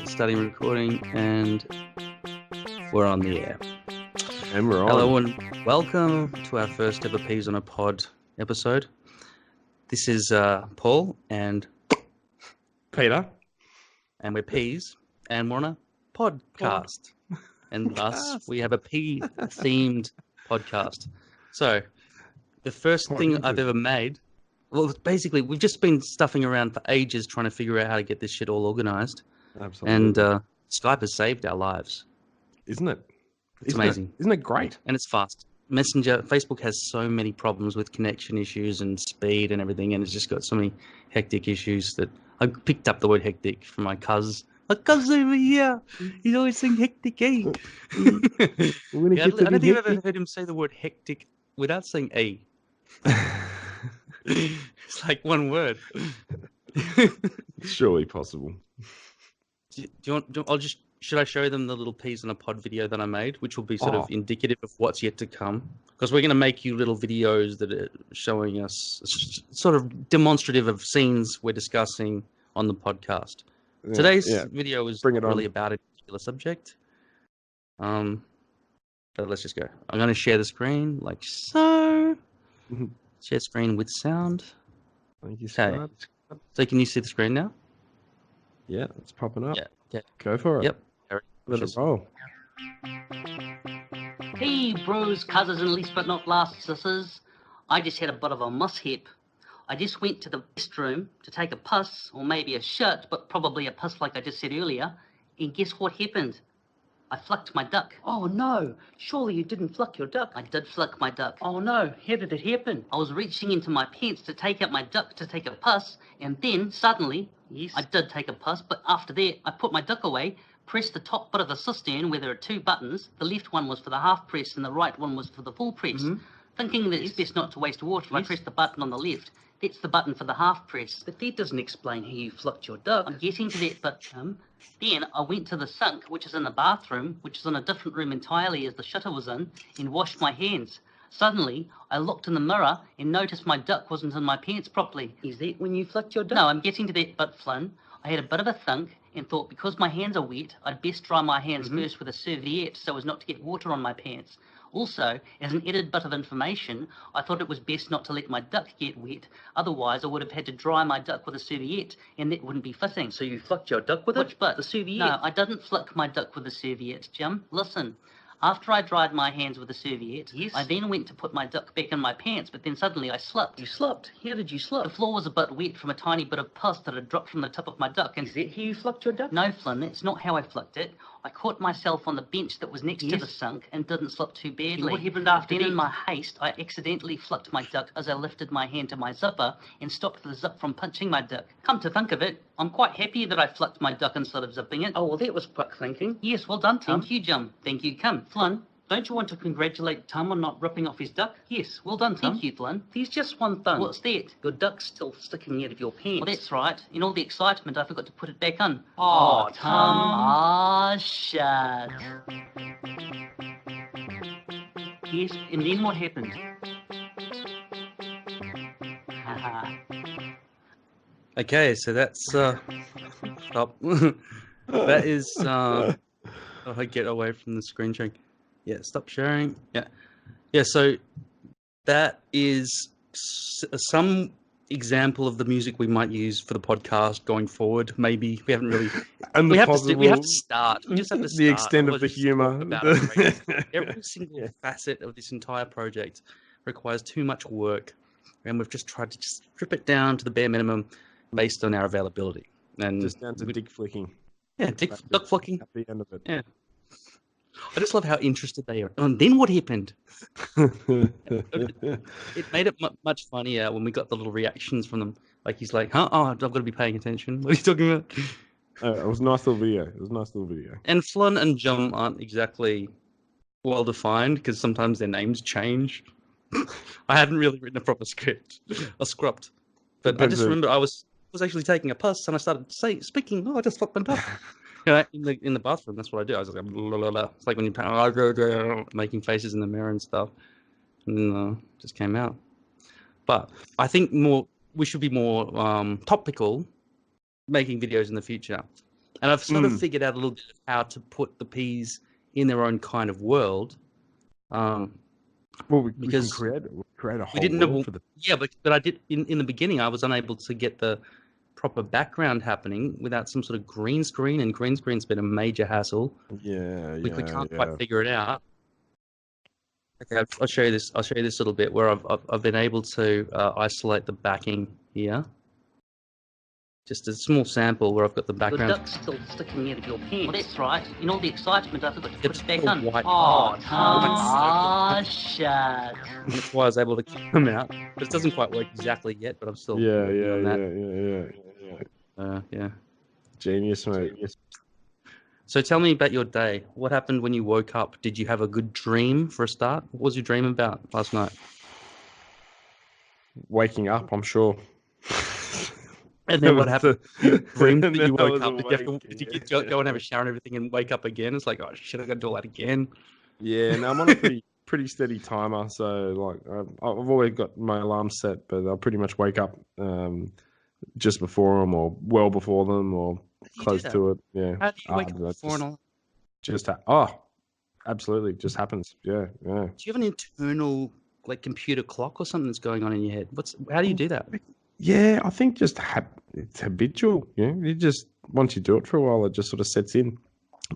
starting recording, and we're on the air. And we're on. Hello and welcome to our first ever Peas on a Pod episode. This is Paul and Peter. And we're Peas, and we're on a podcast. And thus, we have a pea-themed podcast. So, the first thing I've ever made, well, basically, we've just been stuffing around for ages trying to figure out how to get this shit all organized. Absolutely. And Skype has saved our lives. Isn't it? It's amazing. Isn't it great? And it's fast. Messenger, Facebook has so many problems with connection issues and speed and everything, and it's just got so many hectic issues that I picked up the word hectic from my cuz. My cuz over here, he's always saying hectic, eh? I don't think I've ever heard him say the word hectic without saying a. It's like one word. Surely possible. Do you want? Should I show them the little Peas on a Pod video that I made, which will be sort of indicative of what's yet to come? Because we're going to make you little videos that are showing us sort of demonstrative of scenes we're discussing on the podcast. Yeah, Today's video is really about a particular subject. But let's just go. I'm going to share the screen like so. Share screen with sound. Thank you, okay. So can you see the screen now? Yeah, it's popping up. Yeah. Okay. Go for it. Yep. Let it roll. Hey, bros, cousins, and least but not last sisters. I just had a bit of a mishap. I just went to the restroom to take a piss, or maybe a shit, but probably a piss like I just said earlier. And guess what happened? I flicked my duck. Oh no, surely you didn't flick your duck. I did flick my duck. Oh no, how did it happen? I was reaching into my pants to take out my duck to take a piss, and then suddenly, yes, I did take a piss, but after that, I put my duck away, pressed the top bit of the cistern where there are two buttons. The left one was for the half press and the right one was for the full press. Thinking that it's best not to waste water, I pressed the button on the left. That's the button for the half press. But that doesn't explain how you flicked your duck. I'm getting to that bit, Tim. Then I went to the sink, which is in the bathroom, which is in a different room entirely as the shitter was in, and washed my hands. Suddenly, I looked in the mirror and noticed my duck wasn't in my pants properly. Is that when you flicked your duck? No, I'm getting to that bit, Flynn. I had a bit of a think and thought because my hands are wet, I'd best dry my hands first with a serviette so as not to get water on my pants. Also, as an added bit of information, I thought it was best not to let my duck get wet, otherwise I would have had to dry my duck with a serviette, and that wouldn't be fitting. So you flicked your duck with it? Which bit? The serviette? No, I didn't flick my duck with a serviette, Jim. Listen. After I dried my hands with a serviette, I then went to put my duck back in my pants, but then suddenly I slipped. You slipped? How did you slip? The floor was a bit wet from a tiny bit of pus that had dropped from the tip of my duck. And is that how you flicked your duck? No, Flynn, that's not how I flicked it. I caught myself on the bench that was next to the sink and didn't slip too badly. And what happened after then that? In my haste, I accidentally flicked my duck as I lifted my hand to my zipper and stopped the zip from pinching my duck. Come to think of it, I'm quite happy that I flicked my duck instead of zipping it. Oh, well, that was quick thinking. Yes, well done, Tim. Thank you, Jim. Thank you, Kim. Flynn. Don't you want to congratulate Tim on not ripping off his duck? Yes, well done, Tim. Thank you, Flynn. There's just one thing. What's that? Your duck's still sticking out of your pants. Well, that's right. In all the excitement, I forgot to put it back in. Oh, Tim. Ah, shit. Yes, and then what happened? Okay, so that's stop. That is I get away from the screen sharing. Yeah, stop sharing. Yeah. So that is some example of the music we might use for the podcast going forward. Maybe we haven't really. And we have to start. We just have to start. The extent of the humor. Every single facet of this entire project requires too much work, and we've just tried to just strip it down to the bare minimum based on our availability. And just down to dick flicking. Yeah, duck flicking. At the end of it. Yeah. I just love how interested they are. And then what happened? It made it much funnier when we got the little reactions from them. Like he's like, huh? Oh, I've got to be paying attention. What are you talking about? It was a nice little video. And Flynn and Jum aren't exactly well defined because sometimes their names change. I hadn't really written a proper script. I scrubbed. But I just remember I was actually taking a piss and I started speaking. Oh, I just fucked my duck. You know, in the bathroom, that's what I do. I was like, blah, blah, blah. It's like when you're making faces in the mirror and stuff, and then just came out. But I think we should be more topical, making videos in the future. And I've sort of figured out a little bit of how to put the peas in their own kind of world. Well, we can Because create a whole we didn't know. world for the. Yeah, but I did in the beginning. I was unable to get the proper background happening without some sort of green screen, and green screen's been a major hassle. Yeah, We can't quite figure it out. Okay, I'll show you this. I'll show you this little bit where I've been able to isolate the backing here. Just a small sample where I've got the The background. duck's still sticking out of your pants. Well, that's right. In all the excitement, I forgot to put It's it back all on. white. Oh, Oh, Tom. Oh, shut. That's why I was able to keep them out. But it doesn't quite work exactly yet. But I'm still Yeah, working on that. yeah. Yeah. Genius, mate. So tell me about your day. What happened when you woke up? Did you have a good dream for a start? What was your dream about last night? Waking up, I'm sure. And then what happened? You dreamed that And you then I woke was up. awake, Did you go and have a shower and everything and wake up again? It's like, oh shit, I got to do all that again. Yeah, no, I'm on a pretty steady timer. So like, I've always got my alarm set, but I'll pretty much wake up just before them, or well before them, or How do you close do that? to it. Yeah. How do you wake I up don't know, before an alarm? absolutely, just happens. Yeah. Do you have an internal like computer clock or something that's going on in your head? How do you do that? Yeah, I think just it's habitual. Yeah, you just once you do it for a while, it just sort of sets in.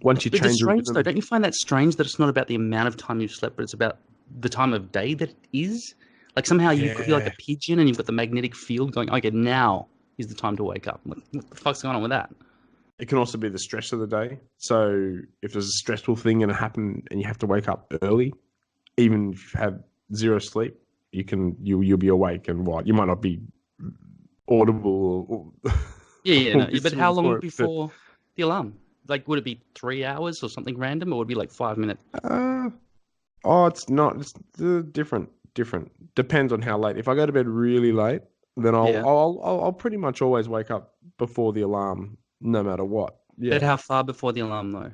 Once you But it's change your strange rhythm, though. Don't you find that strange that it's not about the amount of time you've slept, but it's about the time of day that it is? Like somehow you could be like a pigeon and you've got the magnetic field going, okay, now is the time to wake up. What the fuck's going on with that? it can also be the stress of the day. So if there's a stressful thing going to happen and you have to wake up early, even if you have zero sleep, you'll be awake and what? You might not be audible. Yeah. or No, but how visible long for it, but- before the alarm? Like, would it be 3 hours or something random, or would it be like 5 minutes? It's not. It's different. Depends on how late. If I go to bed really late, then I'll pretty much always wake up before the alarm, no matter what. Yeah. But how far before the alarm though?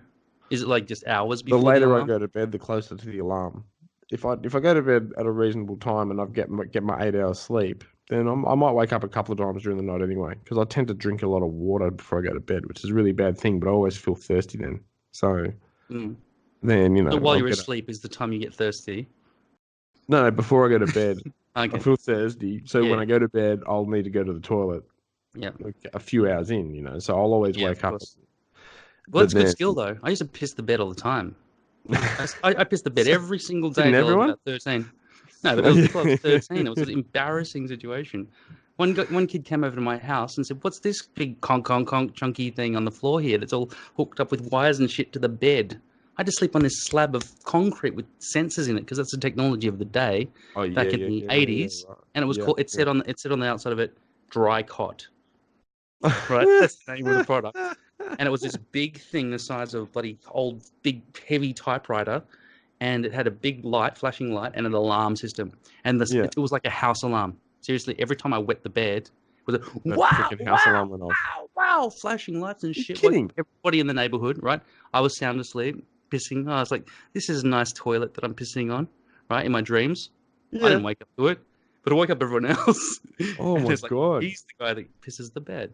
Is it like just hours The before the later I alarm? go to bed, the closer to the alarm. If I go to bed at a reasonable time and I get my 8 hours sleep, then I might wake up a couple of times during the night anyway, because I tend to drink a lot of water before I go to bed, which is a really bad thing. But I always feel thirsty then. So Mm. then So while I'll you're get asleep is the time you get thirsty. no, before I go to bed, Okay. I feel thirsty. So Yeah. when I go to bed, I'll need to go to the toilet. Yeah. Like a few hours in. So I'll always Yeah, wake of up. course. Well, that's a But good then- skill though. I used to piss the bed all the time. I pissed the bed every single day Didn't until I was everyone? about 13. No, but it was until I was 13. It was an embarrassing situation. One kid came over to my house and said, "What's this big conk chunky thing on the floor here that's all hooked up with wires and shit to the bed?" I had to sleep on this slab of concrete with sensors in it because that's the technology of the day back in the 80s, right. and it was Yeah, called. It said on the outside of it, "Dry Cot." Right, that's the name of the product. And it was this big thing the size of a bloody old, big, heavy typewriter, and it had a big light, flashing light, and an alarm system. And Yeah. it was like a house alarm. Seriously, every time I wet the bed, it was a That wow, freaking house wow, alarm went off. wow, flashing lights and You're shit. kidding. Woke everybody in the neighborhood, right? I was sound asleep, pissing. I was like, this is a nice toilet that I'm pissing on, right? In my dreams. I didn't wake up to it, but I woke up everyone else. Oh And my it's like, God. he's the guy that pisses the bed.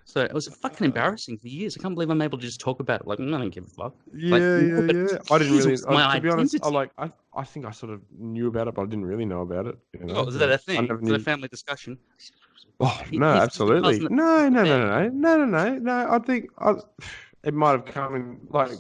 So it was fucking embarrassing for years. I can't believe I'm able to just talk about it. Like, I don't give a fuck. Yeah, no, but I didn't years really. was my To be honest, identity. I think I sort of knew about it, but I didn't really know about it. Oh, is that a I thing? never Is that a knew. family discussion? Oh He- no, he's the absolutely. cousin No. that- I think it might have come in like.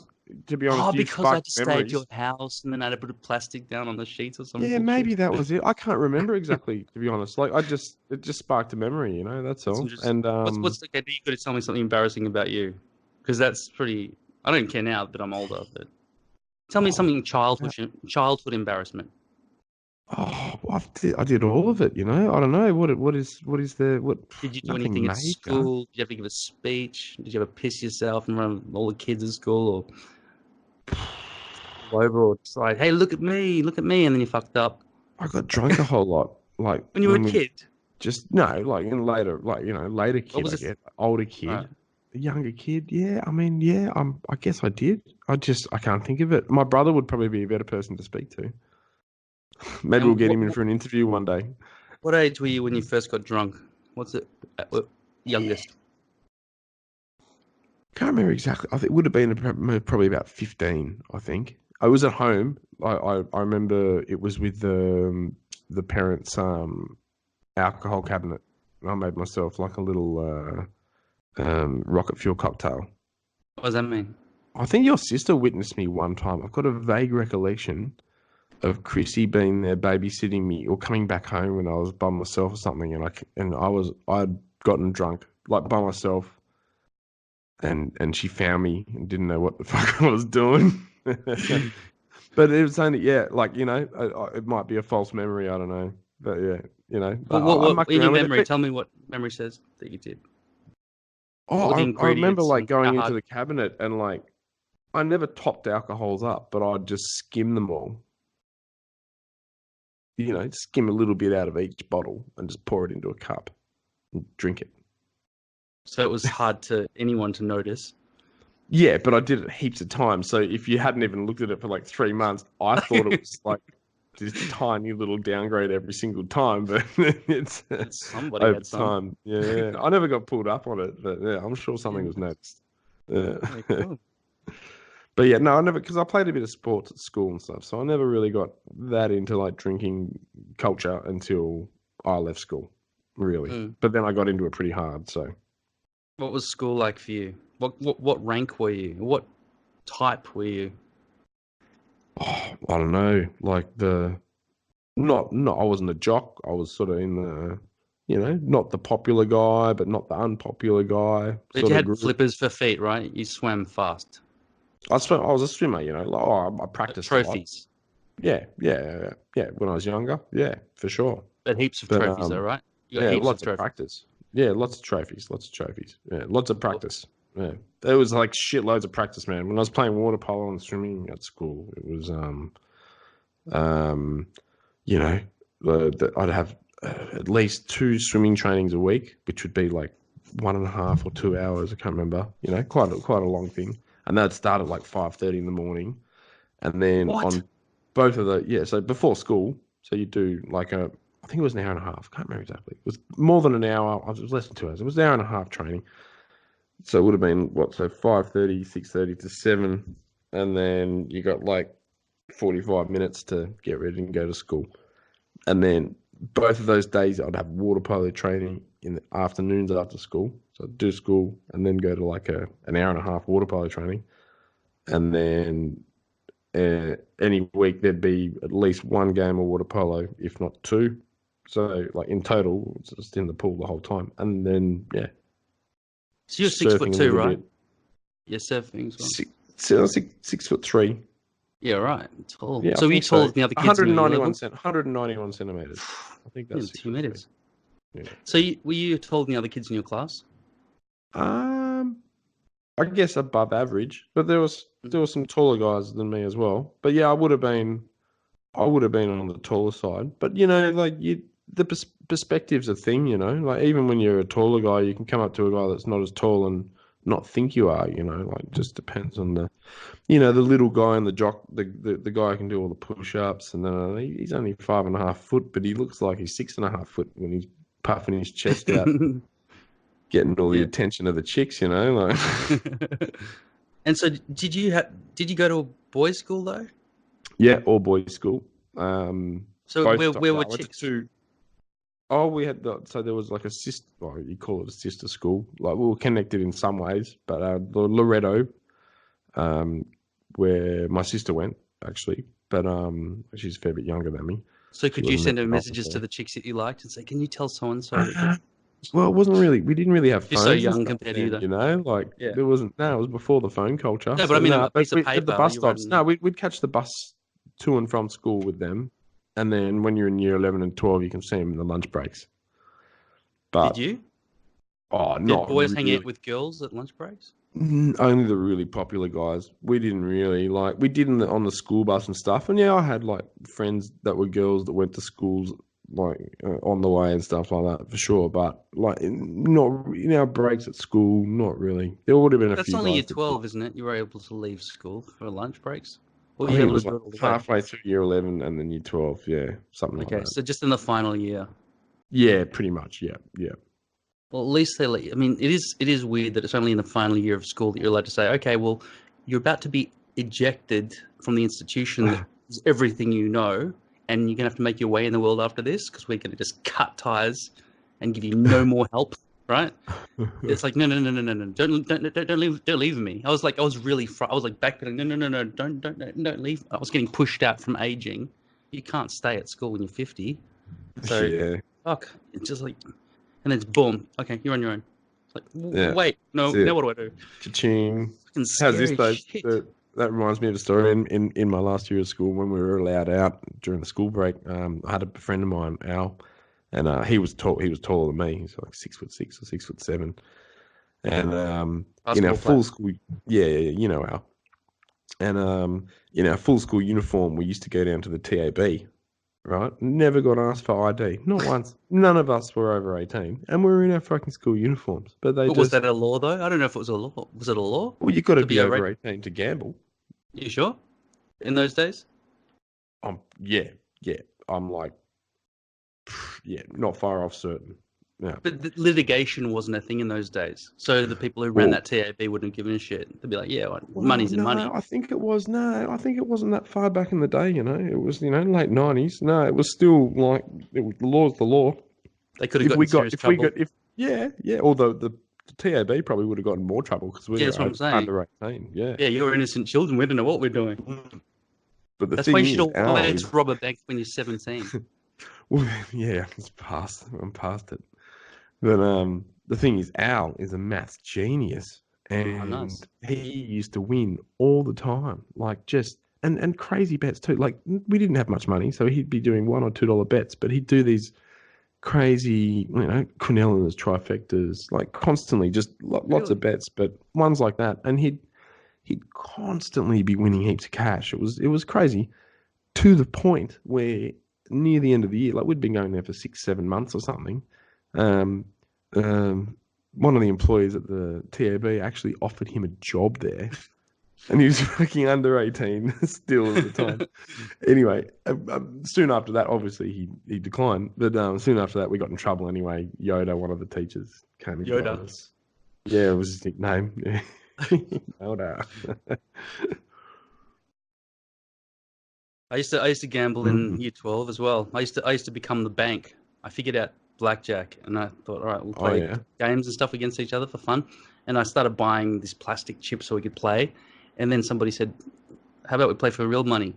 To be honest, Oh, you because I sparked just stayed at memories. your house and then I had to put a plastic down on the sheets or something. Yeah, maybe that was it. I can't remember exactly, to be honest. Like, it just sparked a memory, that's That's all. interesting. And What's okay? You got to tell me something embarrassing about you, because that's pretty. I don't care now that I'm older, but tell me something childhood embarrassment. I did all of it. I don't know what is the. Did you do nothing anything at major. school? Did you have to give a speech? Did you ever piss yourself in front of all the kids at school, or over, or just like, hey, look at me, and then you fucked up I got drunk a whole lot. Like when you were a we- kid? Just no, like in later, later kid. was I it? guess. Older kid, Right. a younger kid. Yeah, I mean, yeah. I guess I did. I can't think of it. My brother would probably be a better person to speak to. Maybe And we'll get what- him in for an interview one day. What age were you when you first got drunk? What's it? Youngest. Can't remember exactly. I think it would have been probably about 15. I think I was at home. I remember it was with the parents' alcohol cabinet. I made myself like a little rocket fuel cocktail. What does that mean? I think your sister witnessed me one time. I've got a vague recollection of Chrissy being there babysitting me or coming back home when I was by myself or something, and I'd gotten drunk like by myself, and she found me and didn't know what the fuck I was doing. But it was only like it might be a false memory. I don't know, but yeah, What in your memory? Tell me what memory says that you did. Oh, I remember like going into the cabinet and like I never topped alcohols up, but I'd just skim them all. Skim a little bit out of each bottle and just pour it into a cup and drink it. So it was hard to anyone to notice. Yeah, but I did it heaps of times. So if you hadn't even looked at it for like 3 months, I thought it was like this tiny little downgrade every single time. But it's somebody over had some. time. Yeah, I never got pulled up on it, but yeah, I'm sure something was noticed. Yeah. Cool. But yeah, no, I never, because I played a bit of sports at school and stuff, so I never really got that into like drinking culture until I left school, really. But then I got into it pretty hard. So, what was school like for you? What rank were you? What type were you? I don't know, like not I wasn't a jock. I was sort of in the, not the popular guy, but not the unpopular guy. But you had flippers for feet, right? You swam fast. I was a swimmer, I practiced trophies. Yeah. When I was younger, yeah, for sure. But heaps of trophies, though, right? You got heaps lots of practice. Yeah, lots of trophies. Yeah, lots of practice. Yeah, there was like shitloads of practice, man. When I was playing water polo and swimming at school, it was I'd have at least 2 swimming trainings a week, which would be like 1.5 or 2 hours. I can't remember. Quite a long thing. And that'd start at like 5:30 in the morning, and then on both of the so before school, so you do like I think it was an hour and a half. I can't remember exactly. It was more than an hour. It was less than 2 hours. It was an hour and a half training. So it would have been 5:30, 6:30 to 7, and then you got like 45 minutes to get ready and go to school. And then both of those days, I'd have water polo training in the afternoons after school. So I'd do school and then go to like an hour and a half water polo training. And then any week there'd be at least 1 game of water polo, if not 2. So like in total, it's just in the pool the whole time. And then, yeah. So you're 6'2", right? Yeah, surfing as well. 6'3". Yeah, right. Tall. Yeah, so you're taller than the other kids. 191 centimeters. I think that's 2 meters. Yeah. So were you taller than the other kids in your class? I guess above average, but there was some taller guys than me as well. But yeah, I would have been on the taller side. But the perspective's a thing, Like even when you're a taller guy, you can come up to a guy that's not as tall and not think you are, Like it just depends on the, the little guy and the jock, the guy who can do all the push-ups, and then he's only 5.5 foot, but he looks like he's 6.5 foot when he's puffing his chest out, getting all the attention of the chicks, like. And so, did you go to a boys' school though? Yeah, all boys' school. So where were chicks? We had so there was like a sister. Well, you call it a sister school. Like we were connected in some ways, but the Loretto, where my sister went actually, but she's a fair bit younger than me. So could you send her messages to the chicks that you liked and say, "Can you tell so and so?" Well, it wasn't really. We didn't really have phones. You're so young compared to you, there wasn't. No, it was before the phone culture. No, but I mean, a piece of paper. At the bus stops. No, we'd catch the bus to and from school with them. And then when you're in year 11 and 12, you can see them in the lunch breaks. But, did you? Oh, no. Did boys hang out with girls at lunch breaks? Only the really popular guys. We didn't really we did on the school bus and stuff. And yeah, I had like friends that were girls that went to schools on the way and stuff like that for sure. But not in our breaks at school, not really. There would have been a few. That's only year 12, isn't it? You were able to leave school for lunch breaks. I think it was halfway through year 11 and then year 12, yeah, something like that. Okay, so just in the final year. Yeah, pretty much, yeah. Well, at least they let you. I mean, it is weird that it's only in the final year of school that you're allowed to say, okay, well, you're about to be ejected from the institution that is everything you know, and you're gonna have to make your way in the world after this because we're gonna just cut ties and give you no more help, right? It's like no, don't leave me. I was really I was like backpedaling. No, don't leave. I was getting pushed out from aging. You can't stay at school when you're 50. So Yeah. fuck. It's just like, and then it's boom. Okay, you're on your own. It's like Yeah. wait, no, That's it. now what do I do? Cha-ching. Fucking How's this scary though? shit. That reminds me of a story in my last year of school when we were allowed out during the school break. I had a friend of mine, Al, and he was tall. He was taller than me. He's like 6'6" or 7". And in our Basketball full player. school, yeah, you know Al. And in our full school uniform, we used to go down to the TAB, right? Never got asked for ID, not once. None of us were over 18, and we were in our fucking school uniforms. But they But just, was that a law though? I don't know if it was a law. Was it a law? well, you got to to be be over over 18 to gamble. You sure? In those days? Yeah. I'm like, yeah, not far off certain. Yeah. But the litigation wasn't a thing in those days. So the people who ran Well- that TAB wouldn't have given a shit. They'd be like, yeah, well, money's in money. I think it wasn't that far back in the day. It was late 90s. No, it was still like the law's the law. They could have got in serious trouble. Although the TAB probably would have gotten more trouble because we Yeah, that's what I'm were saying. under 18. Yeah. Yeah, you're innocent children. We don't know what we're doing. But the That's thing why you is, should Al always is- rob a bank when you're 17. well, yeah, it's past. I'm past it. But the thing is, Al is a maths genius, and nice. he used to win all the time, like just and crazy bets too. Like we didn't have much money, so he'd be doing $1 or $2 bets, but he'd do these crazy, Quinellas, trifectas, like constantly, just lots of bets, but ones like that, and he'd constantly be winning heaps of cash. It was crazy, to the point where near the end of the year, like we'd been going there for 6-7 months or something. One of the employees at the TAB actually offered him a job there, and he was fucking under 18 still at the time. Anyway, soon after that, obviously he declined, but soon after that we got in trouble anyway. Yoda, one of the teachers, came and got Yoda. us. Yeah, it was his nickname. Yeah. Yoda. I used to gamble in year 12 as well. I used to become the bank. I figured out blackjack, and I thought, all right, we'll play games and stuff against each other for fun. And I started buying this plastic chip so we could play. And then somebody said, how about we play for real money?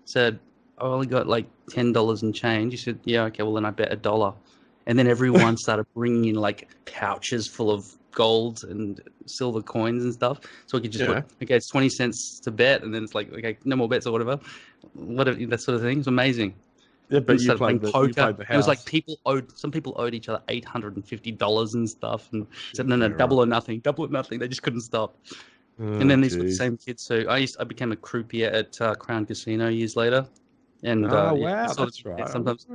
Said, I only got like $10 and change. He said, yeah, okay, well then I bet $1. And then everyone started bringing in like pouches full of gold and silver coins and stuff. So we could just put, okay, it's 20 cents to bet. And then it's like, okay, no more bets or whatever. That sort of thing. It's amazing. Yeah, but We you started played playing the poker. house. It was like some people owed each other $850 and stuff. And said, no, double or nothing. They just couldn't stop. And then these were the same kids. So I became a croupier at Crown Casino years later. And wow, that's right. Sometimes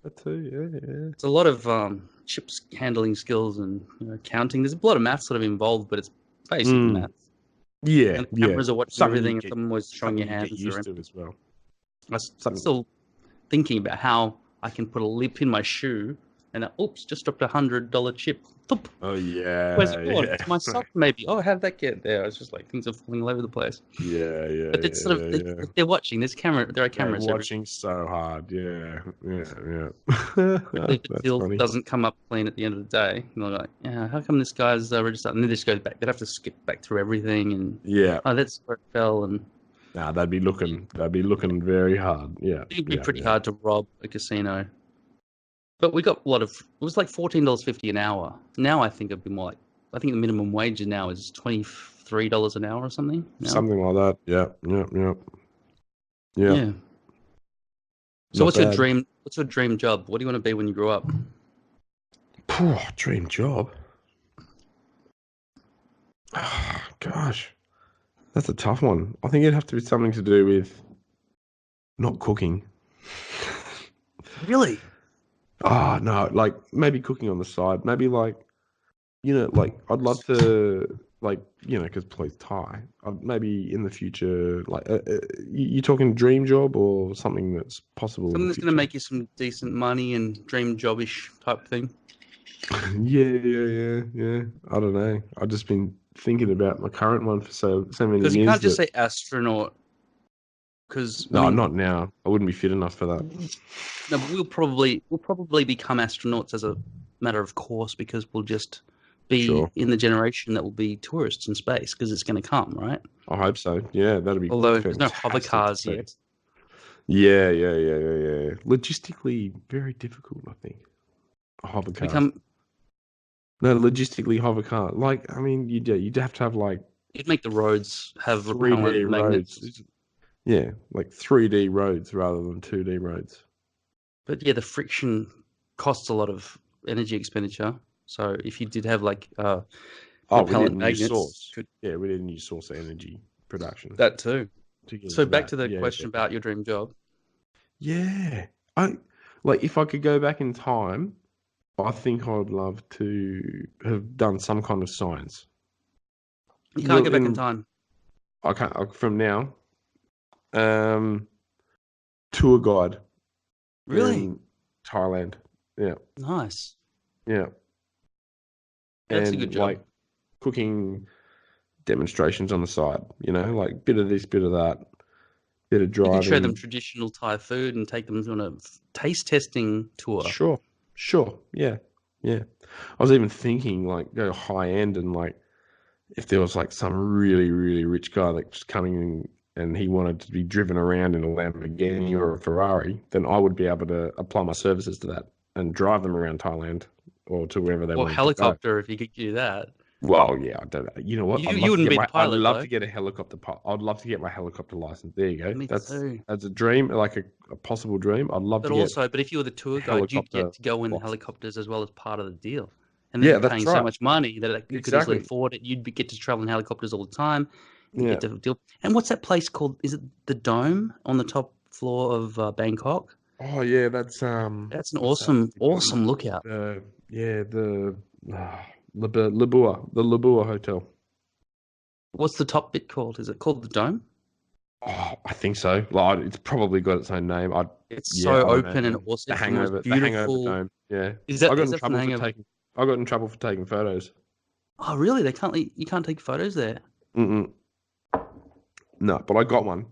That too, yeah. it's a lot of chips handling skills and counting. There's a lot of maths sort of involved, but it's basic maths. Yeah, And the cameras are watching Something everything, you and get- someone was showing your something hands. you get used to as well. I'm still thinking about how I can put a lip in my shoe and oops, just dropped $100 chip. Thump. Oh yeah, Where's it gone? yeah. It's my sock, maybe. Oh, how'd that get there? It's just like things are falling all over the place. Yeah. But it's sort of they're watching. There are cameras. They're watching so hard. Yeah. The That's deal funny. doesn't come up clean at the end of the day. And they're like, yeah, how come this guy's registered? And then this goes back. They'd have to skip back through everything, and Yeah. oh, that's where it fell. And Nah, they'd be looking very hard. Yeah. it'd be pretty hard to rob a casino. But we got a lot of. It was like $14.50 an hour. Now I think it'd be more like. I think the minimum wage now is $23 an hour or something. Now. Something like that. Yeah. Yeah. So Not what's your bad. dream? What's your dream job? What do you want to be when you grow up? Dream job. Gosh, that's a tough one. I think it'd have to be something to do with not cooking. Really? Oh no, like maybe cooking on the side. Maybe like I'd love to because plays Thai. Maybe in the future, you talking dream job or something that's possible. Something in the that's going to future? make you some decent money and dream jobbish type thing. Yeah. I don't know. I've just been thinking about my current one for so many Because years. you can't just that- say astronaut. Because No, not now. I wouldn't be fit enough for that. no, but we'll probably become astronauts as a matter of course because we'll just be Sure. in the generation that will be tourists in space because it's going to come, right? I hope so. Yeah, that'd be. Although there's no hover fantastic cars to see. yet. Yeah. Logistically, very difficult. I think a hover car. Become No, logistically hover car. Like, I mean, you'd have to have like you'd make the roads have 3D repellent magnets. roads. Yeah, like 3D roads rather than 2D roads. But yeah, the friction costs a lot of energy expenditure. So if you did have like Oh, we need a repellent new magnets, source. could- Yeah, we need a new source of energy production. that too. to get So into back that. to the Yeah, question about your dream job. Yeah, I like if I could go back in time, I think I would love to have done some kind of science. You can't go Well, back in time. I can't from now. Tour guide Really? in Thailand. Yeah, Nice. yeah. That's a And good job. like cooking demonstrations on the side, like bit of this, bit of that, bit of You could show them driving. traditional Thai food and take them on a taste testing tour. Sure. Yeah. I was even thinking like go high end and like if there was like some really, really rich guy that just coming in and he wanted to be driven around in a Lamborghini or a Ferrari, then I would be able to apply my services to that and drive them around Thailand or to wherever they Or wanted to go. helicopter if you could do that. Well, yeah, I don't know. You know what? You wouldn't be the I'd pilot, love though. to get a helicopter. I'd love to get my helicopter license. There you go. Me too. That's a dream, like a possible dream. I'd love But to get also, but if you were the tour guide, you'd helicopter get to go in the license. helicopters as well as part of the deal. And then Yeah, you're that's paying so right. much money that you could Exactly. easily afford it. Get to travel in helicopters all the time. You Yeah. get to deal. And what's that place called? Is it the Dome on the top floor of Bangkok? Oh yeah, that's That's an what's that? awesome lookout. The Labua Hotel. What's the top bit called? Is it called the Dome? Oh, I think so. Like, it's probably got its own name. It's Yeah, so I don't open know. and awesome. The It's the most Hangover beautiful. Dome. Yeah, Is that I got is in that from trouble the for Hangover? taking. I got in trouble for taking photos. Oh, really? You can't take photos there. Mm-mm. No, but I got one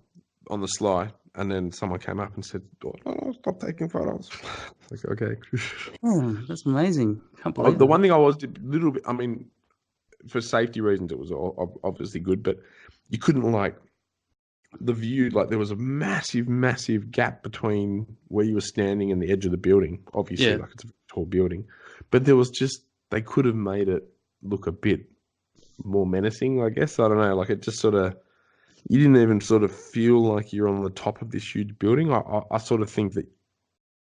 on the sly, and then someone came up and said, "Oh, stop taking photos." I was like, okay. That's amazing. Can't believe The that. one thing I was a little bit. I mean, for safety reasons, it was obviously good, but you couldn't like the view. Like there was a massive gap between where you were standing and the edge of the building. Obviously, Yeah. like it's a tall building, but there was just they could have made it look a bit more menacing. I guess I don't know. Like it just sort of you didn't even sort of feel like you're on the top of this huge building. I sort of think that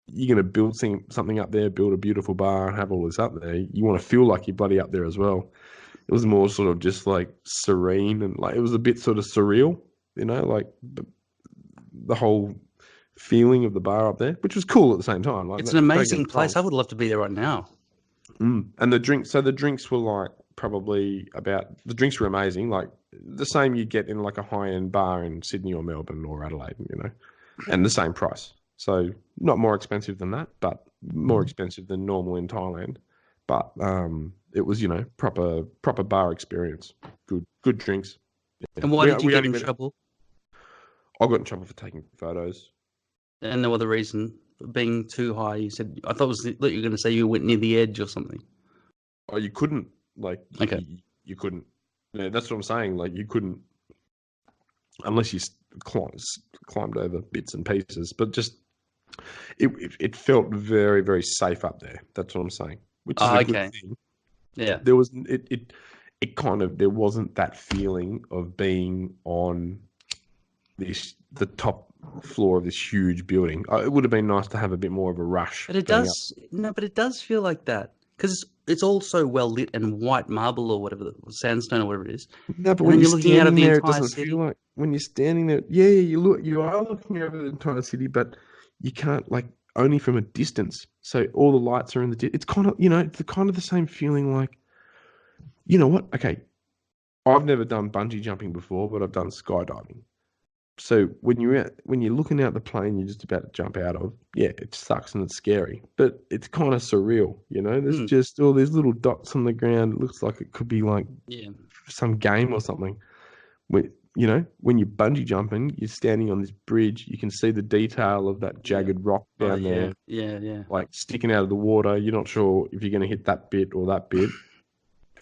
you're going to build something up there, build a beautiful bar, and have all this up there. You want to feel like you're bloody up there as well. It was more sort of just like serene and like it was a bit sort of surreal, like the whole feeling of the bar up there, which was cool at the same time. Like It's an amazing place. I would love to be there right now. And the drinks, so the drinks were like probably the drinks were amazing, like the same you get in like a high-end bar in Sydney or Melbourne or Adelaide, and the same price. So not more expensive than that, but more expensive than normal in Thailand. But it was, proper bar experience. Good drinks. Yeah. And why did you get in only trouble? I got in trouble for taking photos. And no other reason, being too high. You said I thought you were going to say you went near the edge or something. Oh, you couldn't Okay. You couldn't. Yeah, that's what I'm saying. Like you couldn't unless you climbed over bits and pieces. But just it felt very, very safe up there. That's what I'm saying. Which is a good thing. Yeah. There was it kind of there wasn't that feeling of being on the top floor of this huge building. It would have been nice to have a bit more of a rush. But it does but it does feel like that because it's all so well lit and white marble or whatever, sandstone or whatever it is. No, but And when then you're you're looking out standing of the there, it entire doesn't city. feel like when you're standing there. Yeah, you are looking over the entire city, but you can't like only from a distance. So all the lights are in the. It's kind of it's kind of the same feeling. Like, you know what? Okay, I've never done bungee jumping before, but I've done skydiving, So when you're looking out the plane you're just about to jump out of, yeah, it sucks and it's scary, but it's kind of surreal, you know. There's just all these little dots on the ground. It looks like it could be like Yeah. some game or something. When when you're bungee jumping, you're standing on this bridge. You can see the detail of that jagged rock down there, Yeah. like sticking out of the water. You're not sure if you're going to hit that bit or that bit,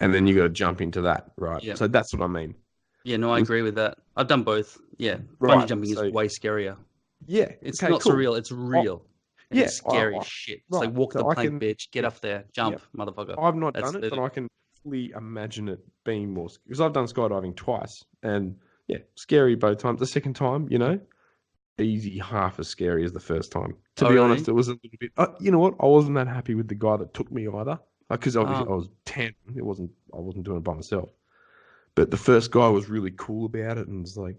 and then you got to jump into that, right? Yeah. So that's what I mean. Yeah, no, I agree with that. I've done both. Yeah, Right, bungee jumping is so- way scarier. Yeah, It's okay, not cool. surreal. It's real. And yeah, it's scary I- as shit. It's right, like walk so the I plank, can- bitch. Get up there, jump, motherfucker. I've not That's done it, but I can fully imagine it being more because I've done skydiving twice, and yeah, scary both times. The second time, easy, half as scary as the first time. To Oh, be really? honest, it was a little bit. You know what? I wasn't that happy with the guy that took me either, because obviously Oh. I was 10. I wasn't doing it by myself. But the first guy was really cool about it, and was like,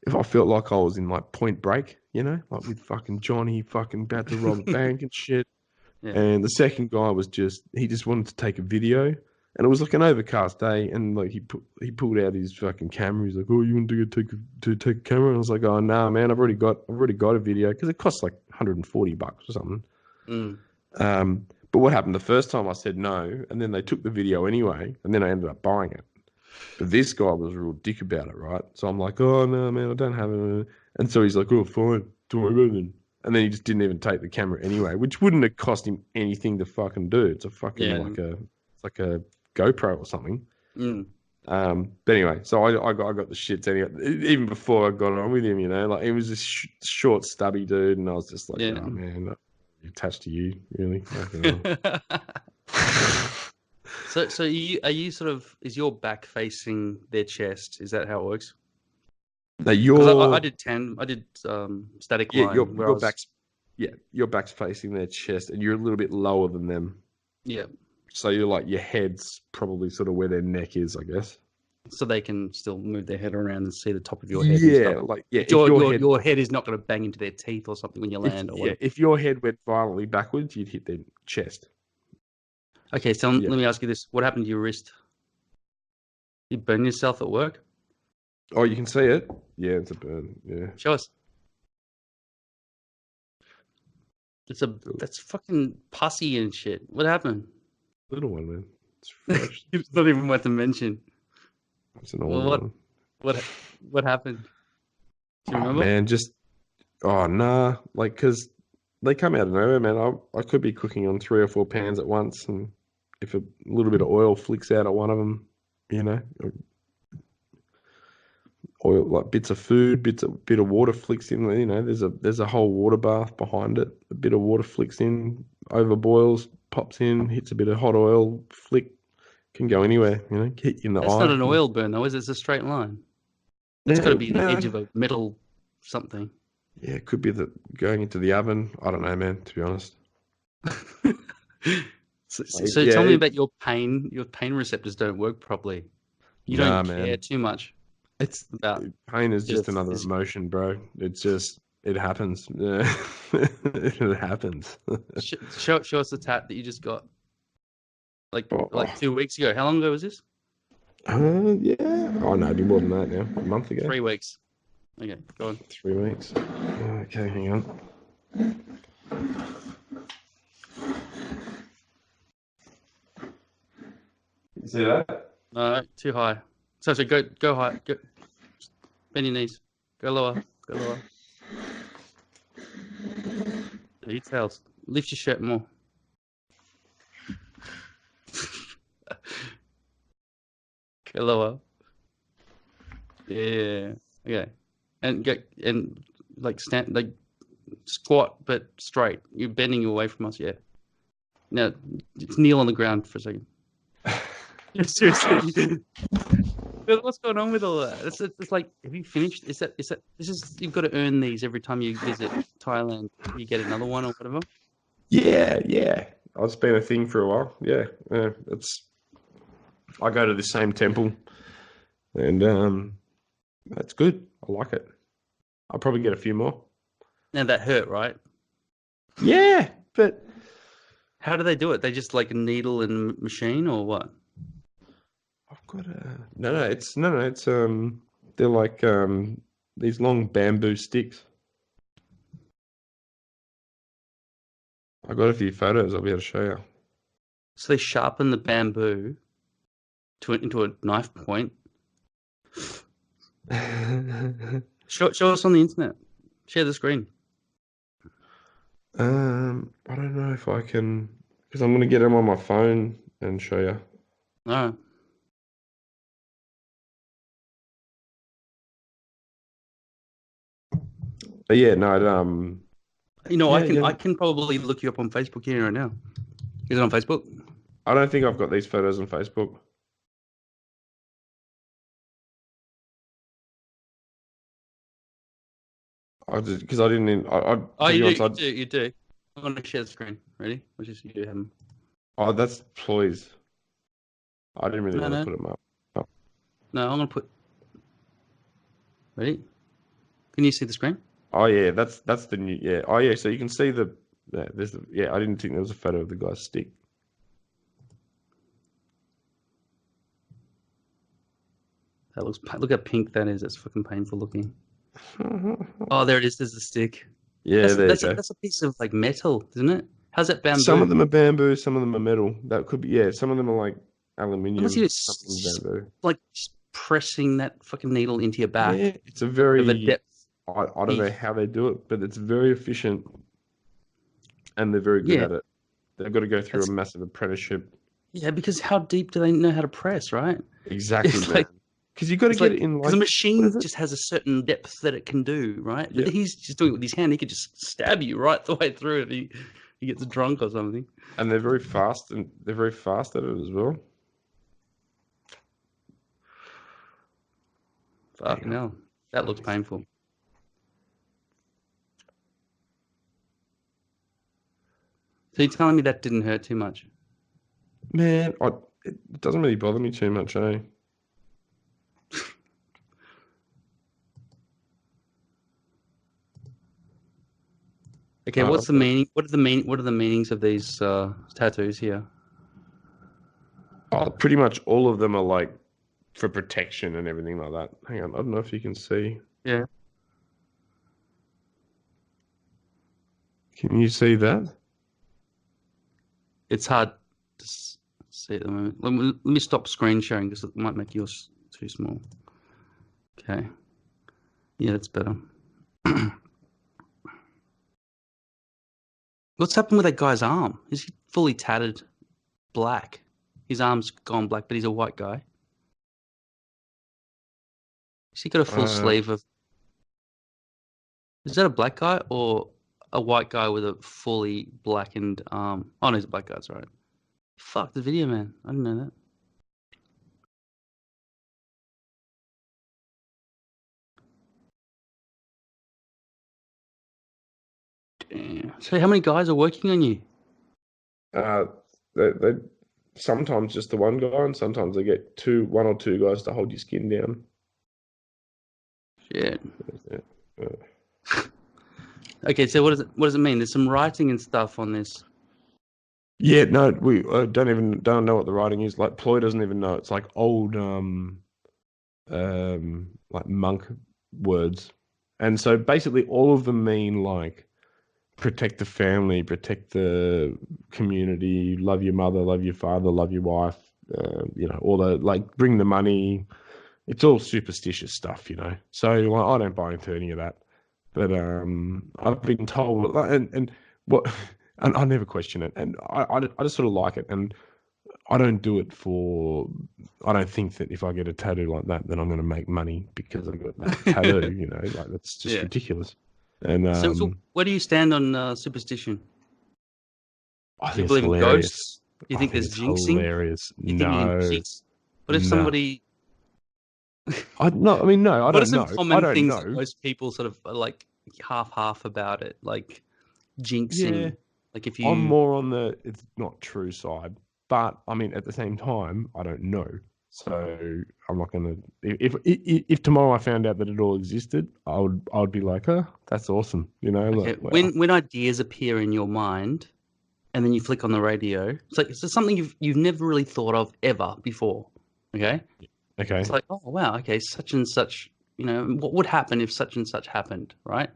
if I felt like I was in like Point Break, like with fucking Johnny, fucking about to rob a bank and shit. Yeah. And the second guy was he just wanted to take a video, and it was like an overcast day, and like he pulled out his fucking camera. He's like, "Oh, you want to take a camera?" And I was like, "Oh, nah, man, I've already got a video," because it costs like $140 or something. But what happened the first time? I said no, and then they took the video anyway, and then I ended up buying it. But this guy was a real dick about it, right? So I'm like, "Oh no, man, I don't have it." And so he's like, "Oh, fine, don't worry about it then." And then he just didn't even take the camera anyway, which wouldn't have cost him anything to fucking do. It's a fucking it's like a GoPro or something. But anyway, so I got the shits anyway. Even before I got on with him, like he was this short, stubby dude, and I was just like, Yeah. "Oh man, I'm attached to you, really." Fucking hell. So are you sort of, is your back facing their chest? Is that how it works? No, 'Cause your I did static line. where I your was- back's your back's facing their chest, and you're a little bit lower than them. Yeah, So you're like your head's probably sort of where their neck is, I guess. so they can still move their head around and see the top of your head. Yeah, and stuff. like if Your head is not going to bang into their teeth or something when you land. Or whatever. if your head went violently backwards, you'd hit their chest. Okay, so Yeah. let me ask you this: what happened to your wrist? You burn yourself at work? Oh, you can see it. Yeah, it's a burn. Yeah. Show us. That's fucking pussy and shit. What happened? Little one, man. It's fresh. It's not even worth a mention. It's an Well, old one. What happened? Do you remember? Man, nah. Like, because they come out of nowhere, man. I could be cooking on 3 or 4 pans at once, and if a little bit of oil flicks out of one of them, oil, like bits of food, bit of water flicks in. There's a whole water bath behind it. A bit of water flicks in, overboils, pops in, hits a bit of hot oil, flick, can go anywhere. Hit you in the eye. That's not an oil burn though, is it? It's a straight line. It's got to be the edge of a metal something. Yeah, it could be going into the oven. I don't know, man. To be honest. So tell me about your pain. Your pain receptors don't work properly. You don't care too much. It's about pain is just your another emotion, bro. It happens. It happens. Show us the tat that you just got. Like 2 weeks ago. How long ago was this? Yeah. Oh no, it'd be more than that now. A month ago. 3 weeks. Okay, go on. 3 weeks. Okay, hang on. You see that? No, too high. So go high. Go. Bend your knees. Go lower. Go lower. Details. Lift your shirt more. Go lower. Yeah. Okay. And stand squat but straight. You're bending away from us, yeah. Now just kneel on the ground for a second. Seriously. What's going on with all that? It's like, have you finished? You've got to earn these every time you visit Thailand. You get another one or whatever. Yeah. It's been a thing for a while. Yeah. I go to the same temple, and that's good. I like it. I'll probably get a few more. Now that hurt, right? Yeah, but how do they do it? They just like a needle and machine, or what? I've got a no. It's they're like these long bamboo sticks. I got a few photos I'll be able to show you. So they sharpen the bamboo into a knife point. Show us on the internet. Share the screen. I don't know if I can, because I'm going to get them on my phone and show you. All right. But yeah, no, You know, Yeah, I can probably look you up on Facebook here right now. Is it on Facebook? I don't think I've got these photos on Facebook. Because I didn't. Oh, you do. I'm going to share the screen. Ready? Which is you have them. Oh, that's ploys. I didn't really want to No. put them up. No, I'm going to put. Ready? Can you see the screen? Oh yeah, that's the new. Yeah. Oh yeah, so you can see I didn't think there was a photo of the guy's stick. That looks. Look how pink that is. That's fucking painful looking. Oh, there it is. There's the stick. Yeah, That's a piece of like metal, isn't it? How's that bamboo? Some of them are bamboo, some of them are metal. That could be, yeah. Some of them are like aluminium. Unless you some of them bamboo. like just pressing that fucking needle into your back. Yeah, it's a very. Of a depth. I don't know how they do it, but it's very efficient, and they're very good at it. They've got to go through a massive apprenticeship. Yeah, because how deep do they know how to press, right? Exactly, It's man. like- Because you got to get it in. Because a machine just has a certain depth that it can do, right? Yeah. But he's just doing it with his hand. He could just stab you right the way through it. He gets drunk or something. And they're very fast, and they're very fast at it as well. Fucking hell. That looks painful. So you're telling me that didn't hurt too much? Man, it doesn't really bother me too much, eh? Okay, what's the meaning? What are the meanings of these tattoos here? Oh, pretty much all of them are like for protection and everything like that. Hang on, I don't know if you can see. Yeah. Can you see that? It's hard to see at the moment. Let me stop screen sharing because it might make yours too small. Okay. Yeah, that's better. What's happened with that guy's arm? Is he fully tattered black? His arm's gone black, but he's a white guy. Has he got a full sleeve of... Is that a black guy or a white guy with a fully blackened arm? Oh, no, he's a black guy, that's right. Fuck, the video, man. I didn't know that. Damn. So how many guys are working on you? They sometimes just the one guy, and sometimes they get one or two guys to hold your skin down. Shit. Yeah. Okay, so what does it mean? There's some writing and stuff on this. Yeah, no, we don't know what the writing is. Like Ploy doesn't even know. It's like old like monk words, and so basically all of them mean like protect the family, protect the community, love your mother, love your father, love your wife. All the like bring the money. It's all superstitious stuff, So like, I don't buy into any of that. But I've been told, and I never question it, and I just sort of like it, and I don't do it for. I don't think that if I get a tattoo like that, then I'm going to make money because I got that tattoo. Like that's just ridiculous. And so where do you stand on superstition? I Do you think believe it's in hilarious. ghosts? Do you think I there's it's jinxing? Hilarious. Do you think No. what if No. somebody? I don't know. What are some I common don't things know. that most people sort of are like half about it, like jinxing? Yeah. Like if you, I'm more on the it's not true side, but I mean at the same time I don't know, so I'm not gonna. If tomorrow I found out that it all existed, I would be like, oh, that's awesome, okay, when ideas appear in your mind, and then you flick on the radio, it's like it's something you've never really thought of ever before. Okay. Okay. It's like, oh wow, okay, such and such what would happen if such and such happened, right?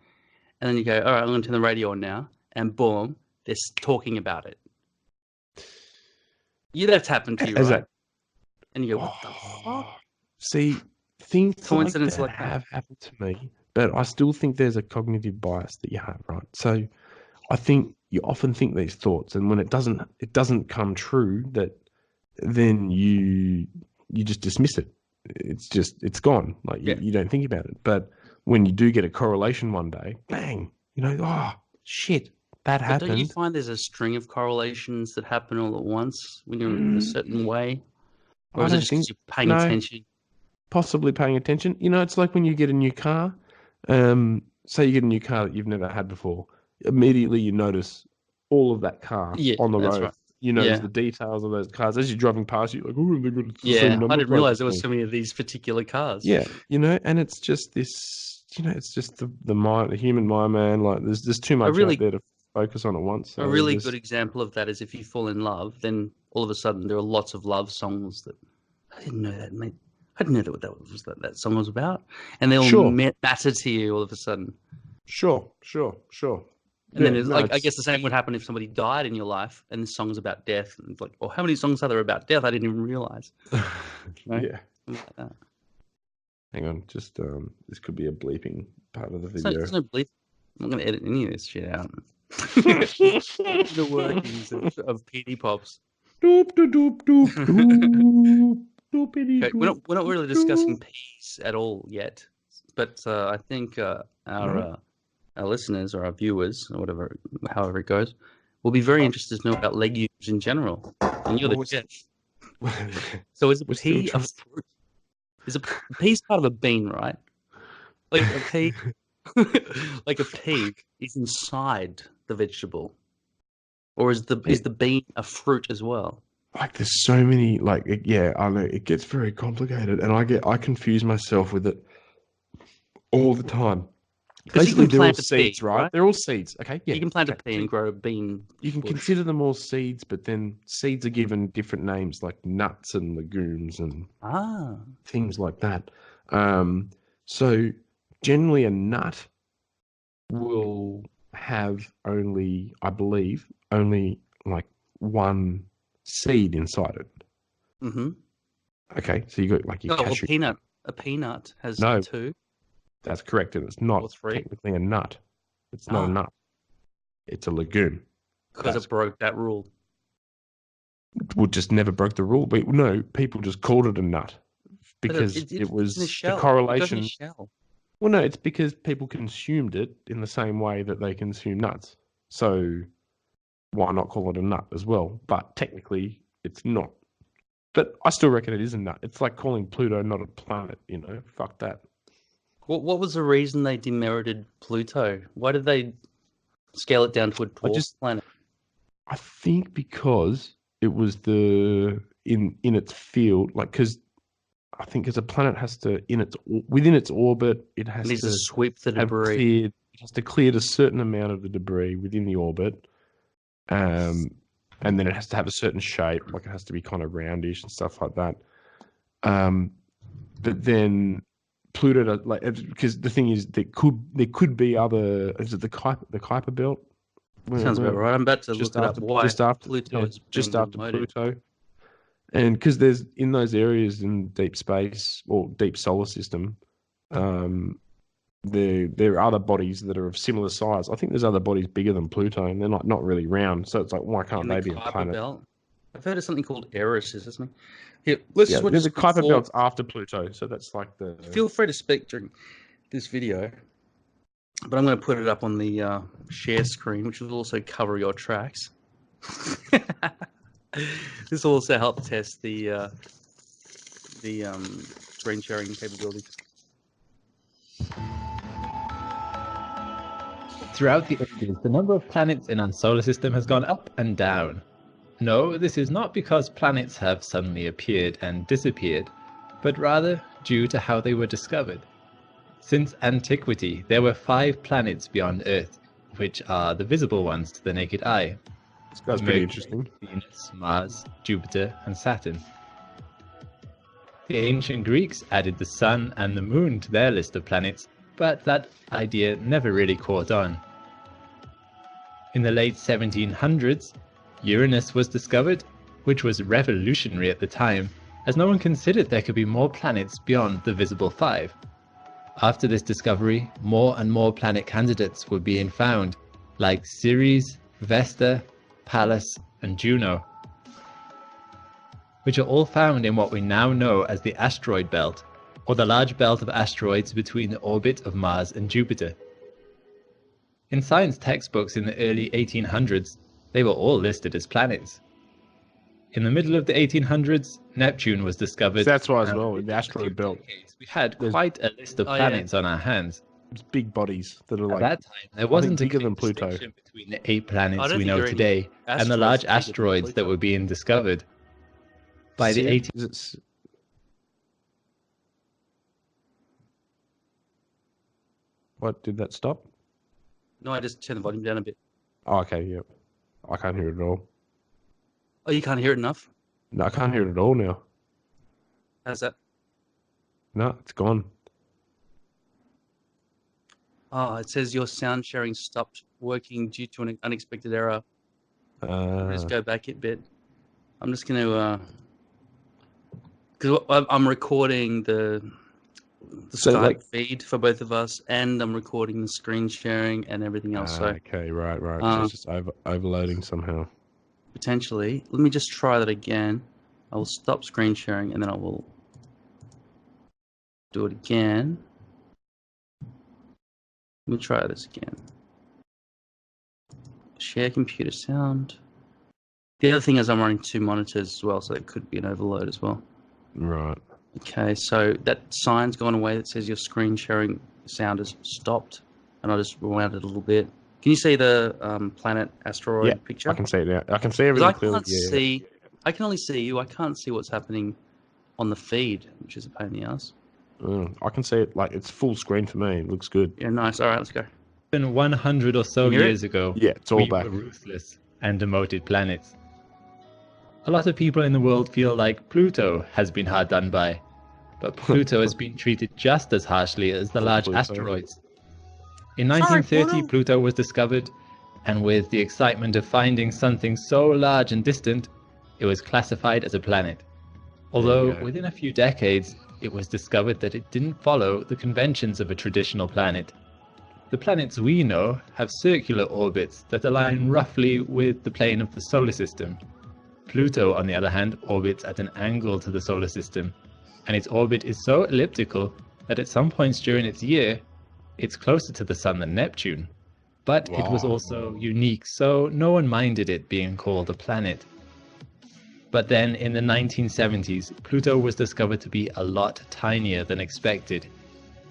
And then you go, all right, I'm going to turn the radio on now, and boom, they're talking about it. That's happened to you, right? And you go, what the fuck? See, things Coincidence like that have happened to me, but I still think there's a cognitive bias that you have, right? So I think you often think these thoughts, and when it doesn't come true, that then you just dismiss it. It's gone. Like you don't think about it. But when you do get a correlation one day, bang, oh shit, that happened. Don't you find there's a string of correlations that happen all at once when you're in a certain way? Or is it just because you're paying attention? Possibly paying attention. It's like when you get a new car. Say you get a new car that you've never had before. Immediately you notice all of that car on the road. Right. You notice the details of those cars. As you're driving past, you're like, oh, they've got the same number. I didn't realize there were so many of these particular cars. Yeah, and it's just this, it's just the mind, the human mind, man. Like, there's too much out there to focus on at once. So a really good example of that is if you fall in love, then all of a sudden there are lots of love songs that I didn't know that, mate. I didn't know what that song was about, and they all matter to you all of a sudden. Sure. And then I guess the same would happen if somebody died in your life and the song's about death. And it's like, how many songs are there about death? I didn't even realize. Right? Yeah. Like that. Hang on, just this could be a bleeping part of the video. There's no bleep. I'm not going to edit any of this shit out. The workings of PD Pops. Doop, doop, doop, doop. Okay, we're not really discussing peas at all yet, but I think our listeners or our viewers or whatever, however it goes, will be very interested to know about legumes in general. And you're the chef. So is a pea a fruit? Is a pea's part of a bean, right? Like a pea, like a pea is inside the vegetable, or is the bean a fruit as well? Like, there's so many, I know it gets very complicated, and I confuse myself with it all the time. Basically, they're all seeds, right? They're all seeds. Okay, yeah. You can plant a pea and grow a bean. You can consider them all seeds, but then seeds are given different names, like nuts and legumes and things like that. So generally, a nut will have only like one seed inside it. Mm-hmm. Okay, so you got like your cashew. A peanut has two. That's correct, and it's not technically a nut. It's not a nut. It's a legume. Because it broke that rule. Well, just never broke the rule. But no, people just called it a nut because it was the correlation. Well, no, it's because people consumed it in the same way that they consume nuts. So why not call it a nut as well? But technically, it's not. But I still reckon it is a nut. It's like calling Pluto not a planet. Fuck that. What was the reason they demerited Pluto? Why did they scale it down to a dwarf planet? I think because it was in its field, because I think as a planet has to within its orbit, it has to sweep the debris. It has to clear a certain amount of the debris within the orbit, and then it has to have a certain shape, like it has to be kind of roundish and stuff like that. But then Pluto, because the thing is, there could be other. Is it the Kuiper belt? Sounds about right. I'm about to look it up. Why just after Pluto? Just after Pluto, and because there's in those areas in deep space or deep solar system, there are other bodies that are of similar size. I think there's other bodies bigger than Pluto, and they're not really round. So it's like, why can't they be a planet? Belt? I've heard of something called Eris. Is this something? Here, there's a Kuiper belt after Pluto, so that's like the. Feel free to speak during this video, but I'm going to put it up on the share screen, which will also cover your tracks. This will also help test the screen sharing capabilities. Throughout the ages, the number of planets in our solar system has gone up and down. No, this is not because planets have suddenly appeared and disappeared, but rather due to how they were discovered. Since antiquity, there were 5 planets beyond Earth, which are the visible ones to the naked eye. That's pretty interesting. Venus, Mars, Jupiter, and Saturn. The ancient Greeks added the sun and the moon to their list of planets, but that idea never really caught on. In the late 1700s, Uranus was discovered, which was revolutionary at the time, as no one considered there could be more planets beyond the visible five. After this discovery, more and more planet candidates were being found, like Ceres, Vesta, Pallas, and Juno, which are all found in what we now know as the asteroid belt, or the large belt of asteroids between the orbit of Mars and Jupiter. In science textbooks in the early 1800s, they were all listed as planets. In the middle of the 1800s, Neptune was discovered. That's why as well, in the asteroid belt. We had quite a list of planets on our hands. It's big bodies that are At that time, there wasn't a big distinction between the 8 planets we know today and the large asteroids that were being discovered. By the 1800s, What, did that stop? No, I just turned the volume down a bit. Oh, okay, yep. I can't hear it at all. Oh, you can't hear it enough? No, I can't hear it at all now. How's that? No, it's gone. Oh, it says your sound sharing stopped working due to an unexpected error. Just go back a bit. I'm just going to... Because I'm recording the Skype feed for both of us, and I'm recording the screen sharing and everything else. So okay, right. So it's just overloading somehow. Potentially. Let me just try that again. I will stop screen sharing, and then I will do it again. Let me try this again. Share computer sound. The other thing is I'm running 2 monitors as well, so it could be an overload as well. Right. Okay, so that sign's gone away that says your screen sharing sound has stopped, and I just rewound it a little bit. Can you see the planet asteroid picture? I can see it now. I can see everything clearly. I can only see you. I can't see what's happening on the feed, which is a pain in the ass. I can see it, like, it's full screen for me. It looks good. Yeah, nice. All right, let's go. 100 or so years ago, it's all back. We were ruthless and demoted planets. A lot of people in the world feel like Pluto has been hard done by, but Pluto has been treated just as harshly as the large asteroids. In 1930, Pluto was discovered, and with the excitement of finding something so large and distant, it was classified as a planet. Although within a few decades, it was discovered that it didn't follow the conventions of a traditional planet. The planets we know have circular orbits that align roughly with the plane of the solar system. Pluto, on the other hand, orbits at an angle to the solar system, and its orbit is so elliptical that at some points during its year, it's closer to the Sun than Neptune. But it was also unique, so no one minded it being called a planet. But then in the 1970s, Pluto was discovered to be a lot tinier than expected.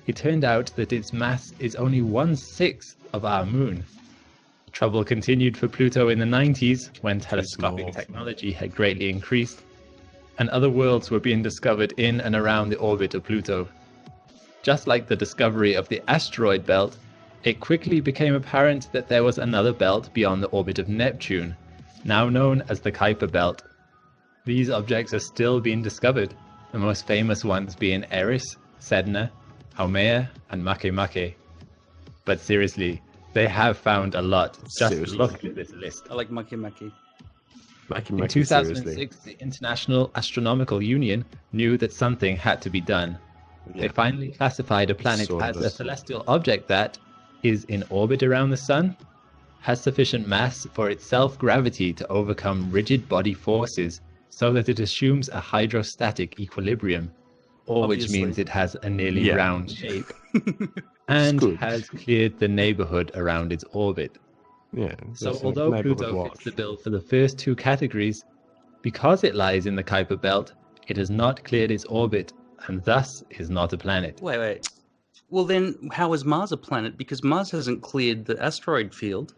It turned out that its mass is only 1/6 of our moon. Trouble continued for Pluto in the 90s, when telescopic technology had greatly increased, and other worlds were being discovered in and around the orbit of Pluto. Just like the discovery of the asteroid belt, it quickly became apparent that there was another belt beyond the orbit of Neptune, now known as the Kuiper Belt. These objects are still being discovered, the most famous ones being Eris, Sedna, Haumea, and Makemake. But seriously, they have found a lot. Just look at this list. I like Makemake. In 2006, the International Astronomical Union knew that something had to be done. They finally classified a planet as a celestial object that is in orbit around the Sun, has sufficient mass for its self-gravity to overcome rigid body forces so that it assumes a hydrostatic equilibrium, or which means it has a nearly round shape, and has cleared the neighborhood around its orbit. So although Pluto fits the bill for the first 2 categories, because it lies in the Kuiper Belt, it has not cleared its orbit, and thus is not a planet. Wait. Well then, how is Mars a planet? Because Mars hasn't cleared the asteroid field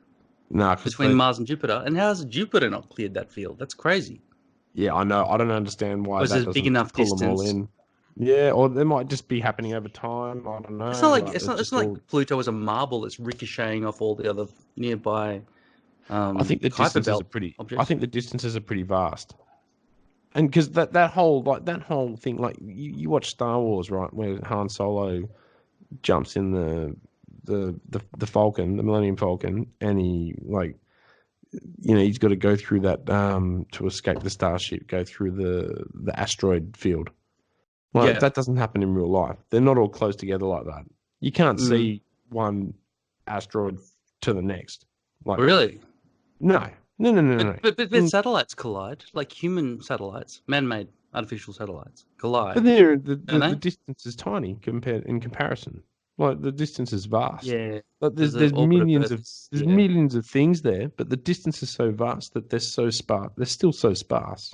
between Mars and Jupiter, and how has Jupiter not cleared that field? That's crazy. Yeah, I know. I don't understand why that doesn't big enough pull them all in. Yeah, or they might just be happening over time. I don't know. It's not like it's not like Pluto is a marble that's ricocheting off all the other nearby. I think the distances are pretty. objects. I think the distances are pretty vast, And because that whole thing, like you watch Star Wars, right, where Han Solo jumps in the Falcon, the Millennium Falcon, and he he's got to go through that to escape the starship, go through the asteroid field. Like that doesn't happen in real life. They're not all close together like that. You can't see one asteroid to the next. Like Really? no. But satellites collide, like human satellites, man-made artificial satellites collide. But the distance is tiny in comparison. Like the distance is vast. Yeah. Like there's millions of things there, but the distance is so vast that they're so sparse. They're still so sparse.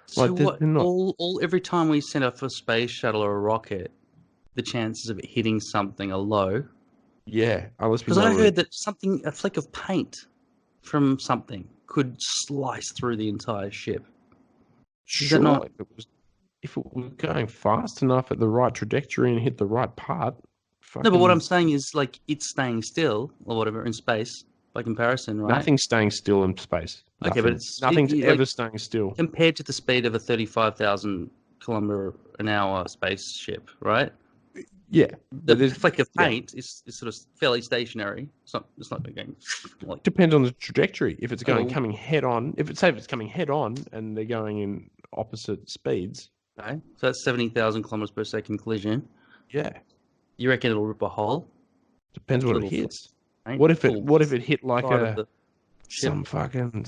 So like what? Not... Every time we send off a space shuttle or a rocket, the chances of it hitting something are low. Yeah, unless because I heard that a fleck of paint from something could slice through the entire ship. Sure, if it was going fast enough at the right trajectory and hit the right part. No, but what I'm saying is, like, it's staying still or whatever in space by comparison, right? Nothing's staying still in space. Okay, but nothing's ever staying still compared to the speed of a 35,000 kilometer an hour spaceship, right? Yeah, the fleck of paint is sort of fairly stationary. It's not going. Like... Depends on the trajectory. If it's coming head on, if it's coming head on and they're going in opposite speeds. Okay, so that's 70,000 kilometers per second collision. Yeah. You reckon it'll rip a hole? Depends what it hits. What if it hit like some fucking?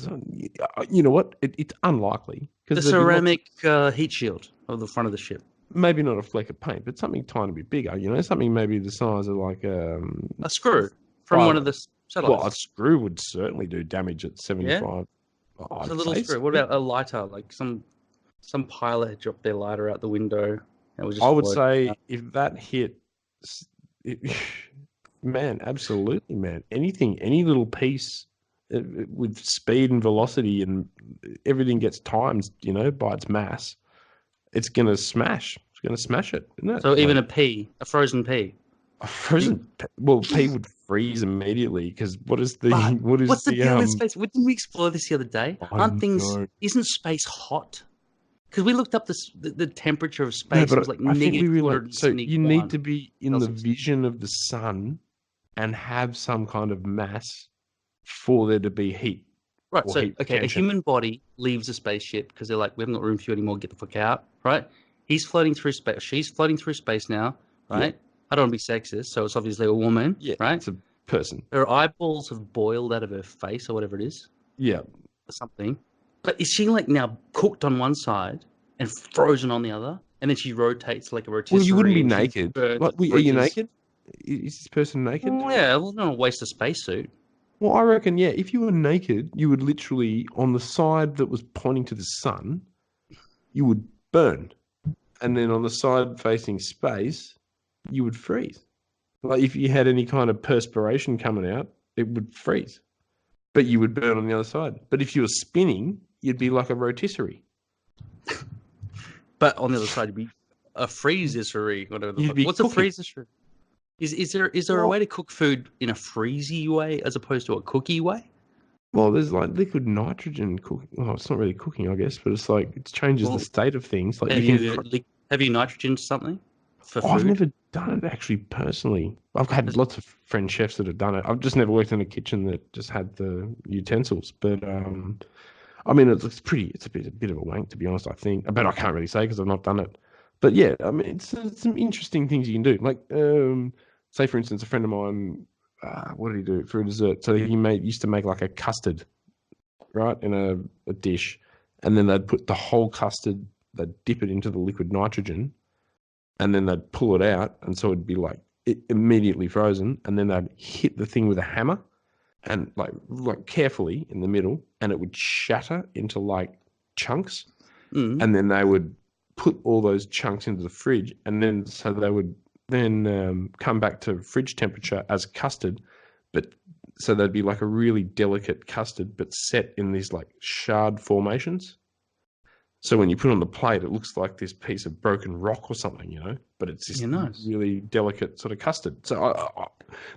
You know what? It's unlikely because the ceramic heat shield of the front of the ship. Maybe not a fleck of paint, but something tiny bit bigger. You know, something maybe the size of like a screw from one of the satellites. Well, a screw would certainly do damage at 75. Yeah? It's a little screw. What about a lighter? Like some pilot had dropped their lighter out the window. And I would say if that hit. Man, absolutely, man. Any little piece with speed and velocity and everything gets timed, by its mass, it's gonna smash. It's gonna smash it, isn't it? So even a frozen pea. Pea would freeze immediately because what's the deal with space? Didn't we explore this the other day? Isn't space hot? Because we looked up the temperature of space. It was like negative. So you need to be in the vision of the sun and have some kind of mass for there to be heat. Right. So a human body leaves a spaceship because they're like, we haven't got room for you anymore. Get the fuck out. Right. He's floating through space. She's floating through space now. Right. Yeah. I don't want to be sexist, so it's obviously a woman. Yeah. Right. It's a person. Her eyeballs have boiled out of her face or whatever it is. Yeah. Or something. But is she like now cooked on one side and frozen on the other? And then she rotates like a rotisserie. Well, you wouldn't be naked. Are you naked? Is this person naked? Yeah, well, don't waste a spacesuit. Well, I reckon, yeah, if you were naked, you would literally, on the side that was pointing to the sun, you would burn. And then on the side facing space, you would freeze. Like if you had any kind of perspiration coming out, it would freeze. But you would burn on the other side. But if you were spinning, you'd be like a rotisserie. But on the other side, you'd be a freeze-isserie, whatever the fuck. What's a freeze-isserie? Is there a way to cook food in a freezy way as opposed to a cookie way? Well, there's like liquid nitrogen cooking. Well, it's not really cooking, I guess, but it's like it changes the state of things. Like have you nitrogen something for food? I've never done it actually personally. I've had lots of friend chefs that have done it. I've just never worked in a kitchen that just had the utensils. But I mean, it's a bit of a wank, to be honest, I think. But I can't really say because I've not done it. But yeah, I mean, it's some interesting things you can do. Like, say, for instance, a friend of mine, what did he do for a dessert? So he used to make like a custard, right, in a dish. And then they'd put the whole custard, they'd dip it into the liquid nitrogen, and then they'd pull it out. And so it'd be like immediately frozen. And then they'd hit the thing with a hammer and like carefully in the middle, and it would shatter into like chunks. And then they would put all those chunks into the fridge, and then so they would then come back to fridge temperature as custard, but so they'd be like a really delicate custard, but set in these like shard formations. So when you put it on the plate, it looks like this piece of broken rock or something, but it's this really delicate sort of custard. So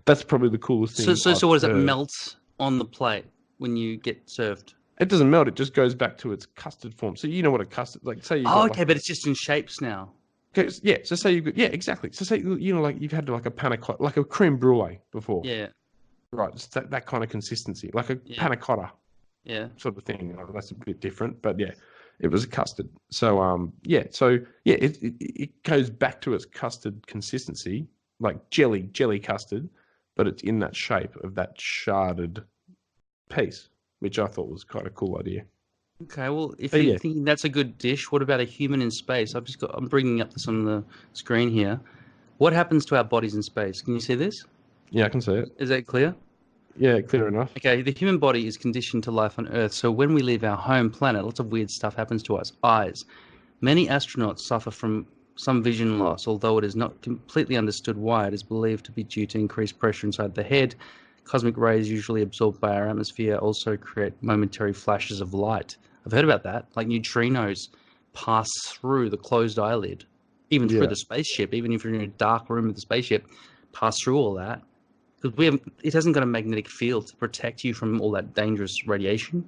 that's probably the coolest thing. So what does it melt on the plate when you get served? It doesn't melt. It just goes back to its custard form. So you know what a custard, like say you Oh, got okay, but it's just in shapes now. yeah. So say you've got, yeah, exactly. So say like you've had like a panna cotta, like a creme brulee before, Yeah, right? It's that kind of consistency, like a Yeah. panna cotta yeah. sort of thing. That's a bit different, but yeah, it was a custard. So it goes back to its custard consistency, like jelly custard, but it's in that shape of that sharded piece, which I thought was quite a cool idea. Okay, well, if But you're yeah. thinking that's a good dish, what about a human in space? I'm bringing up this on the screen here. What happens to our bodies in space? Can you see this? Yeah, I can see it. Is that clear? Yeah, clear enough. Okay, the human body is conditioned to life on Earth, so when we leave our home planet, lots of weird stuff happens to us. Eyes. Many astronauts suffer from some vision loss, although it is not completely understood why. It is believed to be due to increased pressure inside the head. Cosmic rays, usually absorbed by our atmosphere, also create momentary flashes of light. I've heard about that. Like neutrinos pass through the closed eyelid, even through Yeah. the spaceship, even if you're in a dark room with the spaceship, pass through all that. Because it hasn't got a magnetic field to protect you from all that dangerous radiation.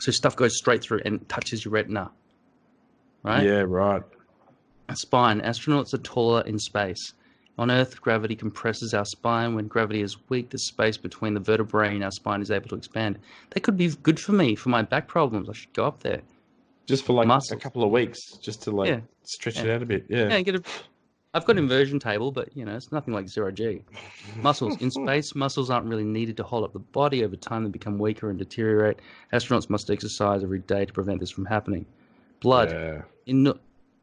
So stuff goes straight through and touches your retina. Right? Yeah, right. Spine. Astronauts are taller in space. On Earth, gravity compresses our spine. When gravity is weak, the space between the vertebrae in our spine is able to expand. That could be good for me, for my back problems. I should go up there. Just for like Muscles. a couple of weeks, just to like Yeah. stretch Yeah. it out a bit. Yeah. Yeah, I've got an inversion table, but it's nothing like 0G. Muscles. In space, muscles aren't really needed to hold up the body. Over time, they become weaker and deteriorate. Astronauts must exercise every day to prevent this from happening. Blood. Yeah.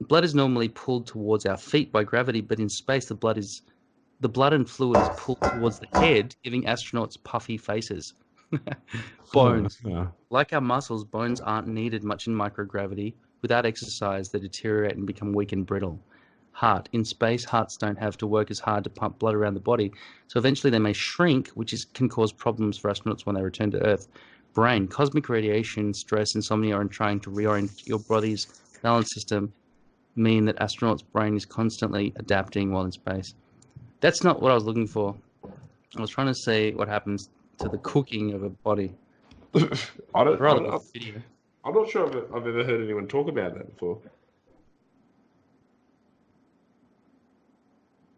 Blood is normally pulled towards our feet by gravity, but in space, the blood and fluid is pulled towards the head, giving astronauts puffy faces. Bones. Yeah. Like our muscles, bones aren't needed much in microgravity. Without exercise, they deteriorate and become weak and brittle. Heart. In space, hearts don't have to work as hard to pump blood around the body, so eventually they may shrink, which can cause problems for astronauts when they return to Earth. Brain. Cosmic radiation, stress, insomnia, and trying to reorient your body's balance system mean that astronauts' brain is constantly adapting while in space. That's not what I was looking for. I was trying to see what happens to the cooking of a body. I'm Video. not sure I've ever heard anyone talk about that before.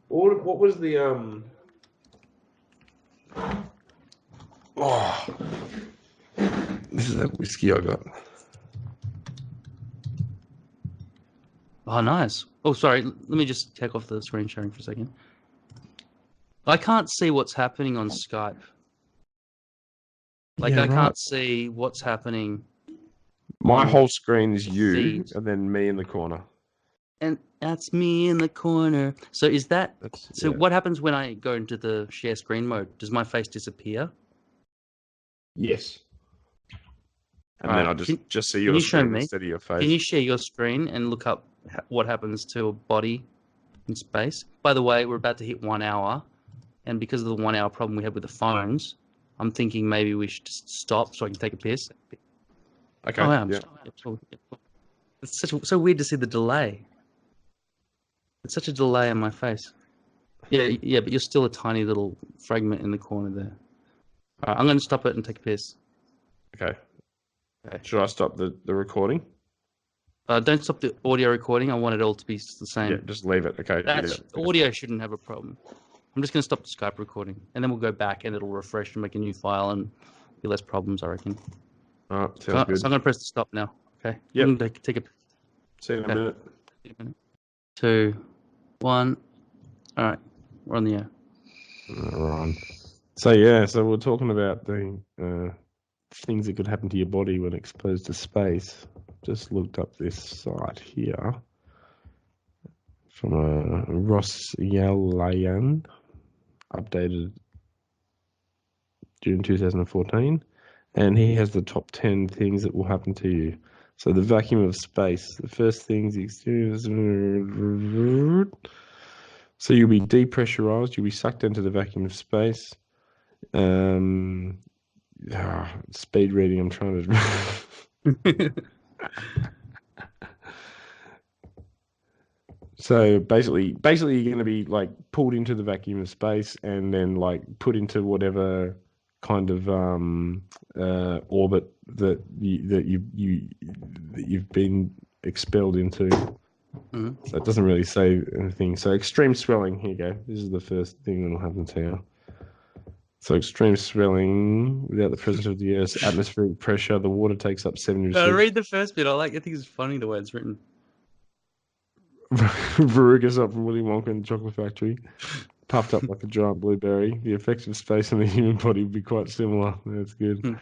What was the Oh, this is that whiskey I got. Oh, nice. Oh, sorry. Let me just take off the screen sharing for a second. I can't see what's happening on Skype. Like, Yeah, I right. can't see what's happening. My on whole screen is you, feed. and then me in the corner. And that's me in the corner. So is that... So Yeah. what happens when I go into the share screen mode? Does my face disappear? Yes. And Alright, then I just see can your you show screen me? instead of your face. Can you share your screen and look up what happens to a body in space? By the way, we're about to hit 1 hour. And because of the 1 hour problem we had with the phones, I'm thinking maybe we should just stop so I can take a piss. Okay. Oh, yeah, I'm yeah. sorry. It's so weird to see the delay. It's such a delay on my face. Yeah, but you're still a tiny little fragment in the corner there. All right, I'm going to stop it and take a piss. Okay. Okay. Should I stop the recording? Don't stop the audio recording. I want it all to be the same. Yeah, just leave it. Okay. Audio shouldn't have a problem. I'm just going to stop the Skype recording, and then we'll go back, and it'll refresh and make a new file, and be less problems, I reckon. All right, So sounds good. I'm going to press the stop now. Okay. Yep. I'm going to take a See you in a Okay. minute. 2, 1. All right, we're on the air. Right. So we're talking about the things that could happen to your body when exposed to space. Just looked up this site here from Ross Yalayan, updated June 2014, and he has the top 10 things that will happen to you. So the vacuum of space. The first things the experience. So you'll be depressurized. You'll be sucked into the vacuum of space. Speed reading. I'm trying to. So basically, you're going to be like pulled into the vacuum of space and then like put into whatever kind of orbit that you've been expelled into. Mhm. So it doesn't really say anything. So extreme swelling. Here you go. This is the first thing that will happen to you. So extreme swelling without the presence of the Earth's atmospheric pressure, the water takes up 70%. No, read the first bit. I think it's funny the way it's written. Veruca's up from Willy Wonka and the Chocolate Factory, puffed up like a giant blueberry. The effective space on the human body would be quite similar. That's good.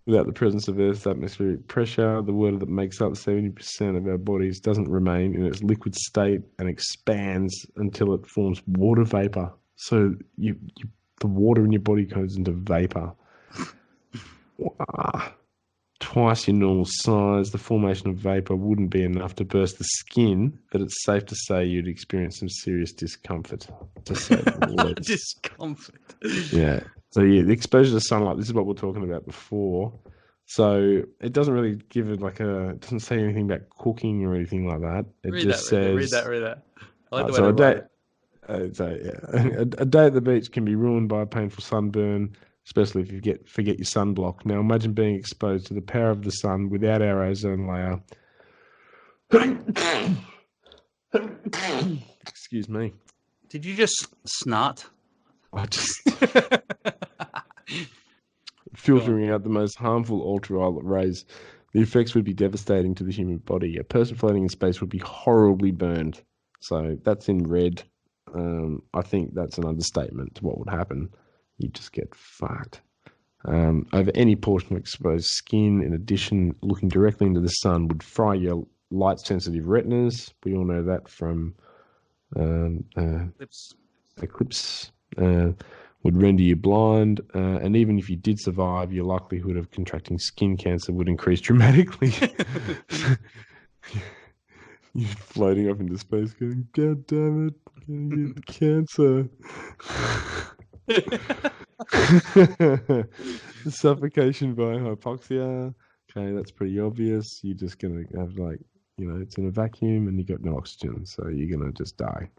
Without the presence of Earth's atmospheric pressure, the water that makes up 70% of our bodies doesn't remain in its liquid state and expands until it forms water vapor. So the water in your body goes into vapor. Twice your normal size. The formation of vapor wouldn't be enough to burst the skin, but it's safe to say you'd experience some serious discomfort, to say the least. Discomfort. Yeah. So yeah, the exposure to sunlight. This is what we were talking about before. So it doesn't really give it it doesn't say anything about cooking or anything like that. It just says. Read that. I like the way So they write it. a day at the beach can be ruined by a painful sunburn, especially if you forget your sunblock. Now imagine being exposed to the power of the sun without our ozone layer. Excuse me. Did you just snort? I just filtering out the most harmful ultraviolet rays. The effects would be devastating to the human body. A person floating in space would be horribly burned. So that's in red. I think that's an understatement to what would happen. You just get fucked. Over any portion of exposed skin, in addition, looking directly into the sun would fry your light-sensitive retinas. We all know that from eclipse. Would render you blind, and even if you did survive, your likelihood of contracting skin cancer would increase dramatically. You're floating up into space going, God damn it, I'm gonna get cancer. Suffocation by hypoxia. Okay, that's pretty obvious. You're just going to have it's in a vacuum and you got no oxygen, so you're going to just die.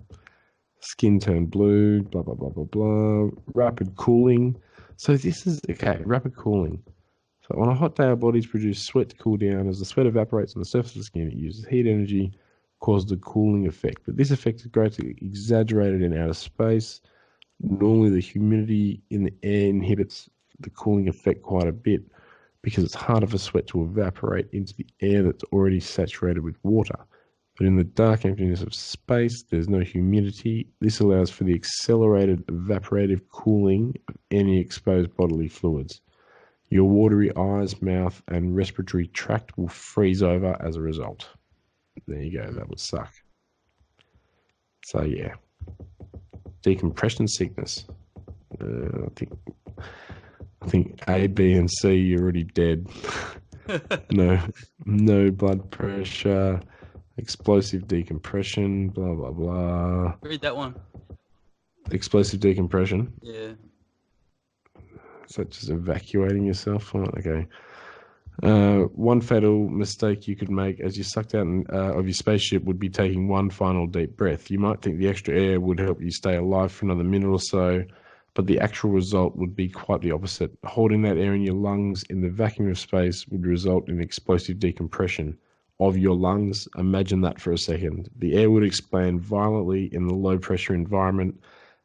Skin turned blue, blah, blah, blah, blah, blah. Rapid cooling. So this is, rapid cooling. So on a hot day, our bodies produce sweat to cool down. As the sweat evaporates on the surface of the skin, it uses heat energy, causes a cooling effect. But this effect is greatly exaggerated in outer space. Normally, the humidity in the air inhibits the cooling effect quite a bit because it's harder for sweat to evaporate into the air that's already saturated with water. But in the dark emptiness of space, there's no humidity. This allows for the accelerated evaporative cooling of any exposed bodily fluids. Your watery eyes, mouth, and respiratory tract will freeze over as a result. There you go. That would suck. So, yeah. Decompression sickness. I think A, B, and C, you're already dead. No blood pressure, explosive decompression, blah, blah, blah. Read that one. Explosive decompression. Yeah. Is that just evacuating yourself? Oh, okay. One fatal mistake you could make as you sucked out of your spaceship would be taking one final deep breath. You might think the extra air would help you stay alive for another minute or so, but the actual result would be quite the opposite. Holding that air in your lungs in the vacuum of space would result in explosive decompression of your lungs. Imagine that for a second. The air would expand violently in the low pressure environment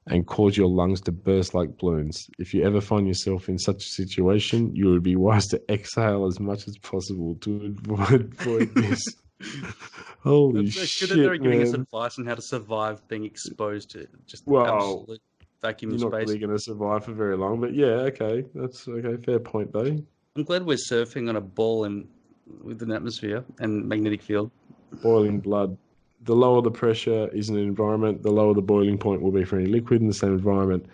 and cause your lungs to burst like balloons. If you ever find yourself in such a situation, you would be wise to exhale as much as possible to avoid this. Holy shit, shit, good that they're giving us man. advice on how to survive being exposed to just Well, absolute vacuum You're not space. really going to survive for very long, but yeah, okay. That's okay. Fair point, though. I'm glad we're surfing on a ball with an atmosphere and magnetic field. Boiling blood. The lower the pressure is in an environment, the lower the boiling point will be for any liquid in the same environment.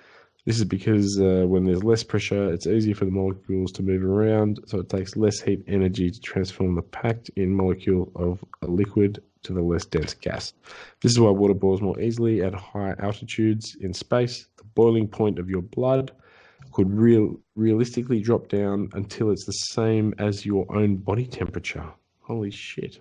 This is because when there's less pressure, it's easier for the molecules to move around, so it takes less heat energy to transform the packed in molecule of a liquid to the less dense gas. This is why water boils more easily at high altitudes in space. The boiling point of your blood could realistically drop down until it's the same as your own body temperature. Holy shit.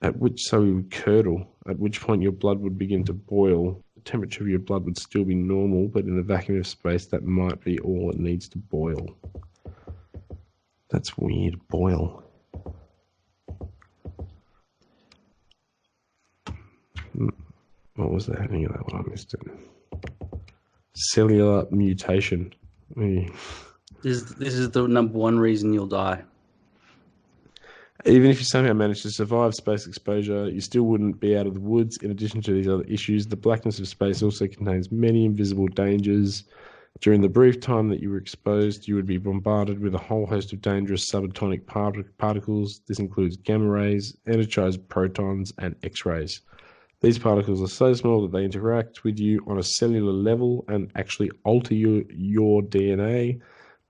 So it would curdle, at which point your blood would begin to boil. temperature of your blood would still be normal, but in a vacuum of space, that might be all it needs to boil. That's weird. Boil. What was the heading of that one? I missed it. Cellular mutation. This is the number one reason you'll die. Even if you somehow manage to survive space exposure, you still wouldn't be out of the woods. In addition to these other issues, the blackness of space also contains many invisible dangers. During the brief time that you were exposed, you would be bombarded with a whole host of dangerous subatomic particles. This includes gamma rays, energized protons, and X-rays. These particles are so small that they interact with you on a cellular level and actually alter your DNA.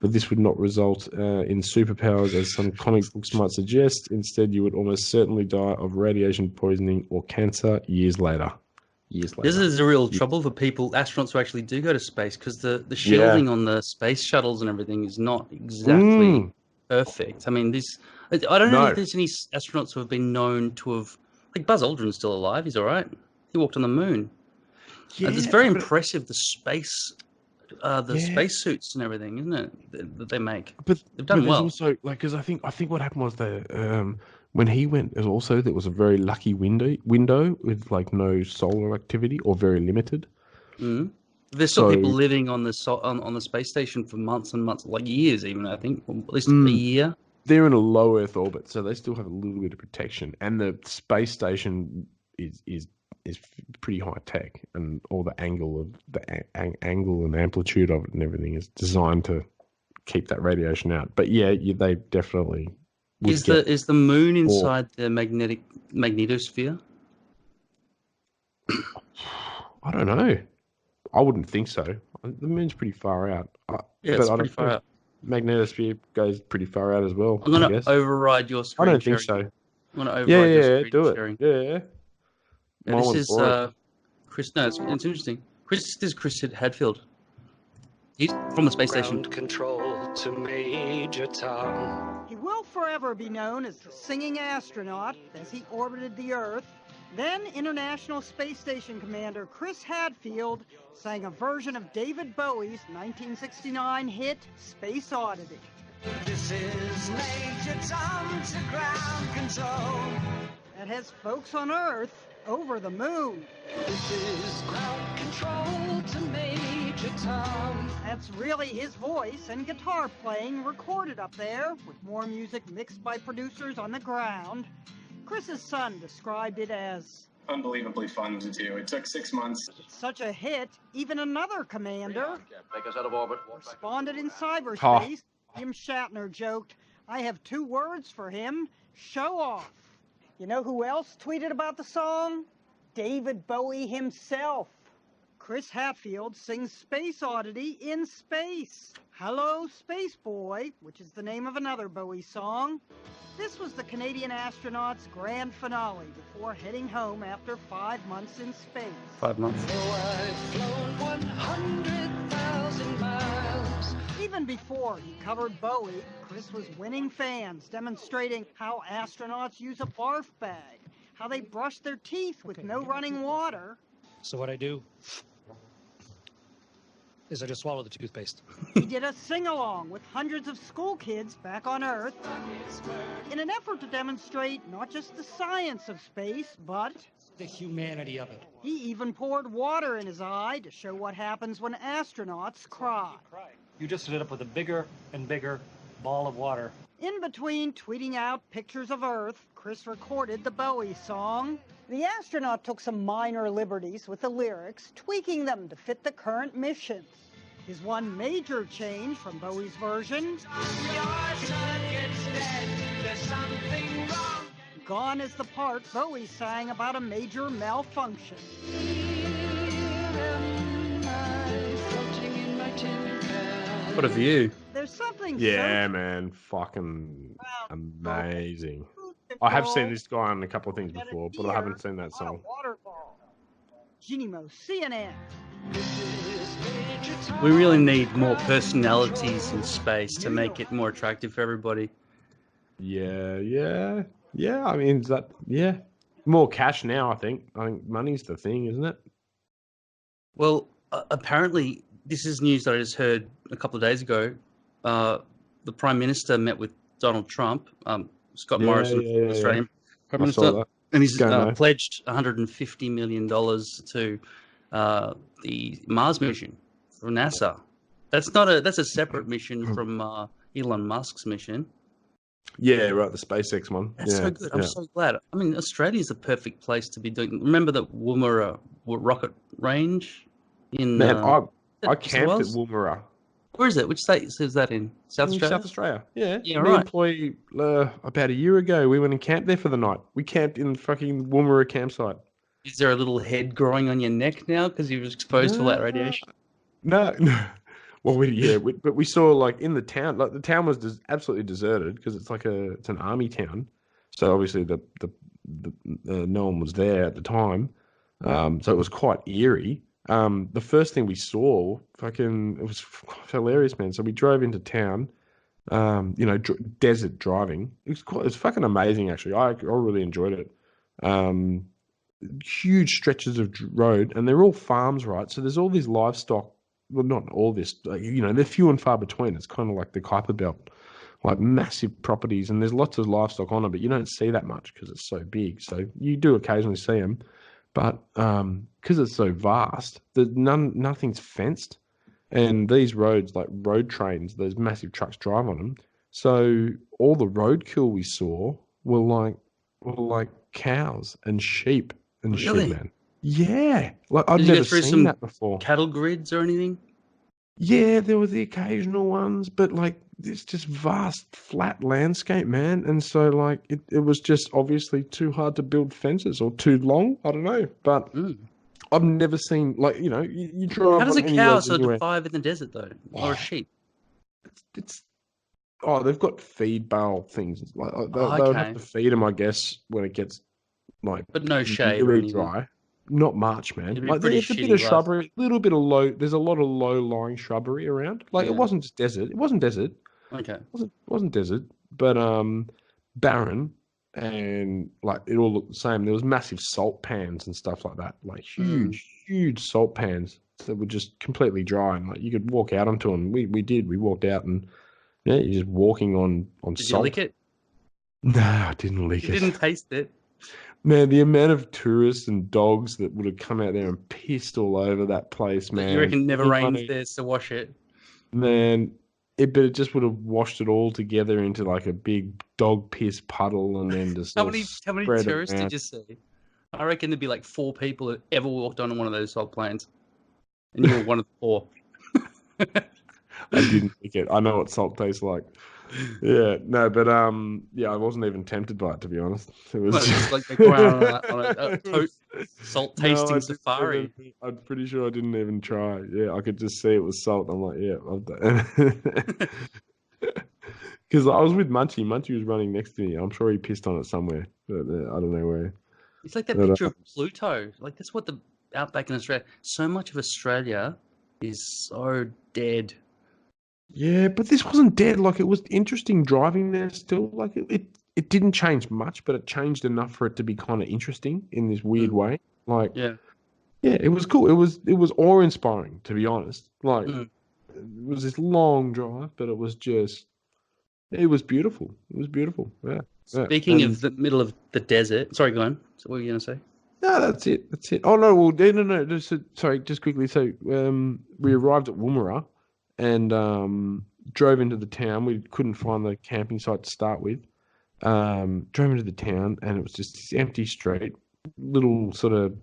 But this would not result in superpowers as some comic books might suggest. Instead, you would almost certainly die of radiation poisoning or cancer years later. This is the real trouble for people, astronauts who actually do go to space, because the shielding on the space shuttles and everything is not exactly perfect. I mean, I don't know if there's any astronauts who have been known to have, like Buzz Aldrin's still alive. He's all right. He walked on the moon. Yeah, it's very impressive, the space spacesuits and everything, isn't it? That they make. But they've done well. Also, like, because I think what happened was that when he went, there was a very lucky window with like no solar activity or very limited. Mm. There's still people living on the on the space station for months and months, like years, even I think, or at least a year. They're in a low Earth orbit, so they still have a little bit of protection, and the space station is pretty high tech, and all the angle and amplitude of it and everything is designed to keep that radiation out. But yeah, they definitely is the moon inside the magnetosphere? I don't know. I wouldn't think so. The moon's pretty far out. It's pretty far out. Magnetosphere goes pretty far out as well. I'm going to override your screen. I don't think so. I'm going to override your screen sharing. Yeah. This is Chris. No, it's interesting. This is Chris Hadfield. He's from the space station. Control to Major Tom. He will forever be known as the singing astronaut as he orbited the Earth. Then International Space Station Commander Chris Hadfield sang a version of David Bowie's 1969 hit Space Oddity. This is Major Tom to ground control. That has folks on Earth over the moon. This is ground control to Major Tom. That's really his voice and guitar playing recorded up there, with more music mixed by producers on the ground. Chris's son described it as unbelievably fun to do. It took 6 months. It's such a hit, even another commander take us out of orbit. responded in cyberspace. Jim Shatner joked, "I have 2 words for him, show off." You know who else tweeted about the song? David Bowie himself. Chris Hadfield sings Space Oddity in space. Hello, Space Boy, which is the name of another Bowie song. This was the Canadian astronaut's grand finale before heading home after 5 months in space. 5 months. Oh, I've flown 100,000 miles. Even before he covered Bowie, Chris was winning fans, demonstrating how astronauts use a barf bag, how they brush their teeth with no running water. So what I do is I just swallow the toothpaste. He did a sing-along with hundreds of school kids back on Earth in an effort to demonstrate not just the science of space, but the humanity of it. He even poured water in his eye to show what happens when astronauts cry. You just ended up with a bigger and bigger ball of water. In between tweeting out pictures of Earth, Chris recorded the Bowie song. The astronaut took some minor liberties with the lyrics, tweaking them to fit the current mission. His one major change from Bowie's version, Gone is the part Bowie sang about a major malfunction. What a view. There's something man, fucking amazing. I have seen this guy on a couple of things before, but I haven't seen that song. Ginimo, CNN. We really need more personalities in space to make it more attractive for everybody. Yeah. I mean, more cash now. I think money's the thing, isn't it? Well, apparently, this is news that I just heard a couple of days ago. The Prime Minister met with Donald Trump, Scott Morrison, Australian Prime Minister, and he's pledged $150 million to the Mars mission from NASA. That's a separate mission from Elon Musk's mission. Yeah, right, the SpaceX one. That's so good. I'm so glad. I mean, Australia is the perfect place to be doing. Remember the Woomera rocket range in? Man, I camped at Woomera. Where is it? Which state is that in? South Australia? South Australia, yeah. Yeah, Me right. employee, about a year ago, we went and camped there for the night. We camped in fucking Woomera campsite. Is there a little head growing on your neck now because you were exposed to all that radiation? No. Well, but we saw like in the town, like the town was absolutely deserted because it's like it's an army town. So obviously the no one was there at the time. So it was quite eerie. The first thing we saw, it was hilarious, man. So we drove into town, desert driving. It was fucking amazing, actually. I really enjoyed it. Huge stretches of road, and they're all farms, right? So there's all these livestock. Well, not all this, they're few and far between. It's kind of like the Kuiper Belt, like massive properties, and there's lots of livestock on it, but you don't see that much because it's so big. So you do occasionally see them. But because it's so vast, nothing's fenced, and these roads, like road trains, those massive trucks drive on them. So all the roadkill we saw were like cows and sheep and Really? shit, man. Yeah, like I'd Did you never go through seen some that before. cattle grids or anything? Yeah, there were the occasional ones, but like it's just vast, flat landscape, man. And so like it was just obviously too hard to build fences or too long. I don't know, but I've never seen you drive. How does on a any cow roads anywhere. survive in the desert though, or a sheep? They've got feed bale things. Like they would Okay. have to feed them, I guess, when it gets like But no shade or really anything. dry. Not much, man. It'd be Like pretty there's a bit shitty of shrubbery, a little bit of low. There's a lot of low-lying shrubbery around. Like it Yeah. wasn't just desert. It wasn't desert. Okay. Wasn't desert, but barren, and like it all looked the same. There was massive salt pans and stuff like that, like huge salt pans that were just completely dry, and like you could walk out onto them. We did. We walked out, and you're just walking on Did salt. you lick it? No, I didn't lick You it. didn't taste it. Man, the amount of tourists and dogs that would have come out there and pissed all over that place, man. You reckon never rains Money. there to wash it? Man, but it just would have washed it all together into like a big dog piss puddle, and then just How all many spread tourists around. did you see? I reckon there'd be like 4 people that ever walked on one of those salt plains, and you were one of the 4. I didn't lick it. I know what salt tastes like. Yeah, no, but I wasn't even tempted by it, to be honest. It was Well, it's like they go out on a salt tasting safari. I'm pretty sure I didn't even try. Yeah, I could just see it was salt. I'm like, yeah, I've done. Because I was with Munchie. Munchie was running next to me. I'm sure he pissed on it somewhere, but I don't know where. It's like that But, picture of Pluto. Like that's what the outback in Australia. So much of Australia is so dead. Yeah, but this wasn't dead. Like it was interesting driving there still. Like it didn't change much, but it changed enough for it to be kind of interesting in this weird way. Like Yeah. yeah, it was cool. It was awe inspiring, to be honest. Like it was this long drive, but it was beautiful. It was beautiful. Yeah. Speaking of the middle of the desert, sorry, go on. So what were you gonna say? No, that's it. Oh no, well, no. Sorry, just quickly. So we arrived at Woomera and drove into the town. We couldn't find the camping site to start with. Drove into the town, and it was just this empty street, little sort of,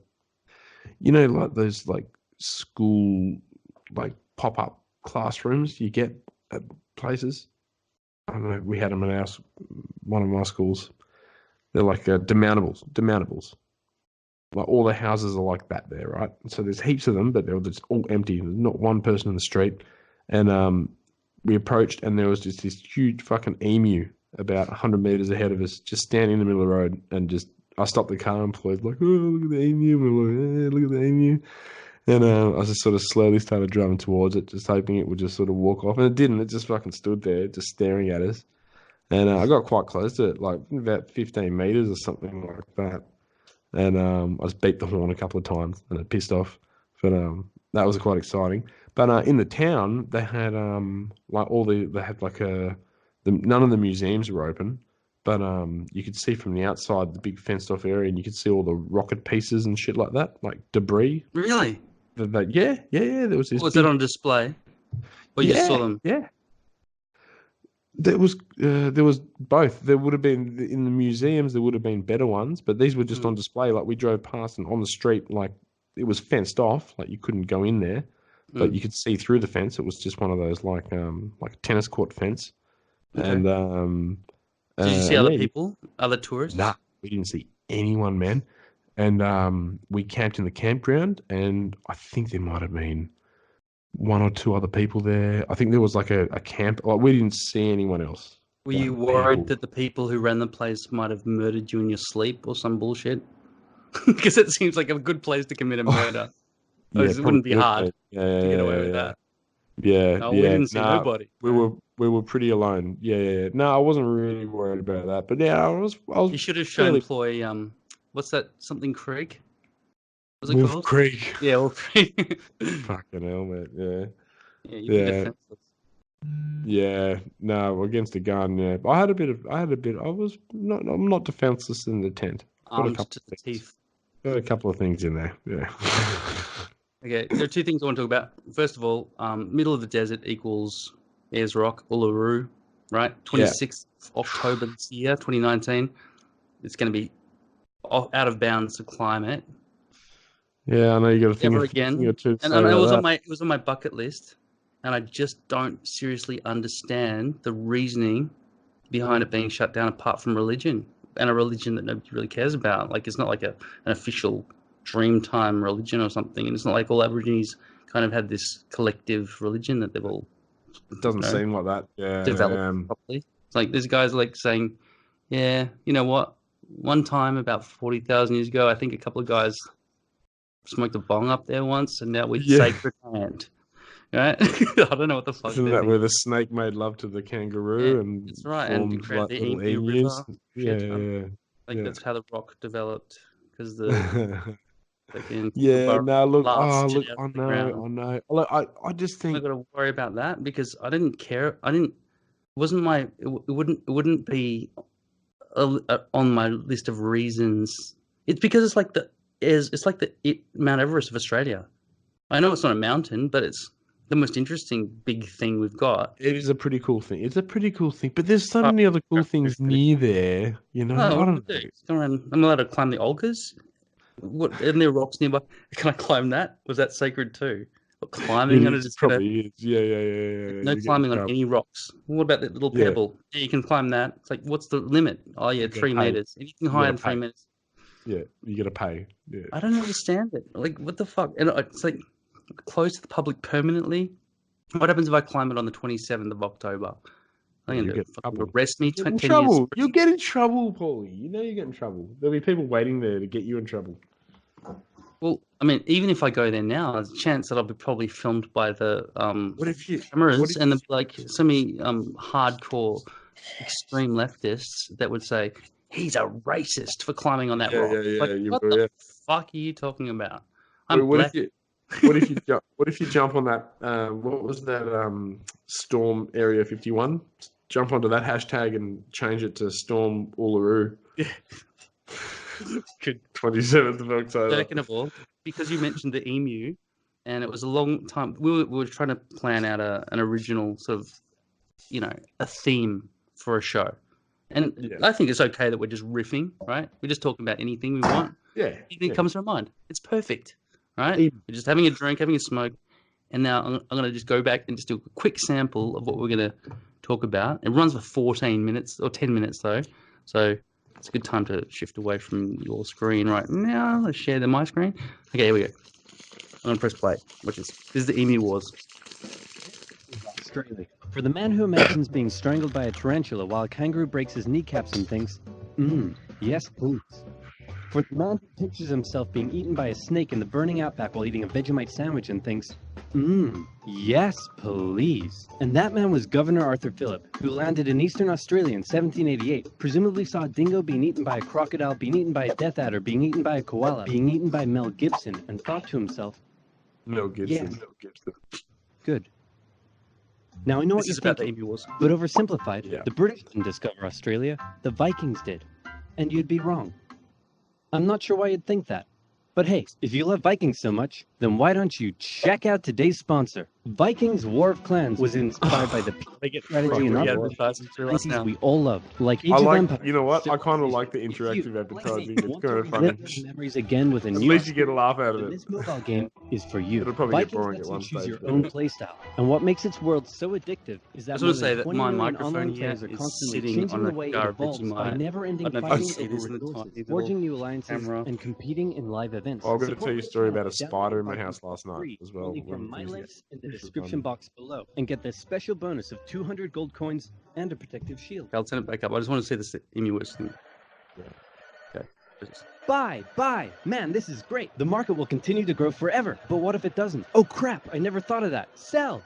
like those like school like pop-up classrooms you get at places. I don't know. We had them in one of my schools. They're like demountables. Like all the houses are like that there, right? So there's heaps of them, but they're just all empty. There's not one person in the street. And we approached, and there was just this huge fucking emu about 100 meters ahead of us, just standing in the middle of the road. And I stopped the car and Floyd's like, "Oh, look at the emu!" And we're like, "Look at the emu!" And I just sort of slowly started driving towards it, just hoping it would just sort of walk off. And it didn't. It just fucking stood there, just staring at us. And I got quite close to it, like about 15 meters or something like that. And I just beat the horn a couple of times, and it pissed off. But That was quite exciting. But in the town, they had none of the museums were open, but you could see from the outside the big fenced off area, and you could see all the rocket pieces and shit like that, like debris. Really? Yeah. There was this. Was it on display? Or you just saw them? Yeah. There was both. There would have been in the museums. There would have been better ones, but these were just on display. Like we drove past and on the street, like it was fenced off. Like you couldn't go in there, but you could see through the fence. It was just one of those like a tennis court fence. Okay. And did you see other people, other tourists? Nah, we didn't see anyone, man. And we camped in the campground, and I think there might have been one or two other people there. I think there was like a camp. Like, we didn't see anyone else. Were you worried that the people who ran the place might have murdered you in your sleep or some bullshit? Because it seems like a good place to commit a murder. Yeah, it wouldn't be hard to get away with that. Yeah, no, we didn't see nobody. We were pretty alone. Yeah. No, I wasn't really worried about that. But yeah, I was. You should have shown Ploy. What's that? Something Creek? Was it Wolf called? Creek. Yeah, Wolf Creek. Fucking hell, mate. Yeah. Yeah, you'd be defenseless. Yeah. No, against a gun. Yeah, I'm not defenseless in the tent. Armed to the teeth. Got a couple of things in there. Yeah. Okay, there are two things I want to talk about. First of all, middle of the desert equals Ayers Rock, Uluru, right? 26th October this year, 2019. It's going to be out of bounds to climate. Yeah, I know you got to think again. And it was on my bucket list, and I just don't seriously understand the reasoning behind it being shut down, apart from religion, and a religion that nobody really cares about. Like, it's not like an official Dreamtime religion or something, and it's not like all Aborigines kind of had this collective religion that they've all. It doesn't seem like that. Yeah, developed properly. It's like there's guys like saying, "Yeah, you know what? One time about 40,000 years ago, I think a couple of guys smoked a bong up there once, and now we're sacred land." Right? I don't know what the fuck. Isn't that where the snake made love to the kangaroo and that's right, and created the Emu River? Yeah. That's how the rock developed because the. Look, I know. Look, I just think I'm not gonna worry about that because I didn't care. It wouldn't be on my list of reasons. It's because it's like the Mount Everest of Australia. I know it's not a mountain, but it's the most interesting big thing we've got. It is a pretty cool thing. It's a pretty cool thing, but there's so many other cool things near there. You know, I don't know. I'm allowed to climb the Olgas. What? Isn't there rocks nearby? Can I climb that? Was that sacred too? But climbing on it probably is. Yeah. No climbing on any rocks. What about that little pebble? Yeah, you can climb that. It's like, what's the limit? Oh yeah, 3 meters. Anything higher than 3 meters. Yeah, you gotta pay. Yeah. I don't understand it. Like, what the fuck? And it's like closed to the public permanently. What happens if I climb it on the 27th of October? I'm gonna arrest me. You'll get in trouble, Paulie. You know you get in trouble. There'll be people waiting there to get you in trouble. Well, I mean, even if I go there now, there's a chance that I'll be probably filmed by the cameras and so many hardcore extreme leftists that would say he's a racist for climbing on that rock. What the fuck are you talking about? What if you jump on that? What was that? Storm Area 51. Jump onto that hashtag and change it to Storm Uluru. Yeah. Good 27th of October. Second of all, because you mentioned the emu, and it was a long time. We were trying to plan out an original sort of, a theme for a show. And I think it's okay that we're just riffing, right? We're just talking about anything we want. Yeah. Anything comes to our mind. It's perfect, right? We're just having a drink, having a smoke. And now I'm going to just go back and just do a quick sample of what we're going to talk about. It runs for 14 minutes or 10 minutes, though. So it's a good time to shift away from your screen right now. Let's share my screen. Okay, here we go. I'm going to press play. Watch this. This is the Emu Wars. Australia. For the man who imagines being strangled by a tarantula while a kangaroo breaks his kneecaps and thinks, yes, please. For the man who pictures himself being eaten by a snake in the burning outback while eating a Vegemite sandwich and thinks, yes, please. And that man was Governor Arthur Phillip, who landed in Eastern Australia in 1788, presumably saw a dingo being eaten by a crocodile, being eaten by a death adder, being eaten by a koala, being eaten by Mel Gibson, and thought to himself, Mel Gibson. Yes. Mel Gibson. Good. Now I know what This you're is about the thinking, Emu Wars. but oversimplified, Yeah. the British didn't discover Australia, the Vikings did. And you'd be wrong. I'm not sure why you'd think that. But hey, if you love Vikings so much, then why don't you check out today's sponsor? Vikings War of Clans was inspired by the Piggott strategy and Right, other advertising through us now. we all loved, like Age I of like, Empires. you know what? I kind of Civilization. like the If you, interactive like me, advertising. It's want to kind of funny. relive those memories again with a At new least you get a laugh out of then it. this mobile game is for you. It'll probably get Vikings boring lets at one you choose stage, your but- own playstyle. And what makes its world so addictive is that I just more want to say than that 20 my million microphone online here players are is constantly sitting changing on the a way it garbage evolves in by my. never-ending I don't know if fighting you see over this in the resources, tiny forging little new alliances, camera. and competing in live events. I'm going to tell you a story about a Support spider in my Download house last night free, as well. only when from we my was links in the there. description box below, and get this special bonus of 200 gold coins and a protective shield. I'll turn it back up. I just want to see this Emu Wars thing. Yeah. Okay. Just- Buy! Man, this is great. The market will continue to grow forever. But what if it doesn't? Oh crap, I never thought of that. Sell!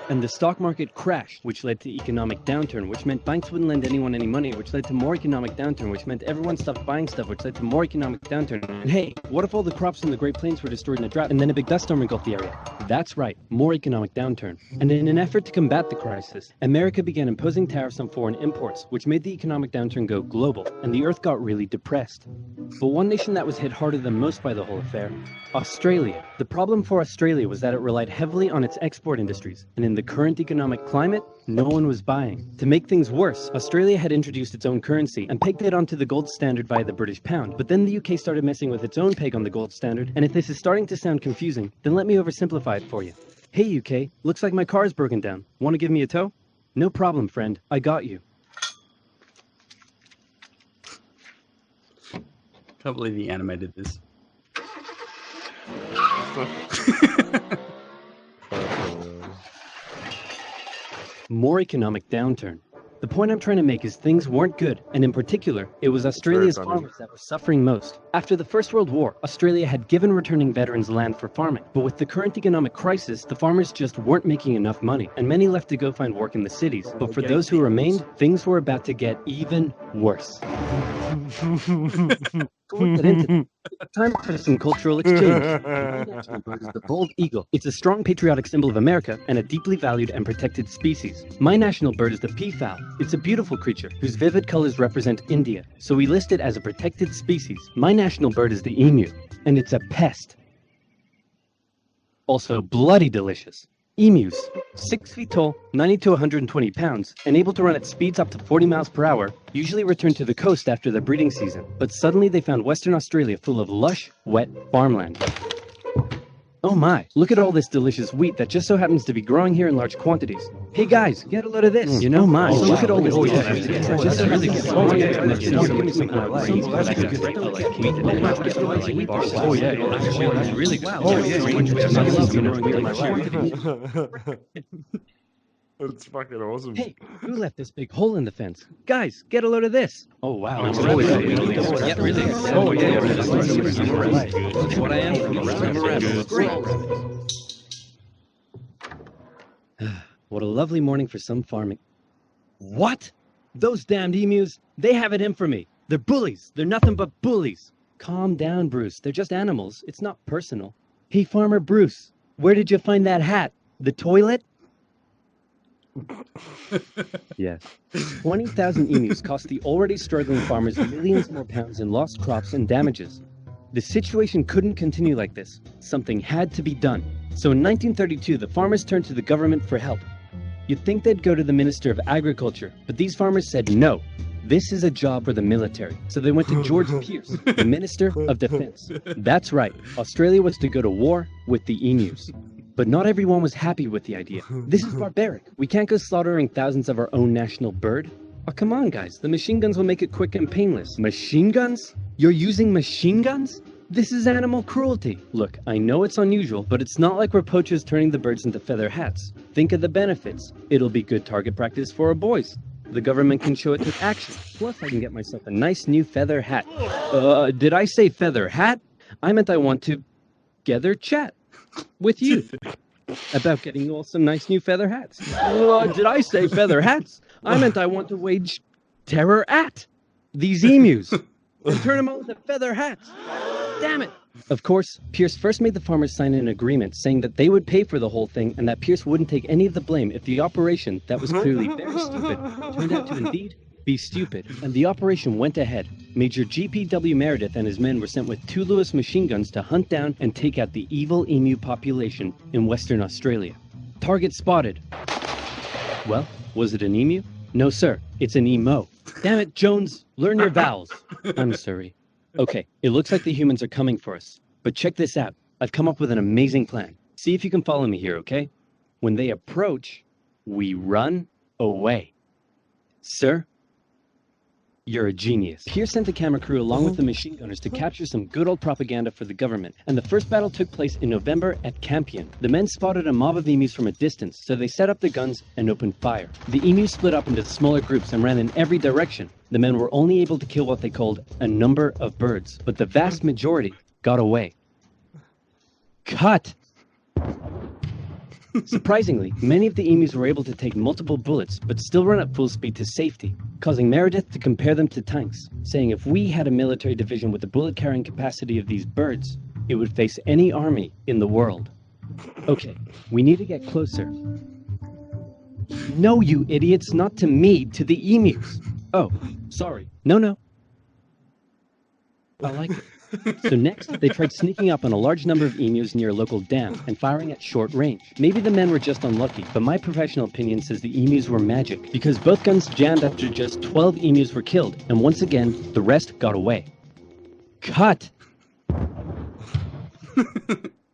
And the stock market crashed, which led to economic downturn, which meant banks wouldn't lend anyone any money, which led to more economic downturn, which meant everyone stopped buying stuff, which led to more economic downturn. And hey, what if all the crops in the Great Plains were destroyed in a drought and then a big dust storm engulfed the area? That's right, more economic downturn. And in an effort to combat the crisis, America began imposing tariffs on foreign imports, which made the economic downturn go global, and the earth got really depressed. But one nation that was hit harder than most by the whole affair, Australia. The problem for Australia was that it relied heavily on its export industries, and in the current economic climate, no one was buying. To make things worse, Australia had introduced its own currency and pegged it onto the gold standard via the British pound. But then the UK started messing with its own peg on the gold standard, and if this is starting to sound confusing, then let me oversimplify it for you. Hey UK, looks like my car's broken down. Want to give me a tow? No problem, friend. I got you. Can't believe he animated this. More economic downturn. The point I'm trying to make is things weren't good, and in particular, it was Australia's funny. farmers that were suffering most. After the First World War, Australia had given returning veterans land for farming, but with the current economic crisis, the farmers just weren't making enough money, and many left to go find work in the cities. But for those who remained, things were about to get even worse. We'll get into that. Time for some cultural exchange. My national bird is the bald eagle. It's a strong patriotic symbol of America and a deeply valued and protected species. My national bird is the peafowl. It's a beautiful creature whose vivid colors represent India, so we list it as a protected species. My national bird is the emu, and it's a pest. Also bloody delicious. Emus, 6 feet tall, 90 to 120 pounds, and able to run at speeds up to 40 miles per hour, usually return to the coast after the breeding season. But suddenly they found Western Australia full of lush, wet farmland. Oh my, look at all this delicious wheat that just so happens to be growing here in large quantities. Hey guys, get a load of this. You know my, look at all this delicious wheat that just so happens to be growing here in large quantities. Oh yeah, that's really good. Oh yeah, That's fucking awesome. Hey, who left this big hole in the fence? Guys, get a load of this. Oh wow. Yeah, really. Oh yeah, That's what I am. Great. What a lovely morning for some farming. What? Those damned emus, they have it in for me. They're bullies. They're nothing but bullies. Calm down, Bruce. They're just animals. It's not personal. Hey, Farmer Bruce, where did you find that hat? The toilet? Yes. 20,000 emus cost the already struggling farmers millions more pounds in lost crops and damages. The situation couldn't continue like this. Something had to be done. So in 1932, the farmers turned to the government for help. You'd think they'd go to the Minister of Agriculture, but these farmers said no. This is a job for the military. So they went to George Pierce, the Minister of Defense. That's right, Australia was to go to war with the emus. But not everyone was happy with the idea. This is barbaric. We can't go slaughtering thousands of our own national bird. Oh, come on, guys. The machine guns will make it quick and painless. Machine guns? You're using machine guns? This is animal cruelty. Look, I know it's unusual, but it's not like we're poachers turning the birds into feather hats. Think of the benefits. It'll be good target practice for our boys. The government can show it with action. Plus, I can get myself a nice new feather hat. Did I say feather hat? I meant I want to gather chat with you about getting you all some nice new feather hats. Did I say feather hats? I meant I want to wage terror at these emus and turn them all into feather hats. Damn it! Of course, Pierce first made the farmers sign an agreement saying that they would pay for the whole thing and that Pierce wouldn't take any of the blame if the operation, that was clearly very stupid, turned out to indeed be stupid. And the operation went ahead. Major G.P.W. Meredith and his men were sent with 2 Lewis machine guns to hunt down and take out the evil emu population in Western Australia. Target spotted. Well, was it an emu? No, sir. It's an emo. Damn it, Jones. Learn your vowels. I'm sorry. Okay, it looks like the humans are coming for us. But check this out. I've come up with an amazing plan. See if you can follow me here, okay? When they approach, we run away. Sir, you're a genius. Pierce sent the camera crew along with the machine gunners to capture some good old propaganda for the government, and the first battle took place in November at Campion. The men spotted a mob of emus from a distance, so they set up their guns and opened fire. The emus split up into smaller groups and ran in every direction. The men were only able to kill what they called a number of birds, but the vast majority got away. Cut! Surprisingly, many of the emus were able to take multiple bullets, but still run at full speed to safety, causing Meredith to compare them to tanks, saying if we had a military division with the bullet-carrying capacity of these birds, it would face any army in the world. Okay, we need to get closer. No, you idiots, not to me, to the emus. Oh, sorry. No. I like it. So next, they tried sneaking up on a large number of emus near a local dam and firing at short range. Maybe the men were just unlucky, but my professional opinion says the emus were magic, because both guns jammed after just 12 emus were killed, and once again, the rest got away. Cut!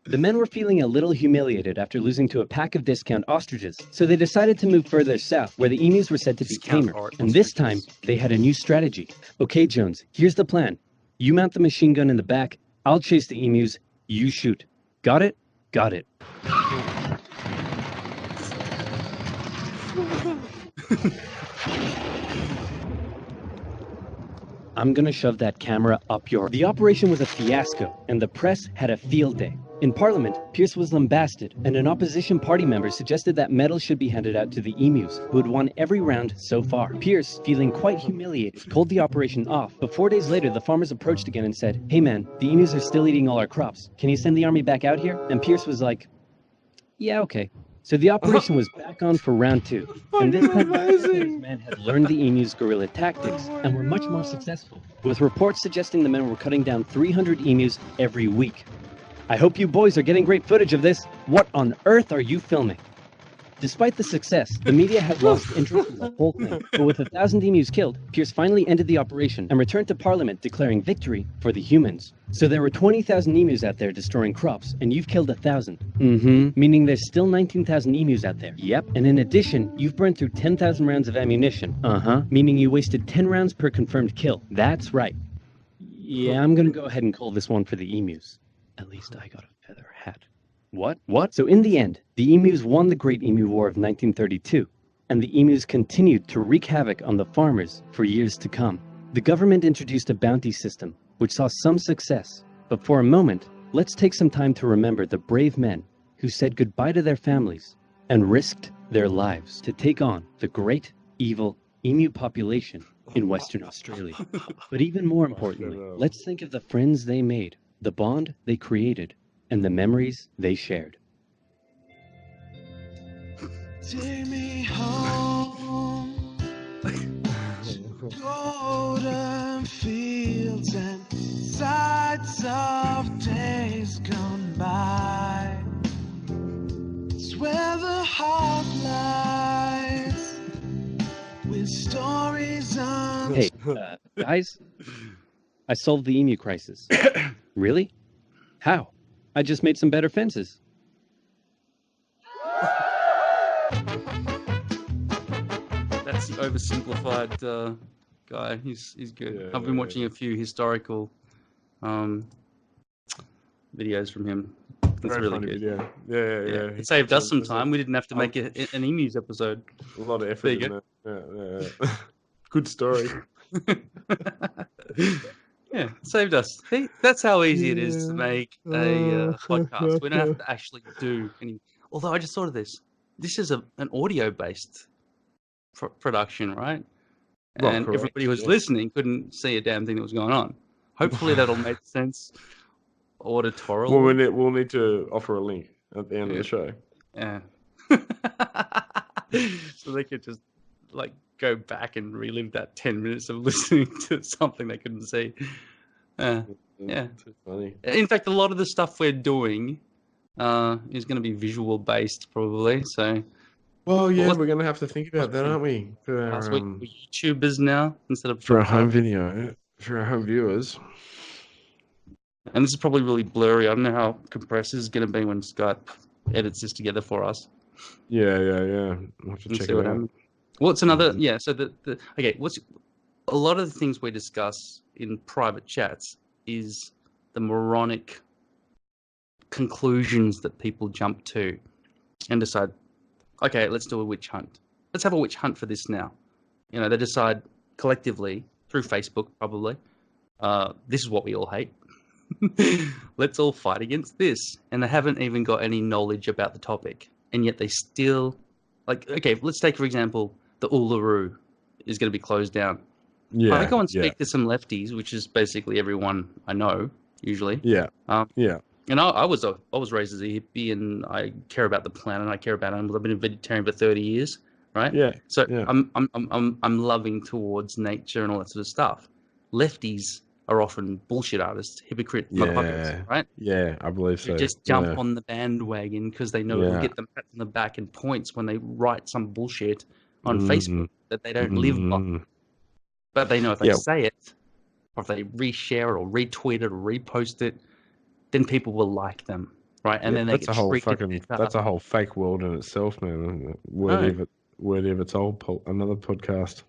The men were feeling a little humiliated after losing to a pack of discount ostriches, so they decided to move further south, where the emus were said to be tamer, and this time, they had a new strategy. Okay, Jones, here's the plan. You mount the machine gun in the back, I'll chase the emus, you shoot. Got it? Got it. I'm gonna shove that camera up your... The operation was a fiasco, and the press had a field day. In Parliament, Pierce was lambasted, and an opposition party member suggested that medals should be handed out to the emus, who had won every round so far. Pierce, feeling quite humiliated, called the operation off, but 4 days later the farmers approached again and said, "Hey man, the emus are still eating all our crops. Can you send the army back out here?" And Pierce was like, "Yeah, okay." So the operation was back on for round 2, and this time his men had learned the emus' guerrilla tactics and were much more successful, with reports suggesting the men were cutting down 300 emus every week. I hope you boys are getting great footage of this. What on earth are you filming? Despite the success, the media had lost interest in the whole thing, but with 1,000 emus killed, Pierce finally ended the operation and returned to Parliament declaring victory for the humans. So there were 20,000 emus out there destroying crops, and you've killed 1,000. Meaning there's still 19,000 emus out there. Yep, and in addition, you've burned through 10,000 rounds of ammunition. Meaning you wasted 10 rounds per confirmed kill. That's right. Yeah, I'm gonna go ahead and call this one for the emus. At least I got a feather hat. What? So in the end, the emus won the Great Emu War of 1932, and the emus continued to wreak havoc on the farmers for years to come. The government introduced a bounty system, which saw some success. But for a moment, let's take some time to remember the brave men who said goodbye to their families and risked their lives to take on the great, evil emu population in Western Australia. But even more importantly, let's think of the friends they made, the bond they created, and the memories they shared. Take me home, golden fields and sights of days gone by. It's where the heart lies, with stories on. Hey, guys, I solved the emu crisis. Really? How? I just made some better fences. That's the oversimplified guy. He's good. Yeah, I've been watching a few historical videos from him. It's really good. Video. Yeah. It saved us some time. We didn't have to make an emus episode. A lot of effort in it. Yeah. Good story. Yeah, it saved us. See, that's how easy it is to make a podcast. We don't have to actually do any. Although I just thought of this. This is an audio-based production, right? And everybody who was listening couldn't see a damn thing that was going on. Hopefully that'll make sense auditorial. Well, we'll need to offer a link at the end of the show. Yeah. So they could just like go back and relive that 10 minutes of listening to something they couldn't see. Yeah. Too funny. In fact, a lot of the stuff we're doing is going to be visual based, probably. So. Well, yeah, we're going to have to think about that, aren't we? For our, we're YouTubers now instead of for our home video, for our home viewers. And this is probably really blurry. I don't know how compressed this is going to be when Skype edits this together for us. Yeah. We'll have to check it out. What's another? Yeah. So what's a lot of the things we discuss in private chats is the moronic conclusions that people jump to and decide, okay, let's do a witch hunt. Let's have a witch hunt for this now. You know, they decide collectively through Facebook, probably, this is what we all hate. Let's all fight against this. And they haven't even got any knowledge about the topic. And yet they still, like, okay, let's take, for example, the Uluru is going to be closed down. Yeah. I go and speak to some lefties, which is basically everyone I know, usually. Yeah. And I was raised as a hippie, and I care about the planet. I care about animals. I've been a vegetarian for 30 years, right? Yeah. So I'm loving towards nature and all that sort of stuff. Lefties are often bullshit artists, hypocrite motherfuckers, right? Yeah, I believe so. They just jump on the bandwagon because they know it'll get them pats on the back and points when they write some bullshit on Facebook that they don't live by. But they know if they say it, or if they reshare or retweet it or repost it, then people will like them, right? And then they get that's a whole fake world in itself, man. Worthy of its own another podcast.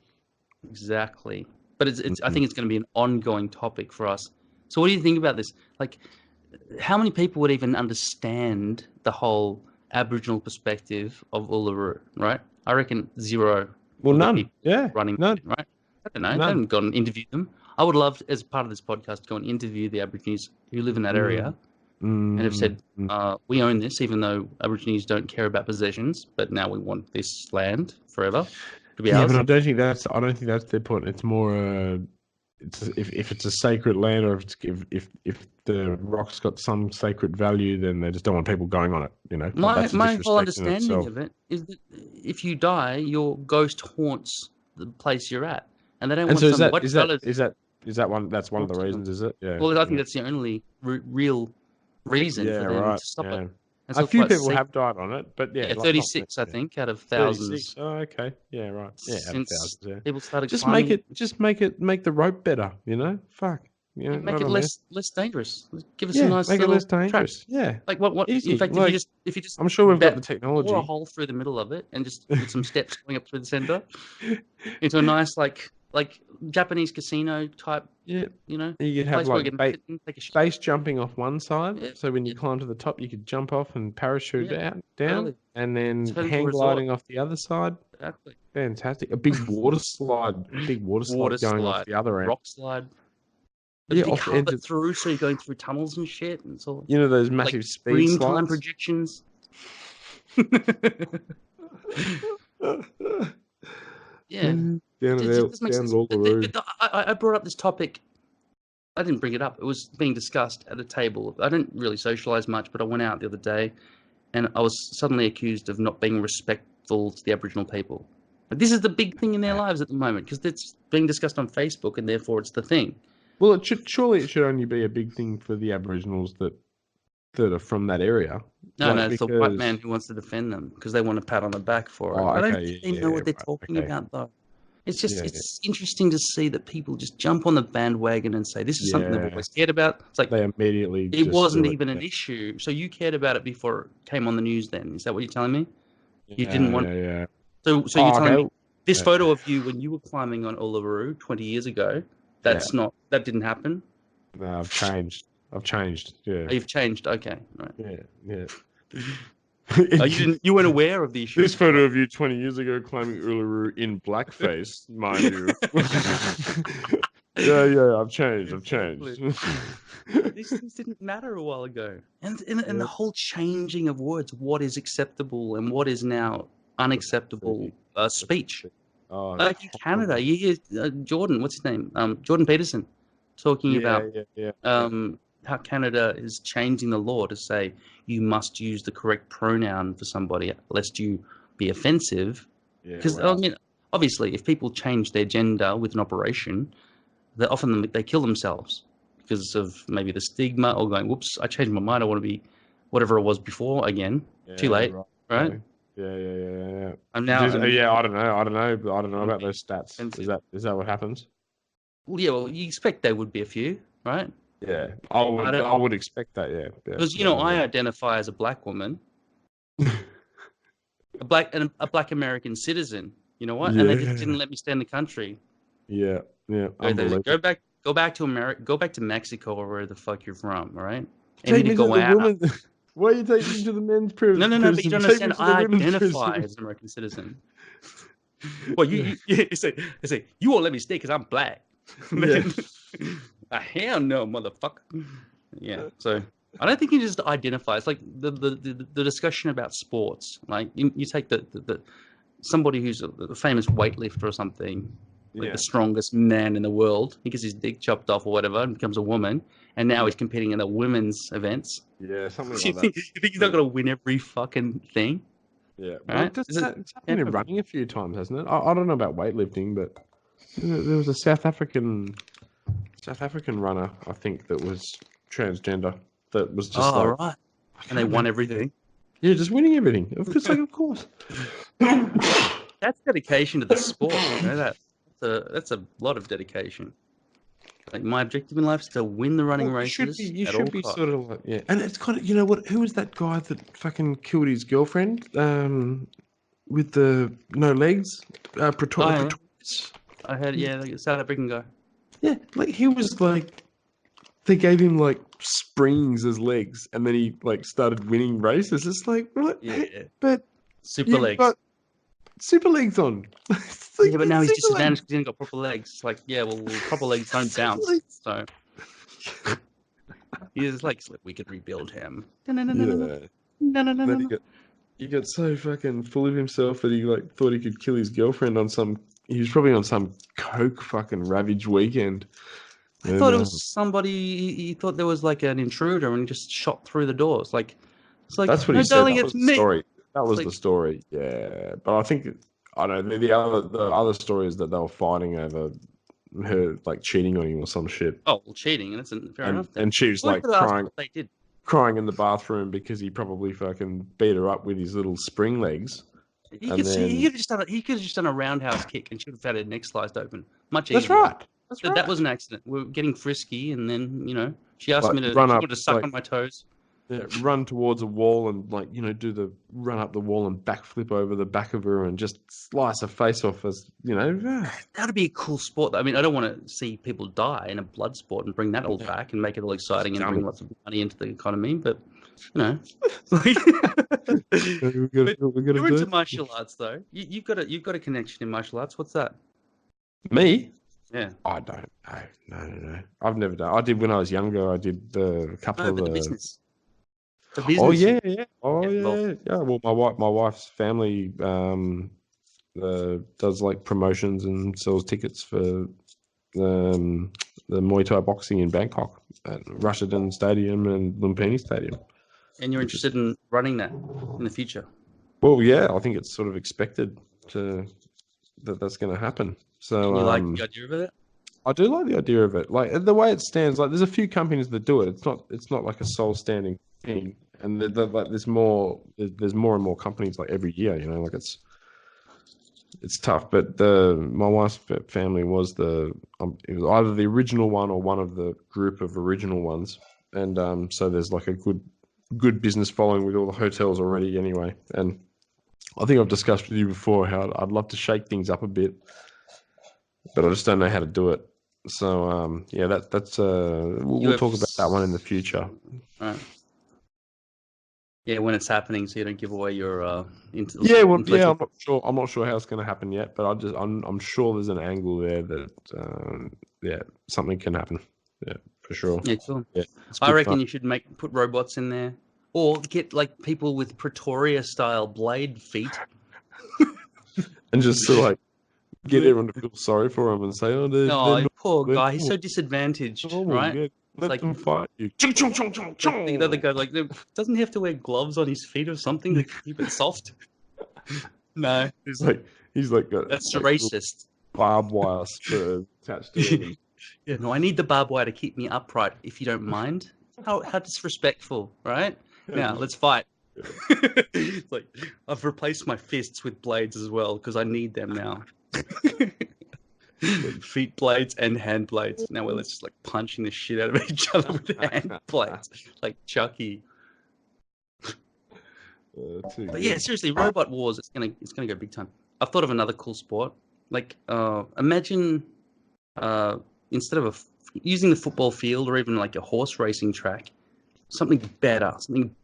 Exactly. But I think it's going to be an ongoing topic for us. So what do you think about this? Like, how many people would even understand the whole Aboriginal perspective of Uluru, right? I reckon zero. Well, none. Yeah. Running, none. Right? I don't know. I haven't gone and interviewed them. I would love, as part of this podcast, to go and interview the Aborigines who live in that area and have said, we own this, even though Aborigines don't care about possessions, but now we want this land forever to be ours. But I don't think that's their point. It's more, if it's a sacred land, or if the rock's got some sacred value, then they just don't want people going on it. You know, my whole understanding of it is that if you die, your ghost haunts the place you're at, and they don't want some white fellas. Is that one? That's one of the reasons, is it? Yeah. Well, I think that's the only real reason for them to stop it. And a few people have died on it, but 36, I think, out of thousands. 36. Oh, okay. Yeah, right. Yeah, out of thousands. Yeah. People started make the rope better. You know, fuck. You know, make it less dangerous. Give us a nice make little it less dangerous. Track. Yeah. Like what? Easy. In fact, like, if you just, I'm sure we've got the technology. Bore a hole through the middle of it and just put some steps going up through the center into a nice like Japanese casino type. Yeah. You know, you could have like base jumping off one side, so when you climb to the top, you could jump off and parachute down, and then hang gliding off the other side. Exactly. Fantastic. A big water slide, going off the other end. Rock slide. But you carve it through, so you're going through tunnels and shit, and it's all. You know those massive speed slides. Time projections. Yeah. I brought up this topic. I didn't bring it up. It was being discussed at a table. I didn't really socialize much, but I went out the other day, and I was suddenly accused of not being respectful to the Aboriginal people. But this is the big thing in their lives at the moment, because it's being discussed on Facebook, and therefore it's the thing. Well, it should only be a big thing for the Aboriginals that are from that area. No, it's the white man who wants to defend them because they want a pat on the back for it. I don't think they know what they're talking about, though. It's just it's interesting to see that people just jump on the bandwagon and say this is something they've always cared about. It's like they immediately. It wasn't even an issue, so you cared about it before it came on the news. Then is that what you're telling me? You didn't want. Yeah. So you're telling me this photo of you when you were climbing on Uluru 20 years ago. That didn't happen. No, I've changed. Yeah. Oh, you've changed. Okay. Right. Yeah. You weren't aware of the issue. This photo of you 20 years ago climbing Uluru in blackface, mind you. Yeah. I've changed. These things didn't matter a while ago, and the whole changing of words. What is acceptable and what is now unacceptable speech. Like in Canada, you hear Jordan. What's his name? Jordan Peterson talking about how Canada is changing the law to say you must use the correct pronoun for somebody, lest you be offensive. Because I mean, obviously, if people change their gender with an operation, they kill themselves because of maybe the stigma or going, "Whoops, I changed my mind. I want to be whatever it was before again." Too late, right? Yeah. I'm now. I don't know. But I don't know about those stats. Is that what happens? Well, yeah. Well, you expect there would be a few, right? Yeah, I would expect that. Yeah, because I identify as a black woman, a black American citizen. You know what? Yeah. And they just didn't let me stay in the country. Yeah. Go back to America. Go back to Mexico or where the fuck you're from. All right. Take me to the woman. Why are you taking me to the men's prison? No. But you don't understand. I identify as an American citizen. Well, you say you won't let me stay because I'm black. Yeah. Hell no, motherfucker. Yeah. So I don't think you just identify. It's like the discussion about sports. Like you take the somebody who's a famous weightlifter or something, like the strongest man in the world. He gets his dick chopped off or whatever and becomes a woman, and now he's competing in the women's events. Yeah, something like you think he's not gonna win every fucking thing? Yeah, right? It's happened in running a few times, hasn't it? I don't know about weightlifting, but there was a South African runner, I think, that was transgender. That was just right, and they won everything. Yeah, just winning everything. Of course. That's dedication to the sport. You know that's a lot of dedication. Like my objective in life is to win the running races. You should be sort of like, yeah. And it's kind of, you know what? Who was that guy that fucking killed his girlfriend? With the no legs, Pretorius. I heard, the South African guy. Yeah, like he was like, they gave him like springs as legs, and then he like started winning races. It's like what? Yeah, but super legs. Got super legs on. Like, yeah, but now he's disadvantaged because he hasn't got proper legs. It's like, yeah, well, proper legs don't bounce. So he's like, we could rebuild him. No. He got so fucking full of himself that he like thought he could kill his girlfriend on some. He was probably on some coke fucking ravaged weekend. I thought it was somebody. He thought there was like an intruder and he just shot through the doors. Like it's like that's what no, he said. darling, That it's was me. the story. That was the story. Yeah, but I think I don't know. The other story is that they were fighting over her like cheating on him or some shit. Oh, well, cheating, and that's fair enough. Then. And she was like crying in the bathroom because he probably fucking beat her up with his little spring legs. He could have just done a roundhouse kick and she would have had her neck sliced open. Much easier. That's right. That was an accident. We were getting frisky, and then she asked me to suck on my toes. Yeah, run towards a wall and do the run up the wall and backflip over the back of her and just slice her face off as That'd be a cool sport. I mean, I don't want to see people die in a blood sport and bring that all back and make it all exciting and bring lots of money into the economy, but we're you're into martial arts though. You've got a connection in martial arts. What's that? Me? Yeah. I don't know. No. I've never done. I did when I was younger. I did a couple of the business. Oh yeah. Yeah. Well, my wife's family does like promotions and sells tickets for the Muay Thai boxing in Bangkok at Rushden Stadium and Lumpini Stadium. And you're interested in running that in the future? Well, yeah. I think it's sort of expected that's going to happen. So you like the idea of it? I do like the idea of it. Like the way it stands, like there's a few companies that do it. It's not like a sole standing thing. And there's more and more companies like every year. Like it's tough. But my wife's family was it was either the original one or one of the group of original ones. And so there's like a good business following with all the hotels already anyway. And I think I've discussed with you before how I'd love to shake things up a bit, but I just don't know how to do it. So that's we'll talk about that one in the future. Right. Yeah, when it's happening, so you don't give away your I'm not sure how it's going to happen yet, but I'm sure there's an angle there that something can happen. Yeah, for sure. Yeah, cool. Yeah, I reckon you should put robots in there, or get like people with Pretoria style blade feet, and just like get everyone to feel sorry for him and say, "Oh, poor guy, he's so disadvantaged, right?" Let like, them fight you. The other guy, like, doesn't he have to wear gloves on his feet or something to keep it soft? No, he's like got that's like racist. Barbed wire spurs attached to him. Yeah, no, I need the barbed wire to keep me upright, if you don't mind. How disrespectful, right? Now let's fight. It's like I've replaced my fists with blades as well because I need them now. Feet blades and hand blades. Now we're just like punching the shit out of each other with hand blades, like Chucky. But yeah, seriously, Robot Wars. It's gonna go big time. I've thought of another cool sport. Like imagine instead of using the football field or even like a horse racing track, something better. And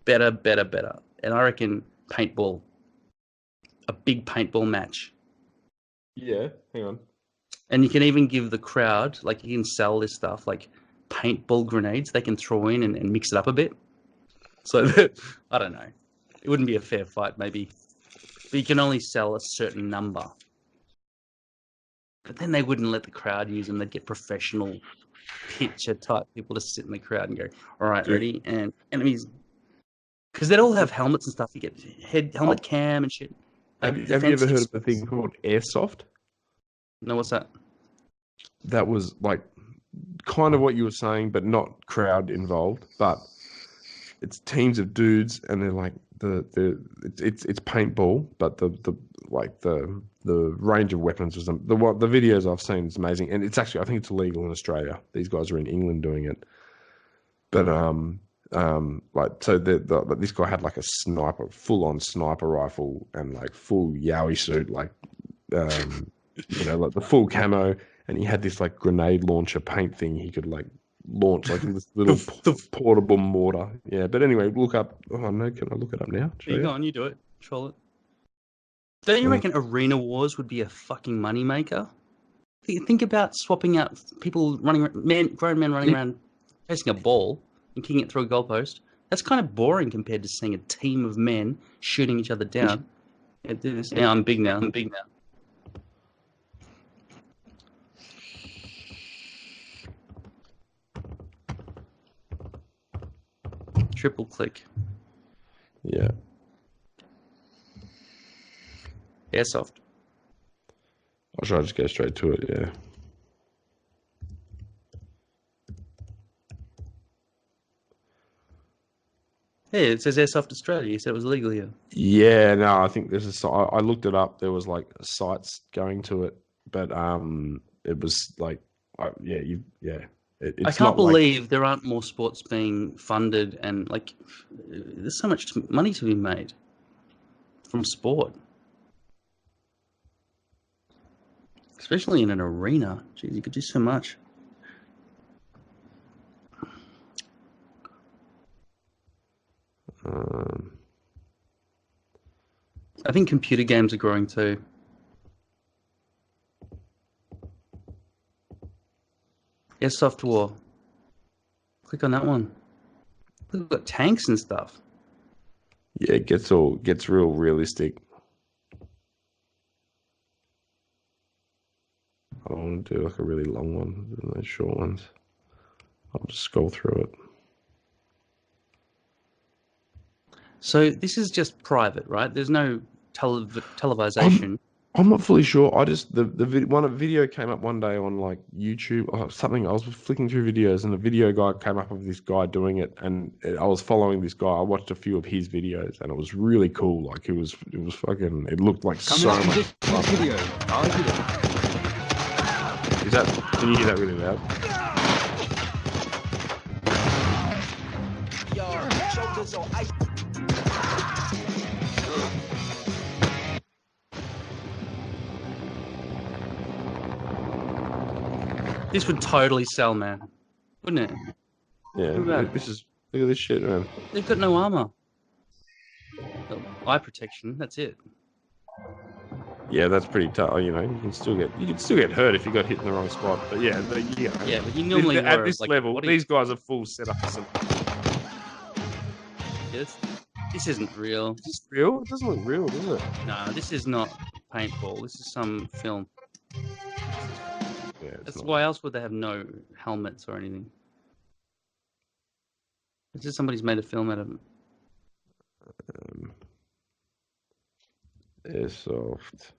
I reckon paintball. A big paintball match. Yeah, hang on. And you can even give the crowd, like you can sell this stuff, like paintball grenades they can throw in and mix it up a bit. So, I don't know. It wouldn't be a fair fight, maybe. But you can only sell a certain number. But then they wouldn't let the crowd use them. They'd get professional pitcher type people to sit in the crowd and go, all right, ready? And enemies. Because they'd all have helmets and stuff. You get helmet cam and shit. Have you ever heard of a thing called airsoft? No, what's that? That was like kind of what you were saying, but not crowd involved. But it's teams of dudes, and they're like it's paintball, but the range of weapons was the videos I've seen is amazing, and it's actually I think it's illegal in Australia. These guys are in England doing it, but like so this guy had like a full on sniper rifle and like full Yowie suit, like like the full camo, and he had this like grenade launcher paint thing he could like launch like this little portable mortar. Yeah, but anyway, look up. Oh no, can I look it up now? You go on, you do it. Control it. Don't you reckon Arena Wars would be a fucking moneymaker? Think about swapping out people running, grown men running around chasing a ball and kicking it through a goalpost. That's kind of boring compared to seeing a team of men shooting each other down. Yeah, I'm big now. Triple click. Yeah. Airsoft. I'll try to just go straight to it, yeah. Hey, it says Airsoft Australia. You said it was illegal here. Yeah, no, I think there's I looked it up. There was like sites going to it, but it was like, I can't believe there aren't more sports being funded, and like, there's so much money to be made from sport, especially in an arena. Jeez, you could do so much. I think computer games are growing too. Airsoft War. Click on that one. Look, we've got tanks and stuff. Yeah, it gets real realistic. I don't want to do like a really long one, those short ones. I'll just scroll through it. So this is just private, right? There's no televisation. I'm not fully sure. I just the video came up one day on like YouTube or something. I was flicking through videos, and a video guy came up of this guy doing it, and I was following this guy. I watched a few of his videos, and it was really cool. Like it was fucking. It looked like so much fun. Video. Can you hear that really loud? This would totally sell, man. Wouldn't it? Yeah. Look at this shit, man. They've got no armor. Eye protection. That's it. Yeah, that's pretty tough. You know, you can still get hurt if you got hit in the wrong spot. But yeah, yeah, but you normally at this level, these guys are full setup. This isn't real. Is this real? It doesn't look real, does it? No, this is not paintball. This is some film. Yeah, that's why else would they have no helmets or anything? Is this somebody's made a film out of it? Airsoft.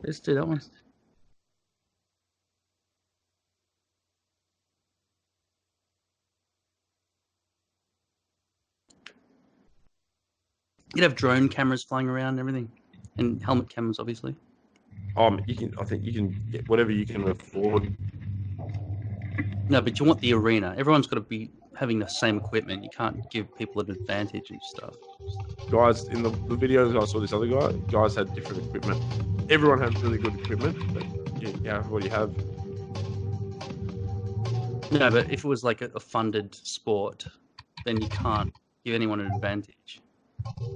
Let's do that one. You'd have drone cameras flying around and everything, and helmet cameras, obviously. You can. I think you can get whatever you can afford. No, but you want the arena. Everyone's got to be having the same equipment. You can't give people an advantage and stuff. Guys, in the videos I saw this other guy, guys had different equipment. Everyone has really good equipment, but you have what you have. No, but if it was like a funded sport, then you can't give anyone an advantage.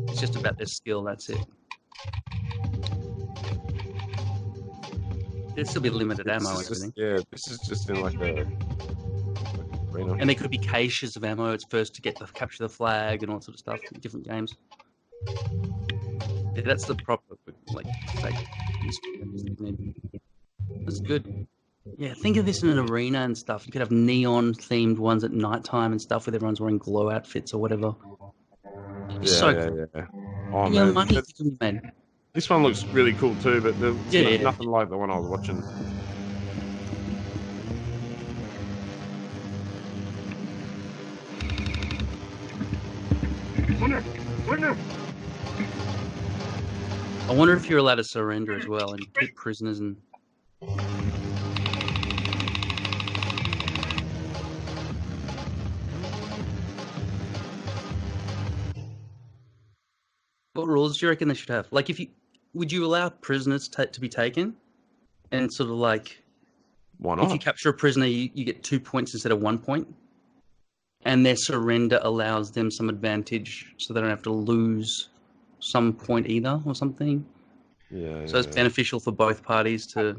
It's just about their skill, that's it. There'd still be limited ammo and everything. Yeah, this is just in like a arena. And there could be caches of ammo. It's first to capture the flag and all that sort of stuff in different games. Yeah, that's the proper, like, that's good. Yeah, think of this in an arena and stuff. You could have neon-themed ones at nighttime and stuff where everyone's wearing glow outfits or whatever. Yeah. Oh, man. Money can be made. This one looks really cool too, but there's nothing like the one I was watching. I wonder if you're allowed to surrender as well and keep prisoners and... What rules do you reckon they should have? Like, would you allow prisoners to be taken? And sort of like... Why not? If you capture a prisoner, you get 2 points instead of 1 point. And their surrender allows them some advantage so they don't have to lose some point either or something. Yeah. So it's beneficial for both parties to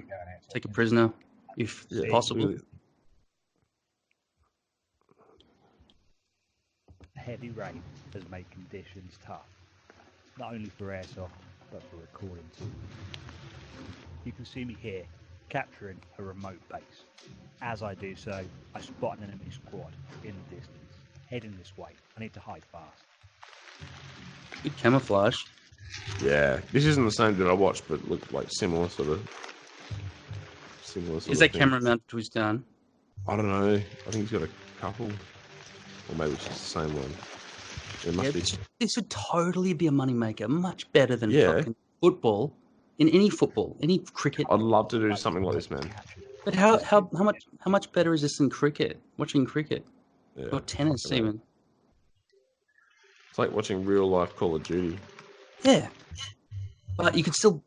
take a prisoner if possible. Really. Heavy rain has made conditions tough, not only for airsoft, but for recording too. You can see me here, capturing a remote base. As I do so, I spot an enemy squad in the distance, heading this way. I need to hide fast. Good camouflage. Yeah, this isn't the same that I watched, but looked like similar sort of. Is that camera mounted to his gun? I don't know. I think he's got a couple, or maybe it's just the same one. It must be. This would totally be a moneymaker, much better than fucking football. In any football, any cricket. I'd love to do something like this, man. But how much better is this than cricket? Watching cricket, or tennis even. It's like watching real life Call of Duty. Yeah, but you could still,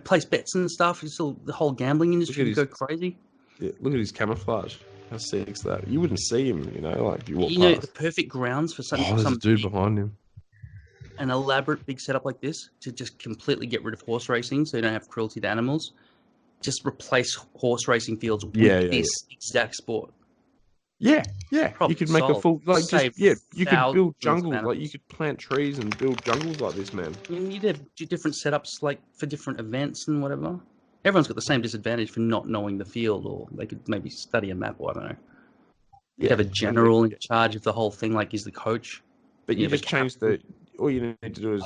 place bets and stuff. You still the whole gambling industry would go crazy. Yeah, look at his camouflage. How sick is that? You wouldn't see him, like you walk past. The perfect grounds for some. There's a dude behind him. An elaborate big setup like this to just completely get rid of horse racing, so you don't have cruelty to animals. Just replace horse racing fields with this exact sport. Yeah. Problem You could make solved. a full you could build jungles, animals. like you could plant trees and build jungles like this, man. You'd have different setups like for different events and whatever. Everyone's got the same disadvantage for not knowing the field, or they could maybe study a map, or I don't know. You'd have a general in charge of the whole thing, like he's the coach. But you just change all you need to do is,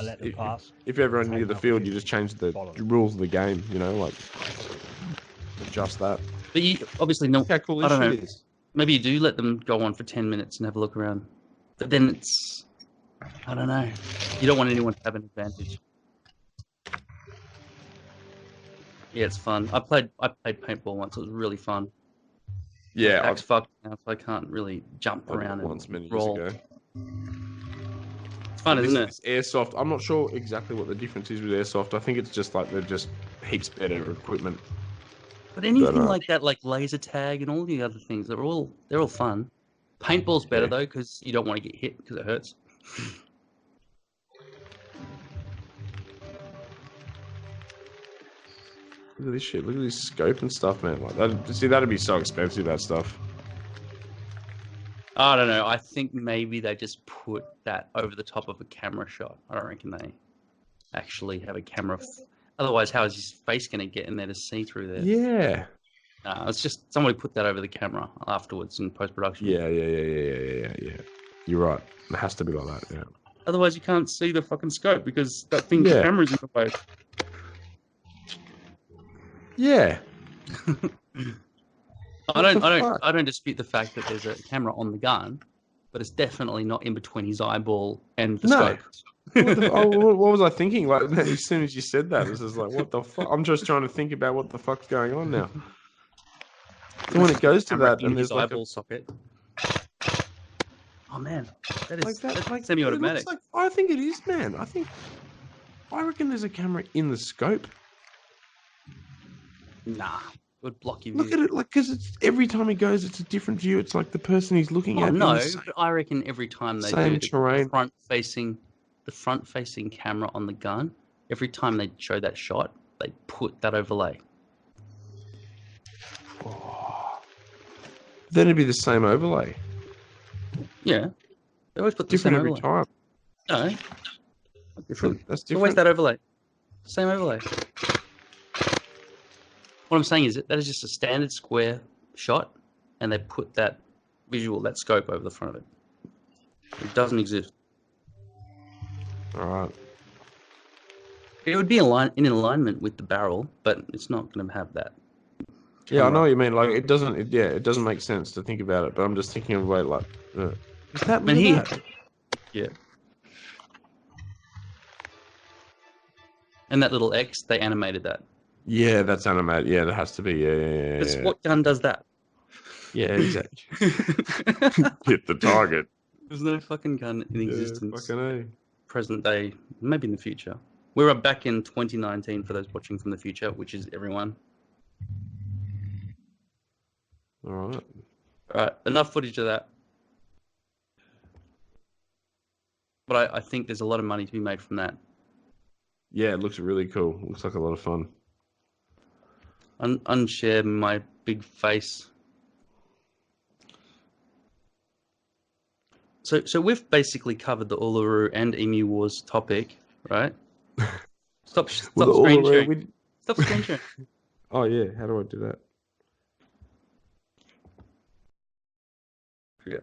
if everyone knew the field, you just change the rules of the game, like adjust that. But you obviously know. How cool I don't know. is. Maybe you do let them go on for 10 minutes and have a look around. But then it's... I don't know. You don't want anyone to have an advantage. Yeah, it's fun. I played paintball once. It was really fun. Yeah. Back's fucked now, so I can't really jump around and roll. Years ago. It's fun, isn't it? It's airsoft. I'm not sure exactly what the difference is with airsoft. I think it's just like they're just heaps better equipment. But anything like that, like laser tag and all the other things, they're all fun. Paintball's better though, because you don't want to get hit because it hurts. Look at this shit. Look at this scope and stuff, man. Like that'd be so expensive. That stuff. I don't know. I think maybe they just put that over the top of a camera shot. I don't reckon they actually have a camera. Otherwise, how is his face going to get in there to see through there? Yeah. It's just somebody put that over the camera afterwards in post-production. Yeah. You're right. It has to be like that, yeah. Otherwise, you can't see the fucking scope because that thing's camera's in the way. Yeah. I don't dispute the fact that there's a camera on the gun, but it's definitely not in between his eyeball and the scope. What was I thinking? Like as soon as you said that, this is like, what the fuck? I'm just trying to think about what the fuck's going on now. So when it goes to that, and there's like eyeball socket. Oh man, that's like semi-automatic. I think it is, man. I reckon there's a camera in the scope. Nah, it would block your Look view. at it, like, because it's every time he goes, it's a different view. It's like the person he's looking at. No, but I reckon every time they do terrain. the front-facing camera on the gun, every time they show that shot, they put that overlay. Then it'd be the same overlay. Yeah, they always put the Different same every overlay. time. No, Different. That's it's always different. that overlay. Same overlay. What I'm saying is that is just a standard square shot, and they put that that scope over the front of it. It doesn't exist. All right. It would be in alignment with the barrel, but it's not going to have that. Yeah, I know what you mean. Like, it doesn't. It doesn't make sense to think about it. But I'm just thinking of like, is that? And look at that? Yeah. And that little X, they animated that. Yeah, that's animated. Yeah, that has to be. Yeah. What gun does that? Yeah, exactly. Hit the target. There's no fucking gun in existence. Fucking A. Present day, maybe in the future. We're back in 2019 for those watching from the future, which is everyone. All right. All right, enough footage of that. But I think there's a lot of money to be made from that. Yeah, it looks really cool. Looks like a lot of fun. Unshare my big face. So we've basically covered the Uluru and Emu Wars topic, right? Stop screen sharing. Stop screen sharing. Oh yeah, how do I do that? Yeah.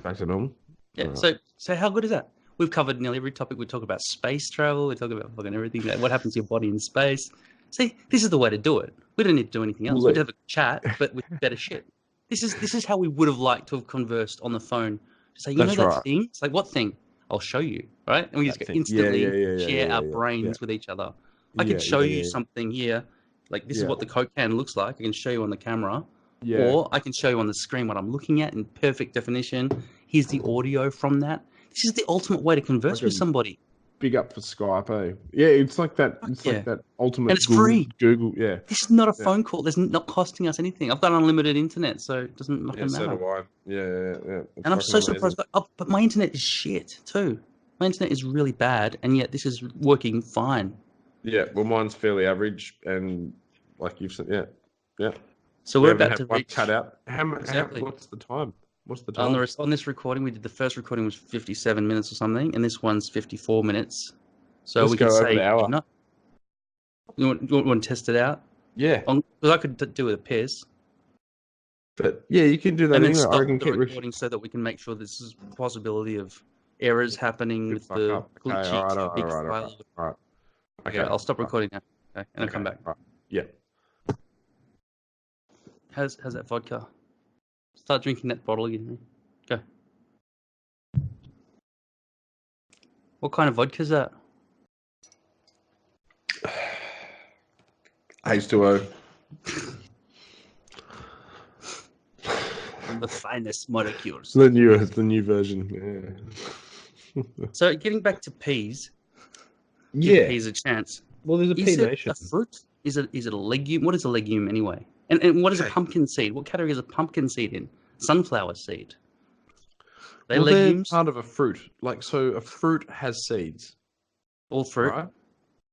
Back to normal. Yeah. Right. So how good is that? We've covered nearly every topic. We talk about space travel. We talk about fucking everything. What happens to your body in space? See, this is the way to do it. We don't need to do anything else. We'd have a chat, but with better shit. This is how we would have liked to have conversed on the phone. To say, you know that thing? It's like, what thing? I'll show you, right? And we just instantly share our brains with each other. I could show you something here. Like, this is what the Coke can looks like. I can show you on the camera. Yeah. Or I can show you on the screen what I'm looking at in perfect definition. Here's the audio from that. This is the ultimate way to converse with somebody. Big up for Skype, eh? Yeah, it's like that. It's like that ultimate. And it's free. Google, yeah. This is not a phone call. There's not costing us anything. I've got unlimited internet, so it doesn't matter. So do I. Yeah. And I'm so surprised. But my internet is shit too. My internet is really bad, and yet this is working fine. Yeah, well, mine's fairly average, and like you've said, yeah. So we're about to reach. Cut out. Exactly. What's the time? What's the time? On this recording, we did the first recording was 57 minutes or something, and this one's 54 minutes. So Let's we could go over say, the hour. You want to test it out? Yeah. Because I could do it a piss. But yeah, you can do that And then anyway. stop I can the keep recording so that we can make sure this is a possibility of errors happening with the glitchy all right. Okay, I'll stop recording now. Okay, and I'll come back. Right. Yeah. How's that vodka? Start drinking that bottle again. Go. What kind of vodka is that? H2O. The finest molecules. The new version. Yeah. So getting back to peas. Yeah. Give peas a chance. Well, there's a pea nation. Is it a fruit? Is it a legume? What is a legume anyway? And what is a pumpkin seed? What category is a pumpkin seed in? Sunflower seed. They're legumes? They're part of a fruit. Like, so a fruit has seeds. All fruit. Right?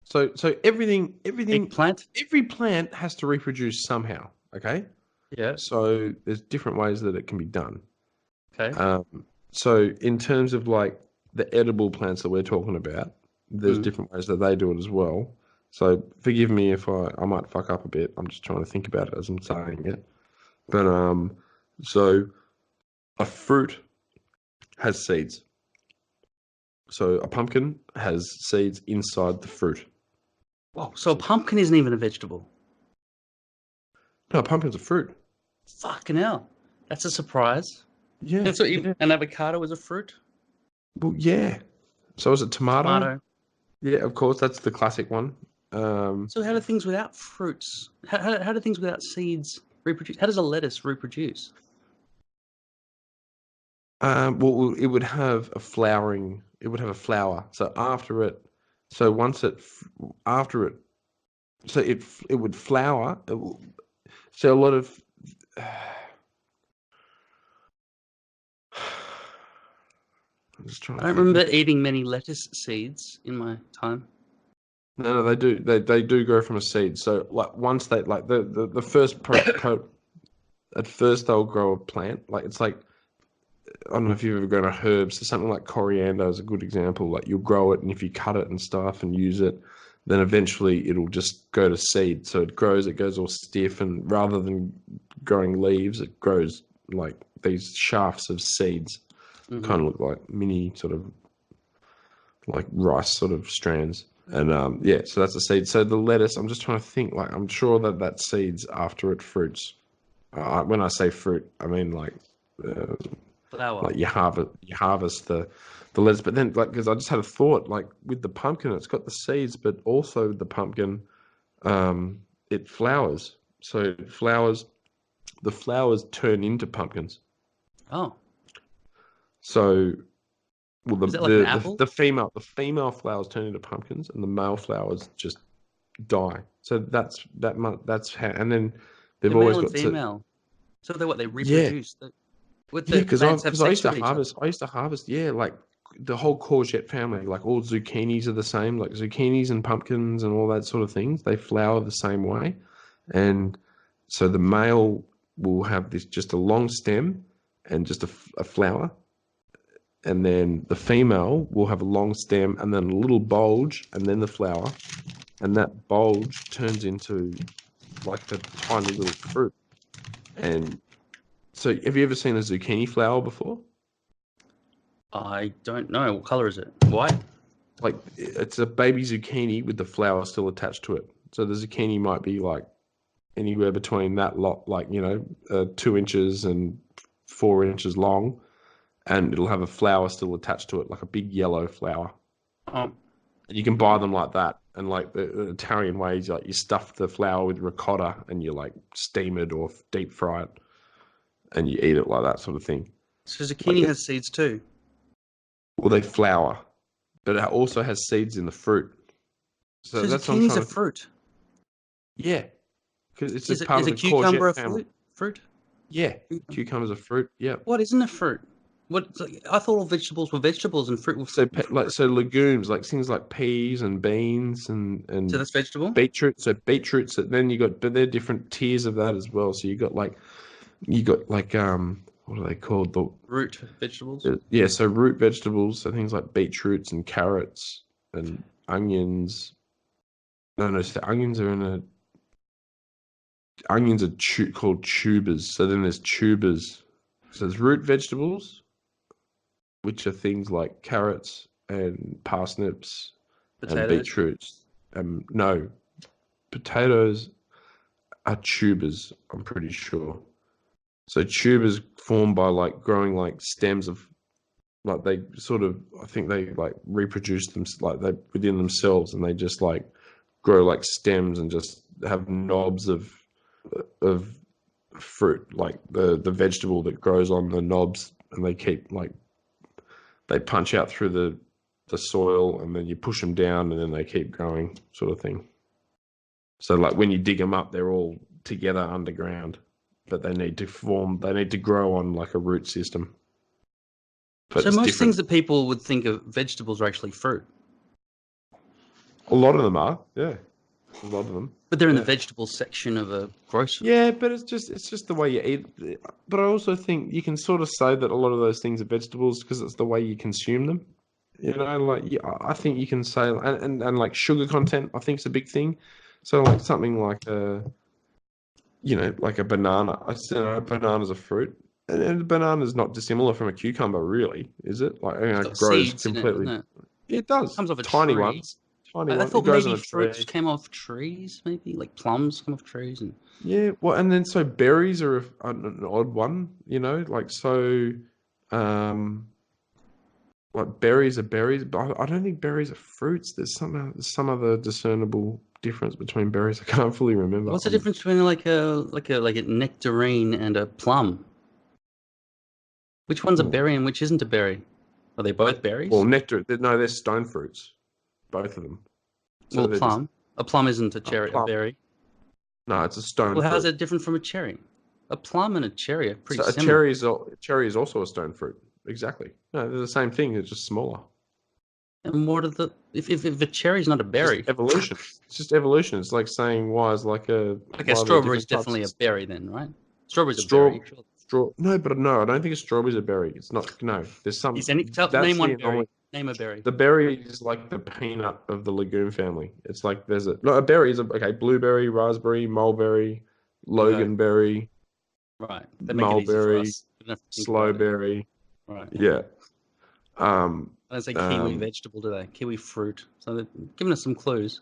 So everything Eggplant? Every plant has to reproduce somehow. Okay? Yeah. So there's different ways that it can be done. Okay. So in terms of like the edible plants that we're talking about, there's different ways that they do it as well. So forgive me if I might fuck up a bit. I'm just trying to think about it as I'm saying it. But so a fruit has seeds. So a pumpkin has seeds inside the fruit. Whoa, so a pumpkin isn't even a vegetable? No, a pumpkin's a fruit. Fucking hell. That's a surprise. Yeah. So an avocado is a fruit? Well, yeah. So is it tomato? Tomato. Yeah, of course. That's the classic one. So how do things without fruits, how do things without seeds reproduce? How does a lettuce reproduce? Well, it would have a flowering. It would have a flower. So after it, so once it, after it, so it would flower. So a lot of. I'm just trying. I don't remember eating many lettuce seeds in my time. No, they do. They do grow from a seed. So like once they like the first at first they'll grow a plant. Like it's like I don't know if you've ever grown a herb. So something like coriander is a good example. Like you'll grow it, and if you cut it and stuff and use it, then eventually it'll just go to seed. So it grows. It goes all stiff, and rather than growing leaves, it grows like these shafts of seeds. Kind of look like mini sort of like rice sort of strands. And yeah, so that's a seed. So the lettuce, I'm just trying to think. Like I'm sure that seeds after it fruits. When I say fruit, I mean like flower. Like you harvest the lettuce. But then like because I just had a thought like with the pumpkin, it's got the seeds, but also the pumpkin, it flowers. So it flowers. The flowers turn into pumpkins. Oh. So. Well, the female flowers turn into pumpkins, and the male flowers just die. So that's how. And then they've always got female. So they reproduce. Yeah, because I used to harvest. Yeah, like the whole courgette family, like all zucchinis are the same. Like zucchinis and pumpkins and all that sort of things, they flower the same way. And so the male will have this just a long stem and just a flower. And then the female will have a long stem and then a little bulge and then the flower. And that bulge turns into like a tiny little fruit. And so have you ever seen a zucchini flower before? I don't know. What color is it? White? Like it's a baby zucchini with the flower still attached to it. So the zucchini might be like anywhere between that lot, like, 2 inches and 4 inches long. And it'll have a flower still attached to it, like a big yellow flower. And you can buy them like that. And like the Italian ways, like you stuff the flower with ricotta and you like steam it or deep fry it, and you eat it like that sort of thing. So zucchini has seeds too. Well, they flower, but it also has seeds in the fruit. So that's zucchini's a fruit. Yeah, because it's part of the cucumber a fruit? Yeah, cucumber's a fruit. Yeah. What isn't a fruit? I thought all vegetables were vegetables and fruit was so legumes, like things like peas and beans and so that's vegetable. Beetroots. Then but they're different tiers of that as well. So you got like what are they called? The root vegetables. Yeah, so root vegetables. So things like beetroots and carrots and onions. No. So onions are called tubers. So then there's tubers. So there's root vegetables, which are things like carrots and parsnips and beetroots. No, potatoes are tubers, I'm pretty sure. So tubers formed by like growing like stems of, like they sort of, I think they like reproduce them like they within themselves, and they just like grow like stems and just have knobs of fruit, like the vegetable that grows on the knobs, and they keep like they punch out through the soil, and then you push them down, and then they keep growing, sort of thing. So like when you dig them up, they're all together underground, but they need to grow on like a root system. But so most things that people would think of vegetables are actually fruit. A lot of them are, yeah. A lot of them. But they're in the vegetable section of a grocery. Yeah, but it's just the way you eat. But I also think you can sort of say that a lot of those things are vegetables because it's the way you consume them. You know, like I think you can say, and like sugar content, I think is a big thing. So like something like like a banana. I said a banana's a fruit, and a banana's not dissimilar from a cucumber, really, is it? Like it grows seeds in it, completely. doesn't It does. It comes off a tiny tree. ones. Tiny I ones. thought It grows maybe on a fruits tree. came off trees, maybe like plums come off trees, and Yeah, well, and then so berries are an odd one, like so, like berries are berries, but I don't think berries are fruits. There's some other discernible difference between berries. I can't fully remember. what's the difference between like a nectarine and a plum? Which one's a berry and which isn't a berry? Are they both berries? Well, they're stone fruits, both of them. So Well, a plum isn't a berry. No, it's a stone Well, fruit. how's it different from a cherry? A plum and a cherry are pretty So a similar. cherry is also a stone fruit. Exactly. No, they're the same thing. It's just smaller. And what are the if a cherry's not a berry? Just evolution. It's just evolution. It's like saying why is like a strawberry is definitely a berry then, right? Strawberry's a berry. No, I don't think a strawberry's a berry. It's not. No, there's some. Name one berry. Name a berry. The berry is like the peanut of the legume family. It's like a berry is blueberry, raspberry, mulberry, loganberry, right? Mulberry, slowberry. Right. Yeah. They don't say kiwi vegetable, do they? Kiwi fruit. So they're giving us some clues.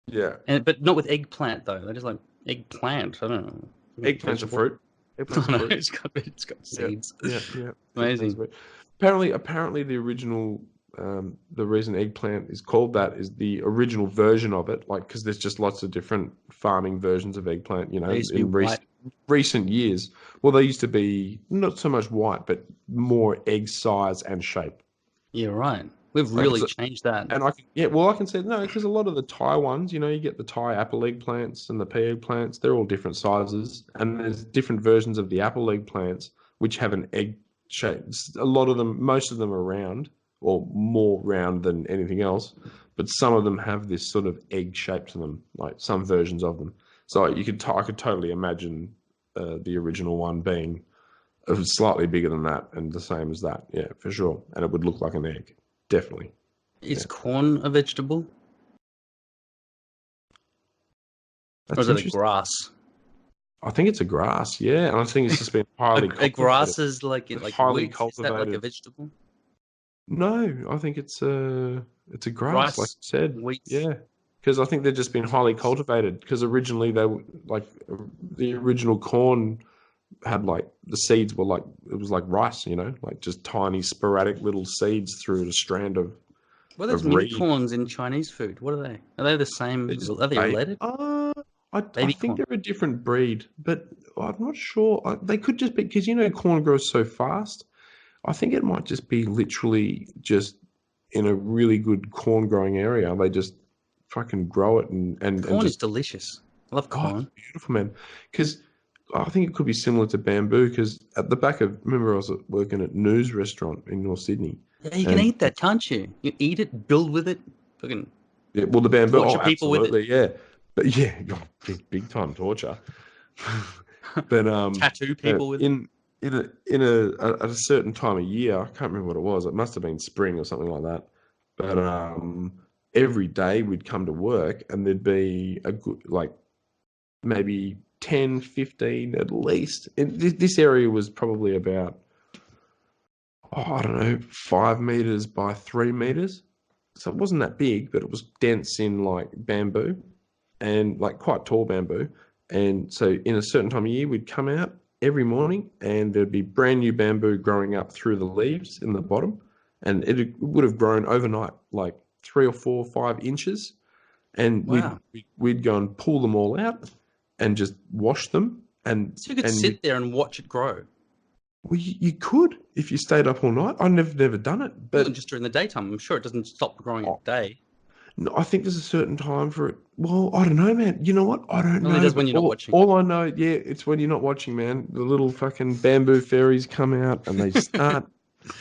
Yeah. But not with eggplant though. They're just like eggplant. I don't know. Eggplant's a fruit. It's got seeds. Yeah. Amazing. Apparently the original, the reason eggplant is called that is the original version of it, like because there's just lots of different farming versions of eggplant, in recent years. Well, they used to be not so much white, but more egg size and shape. Yeah, right. We've really changed that. And I can say no, because a lot of the Thai ones, you get the Thai apple eggplants and the pea eggplants, they're all different sizes, and there's different versions of the apple eggplants which have an egg shape. A lot of them, most of them are round, or more round than anything else, but some of them have this sort of egg shape to them, like some versions of them. So I could totally imagine the original one being slightly bigger than that and the same as that, yeah, for sure, and it would look like an egg. Definitely. Is corn a vegetable? Or is it a grass? I think it's a grass, yeah, and I think it's just been highly cultivated. A grass is like highly wheat. cultivated. Is that like a vegetable? No, I think it's a grass, like you said. Wheat. Yeah, because I think they've just been highly cultivated. Because originally they were like the original corn had like the seeds were like it was like rice, like just tiny sporadic little seeds through a strand of. Well, there's mini corns in Chinese food. What are they? Are they the same? Are they related? I think they're a different breed, but I'm not sure. They could just be because corn grows so fast. I think it might just be literally just in a really good corn growing area. They just fucking grow it and corn is delicious. I love corn. Oh, it's beautiful, man. Because I think it could be similar to bamboo. Because at the back of, remember I was working at News Restaurant in North Sydney. Yeah, you can eat that, can't you? You eat it, build with it, fucking. Yeah, well, the bamboo. Torture people with it. Yeah, but yeah, big time torture. But tattoo people with it. At a certain time of year, I can't remember what it was. It must have been spring or something like that. But every day we'd come to work and there'd be a good, like maybe 10, 15 at least. And this area was probably about, I don't know, 5 meters by 3 meters. So it wasn't that big, but it was dense in like bamboo and like quite tall bamboo. And so in a certain time of year, we'd come out every morning and there'd be brand new bamboo growing up through the leaves in the bottom. And it would have grown overnight, like 3 or 4 or 5 inches. And we'd go and pull them all out and just wash them. And so you could sit there and watch it grow. Well, you could if you stayed up all night. I've never done it, but just during the daytime. I'm sure it doesn't stop growing at day. No, I think there's a certain time for it. Well, I don't know, man. You know what? I don't know. It is when you're not watching. All I know, yeah, it's when you're not watching, man. The little fucking bamboo fairies come out and they start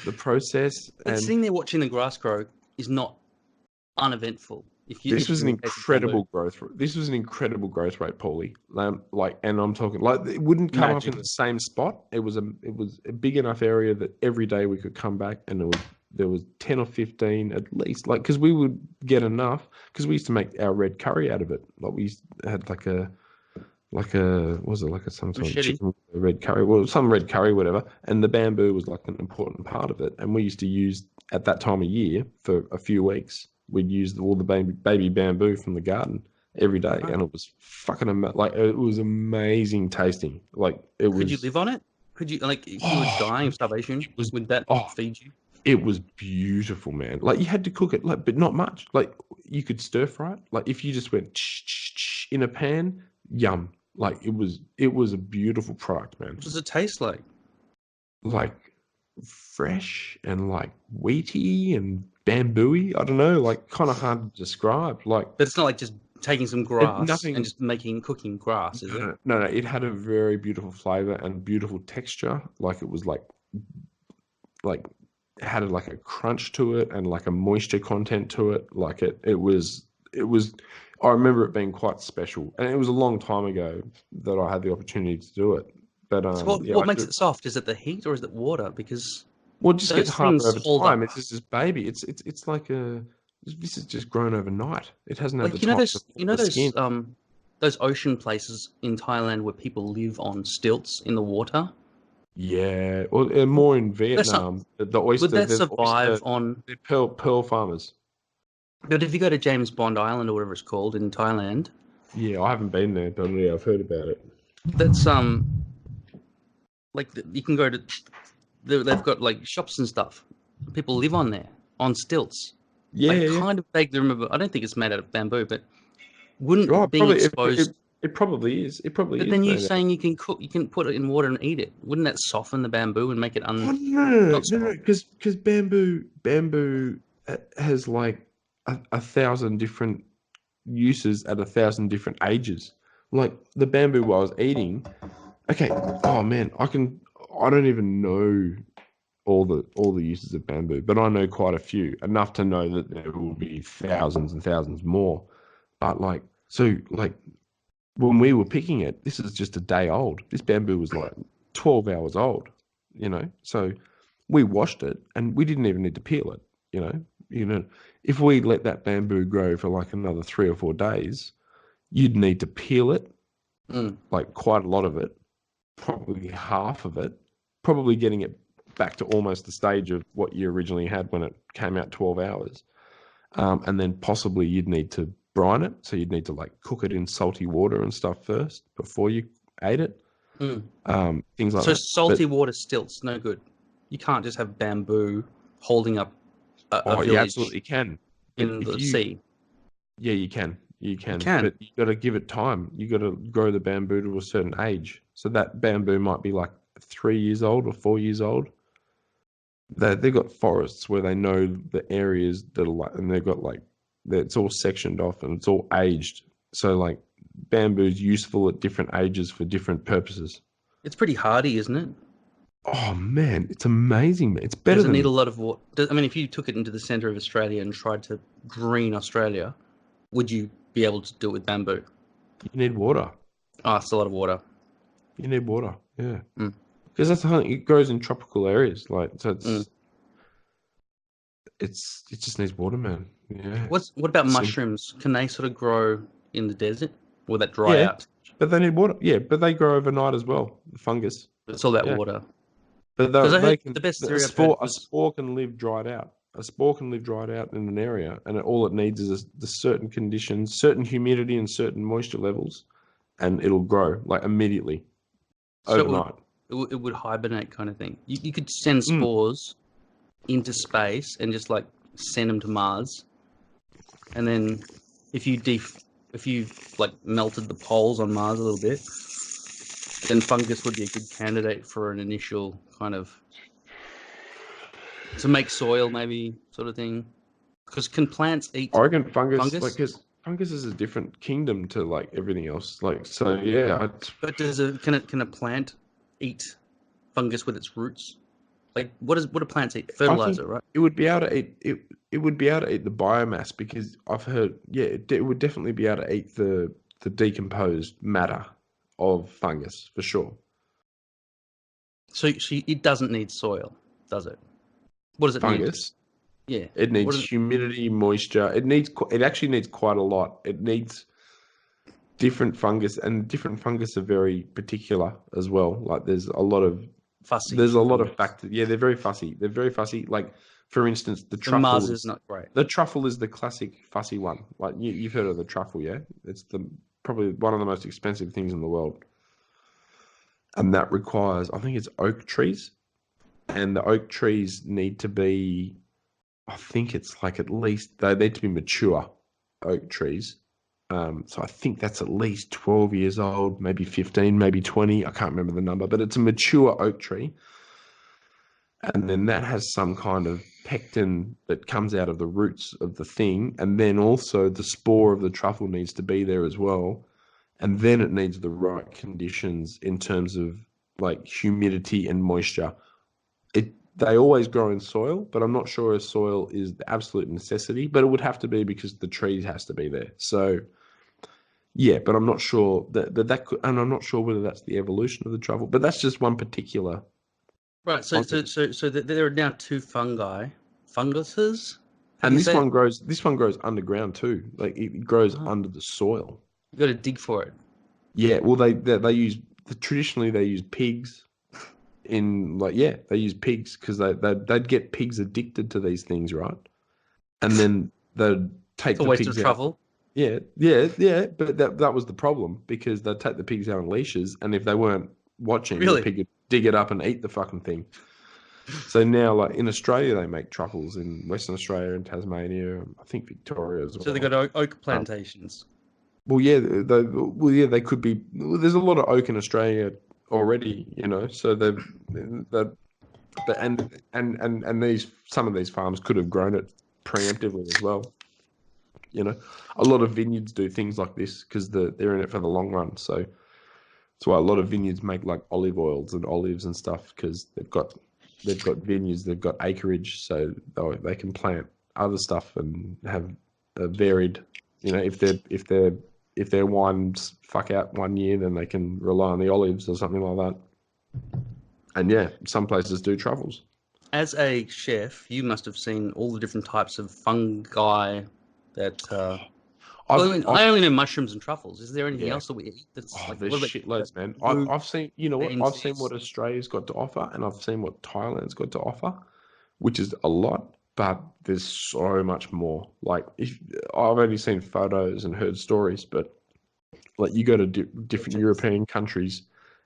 the process. But sitting there watching the grass grow is not uneventful. This was an if you take incredible growth. This was an incredible growth rate, Paulie. And I'm talking like it wouldn't come up in the same spot. It was a big enough area that every day we could come back, and there was 10 or 15 at least. Like because we would get enough because we used to make our red curry out of it. Like we had some sort of chicken red curry, well, some red curry, whatever. And the bamboo was like an important part of it. And we used to use at that time of year for a few weeks. We'd use all the baby bamboo from the garden every day, and it was fucking it was amazing tasting. Like it was. Could you live on it? Could you if you were dying of starvation? Would that feed you? It was beautiful, man. Like you had to cook it, but not much. Like you could stir fry it. Like if you just went in a pan, yum. Like it was a beautiful product, man. What does it taste like? Like fresh and like wheaty and bamboo-y. I don't know, like kind of hard to describe. Like, but it's not like just taking some grass and just cooking grass, is it? No. It had a very beautiful flavor and beautiful texture. Like it was like it had like a crunch to it and like a moisture content to it. Like it was. I remember it being quite special, and it was a long time ago that I had the opportunity to do it. But so what makes it soft? Is it the heat or is it water? Because it just gets harder over time. It's just this baby. It's like this is just grown overnight. It hasn't had those ocean places in Thailand where people live on stilts in the water. Yeah, or more in Vietnam. The oyster. Would that survive on the pearl farmers? But if you go to James Bond Island or whatever it's called in Thailand, yeah, I haven't been there, but yeah, I've heard about it. That's you can go to. They've got like shops and stuff. People live on there on stilts. Yeah, kind of vaguely remember. I don't think it's made out of bamboo, but wouldn't being probably, exposed. It probably is. It probably. But then you're saying you can put it in water and eat it. Wouldn't that soften the bamboo and make it no, because bamboo has like 1,000 different uses at 1,000 different ages. Like the bamboo I was eating. Okay. Oh man, I don't even know all the uses of bamboo, but I know quite a few. Enough to know that there will be thousands and thousands more. But when we were picking it, this is just a day old. This bamboo was like 12 hours old. So we washed it and we didn't even need to peel it. If we let that bamboo grow for like another 3 or 4 days, you'd need to peel it, like quite a lot of it, probably half of it, probably getting it back to almost the stage of what you originally had when it came out 12 hours. And then possibly you'd need to brine it. So you'd need to like cook it in salty water and stuff first before you ate it. Things like that. So salty water stilts, no good. You can't just have bamboo holding up you absolutely can. In the sea. Yeah, you can. You can. But you got to give it time. You got to grow the bamboo to a certain age. So that bamboo might be like 3 years old or 4 years old. They've got forests where they know the areas that are like, and they've got like, it's all sectioned off and it's all aged. So like bamboo's useful at different ages for different purposes. It's pretty hardy, isn't it? Oh man, it's amazing. It's better. Does it need a lot of water? I mean, if you took it into the center of Australia and tried to green Australia, would you be able to do it with bamboo? You need water. Oh, it's a lot of water. You need water, yeah. Because that's the thing. It grows in tropical areas, like so. It just needs water, man. Yeah. What about mushrooms? Can they sort of grow in the desert? Or that dry out? But they need water. Yeah, but they grow overnight as well. The fungus. It's all that water. But a spore can live dried out. A spore can live dried out in an area, and all it needs is the certain conditions, certain humidity, and certain moisture levels, and it'll grow like immediately, overnight. It would hibernate, kind of thing. You could send spores into space and just like send them to Mars, and then if you like melted the poles on Mars a little bit, then fungus would be a good candidate for an initial kind of to make soil, maybe sort of thing. Because can plants eat? I reckon fungus? Like, because fungus is a different kingdom to like everything else. Like, so yeah. But can a plant eat fungus with its roots? Like, what do plants eat? I think Fertilizer, right? it would be able to eat it. It would be able to eat the biomass because I've heard, yeah, it would definitely be able to eat the decomposed matter of fungus for sure. So it doesn't need soil, does it? What does it need? Fungus. Yeah. It needs humidity, moisture. It actually needs quite a lot. It needs different fungus, and different fungus are very particular as well. Like there's a lot of fussy. There's a lot of factors. Yeah, they're very fussy. They're very fussy. Like for instance, the truffle. Mars is not great. The truffle is the classic fussy one. Like you've heard of the truffle, yeah? It's probably one of the most expensive things in the world, and that requires, I think it's oak trees, and the oak trees need to be, I think it's like at least they need to be mature oak trees. So I think that's at least 12 years old, maybe 15, maybe 20. I can't remember the number, but it's a mature oak tree. And then that has some kind of pectin that comes out of the roots of the thing. And then also the spore of the truffle needs to be there as well. And then it needs the right conditions in terms of like humidity and moisture. They always grow in soil, but I'm not sure if soil is the absolute necessity, but it would have to be because the tree has to be there. So yeah, but I'm not sure that could, and I'm not sure whether that's the evolution of the truffle, but that's just one particular. Right. So there are now two funguses. And this one grows underground too. Like it grows under the soil. You got to dig for it. Yeah. Well, traditionally they use pigs. They use pigs because they'd get pigs addicted to these things, right? And then they'd take the pigs out. Truffle. Yeah, but that was the problem because they'd take the pigs out on leashes, and if they weren't watching, the pig would dig it up and eat the fucking thing. So now, like in Australia, they make truffles in Western Australia and Tasmania, I think Victoria as well. So they've got oak plantations. They could be. There's a lot of oak in Australia already, so some of these farms could have grown it preemptively as well. A lot of vineyards do things like this because they're in it for the long run. So that's why a lot of vineyards make like olive oils and olives and stuff because they've got vineyards, they've got acreage, so they can plant other stuff and have a varied. If their wines fuck out one year, then they can rely on the olives or something like that. And yeah, some places do truffles. As a chef, you must have seen all the different types of fungi that. I only know mushrooms and truffles. Is there anything else that we eat? There's shitloads, man. I've seen. You know what? I've seen what Australia's got to offer, and I've seen what Thailand's got to offer, which is a lot. But there's so much more. Like I've only seen photos and heard stories, but like you go to different European countries,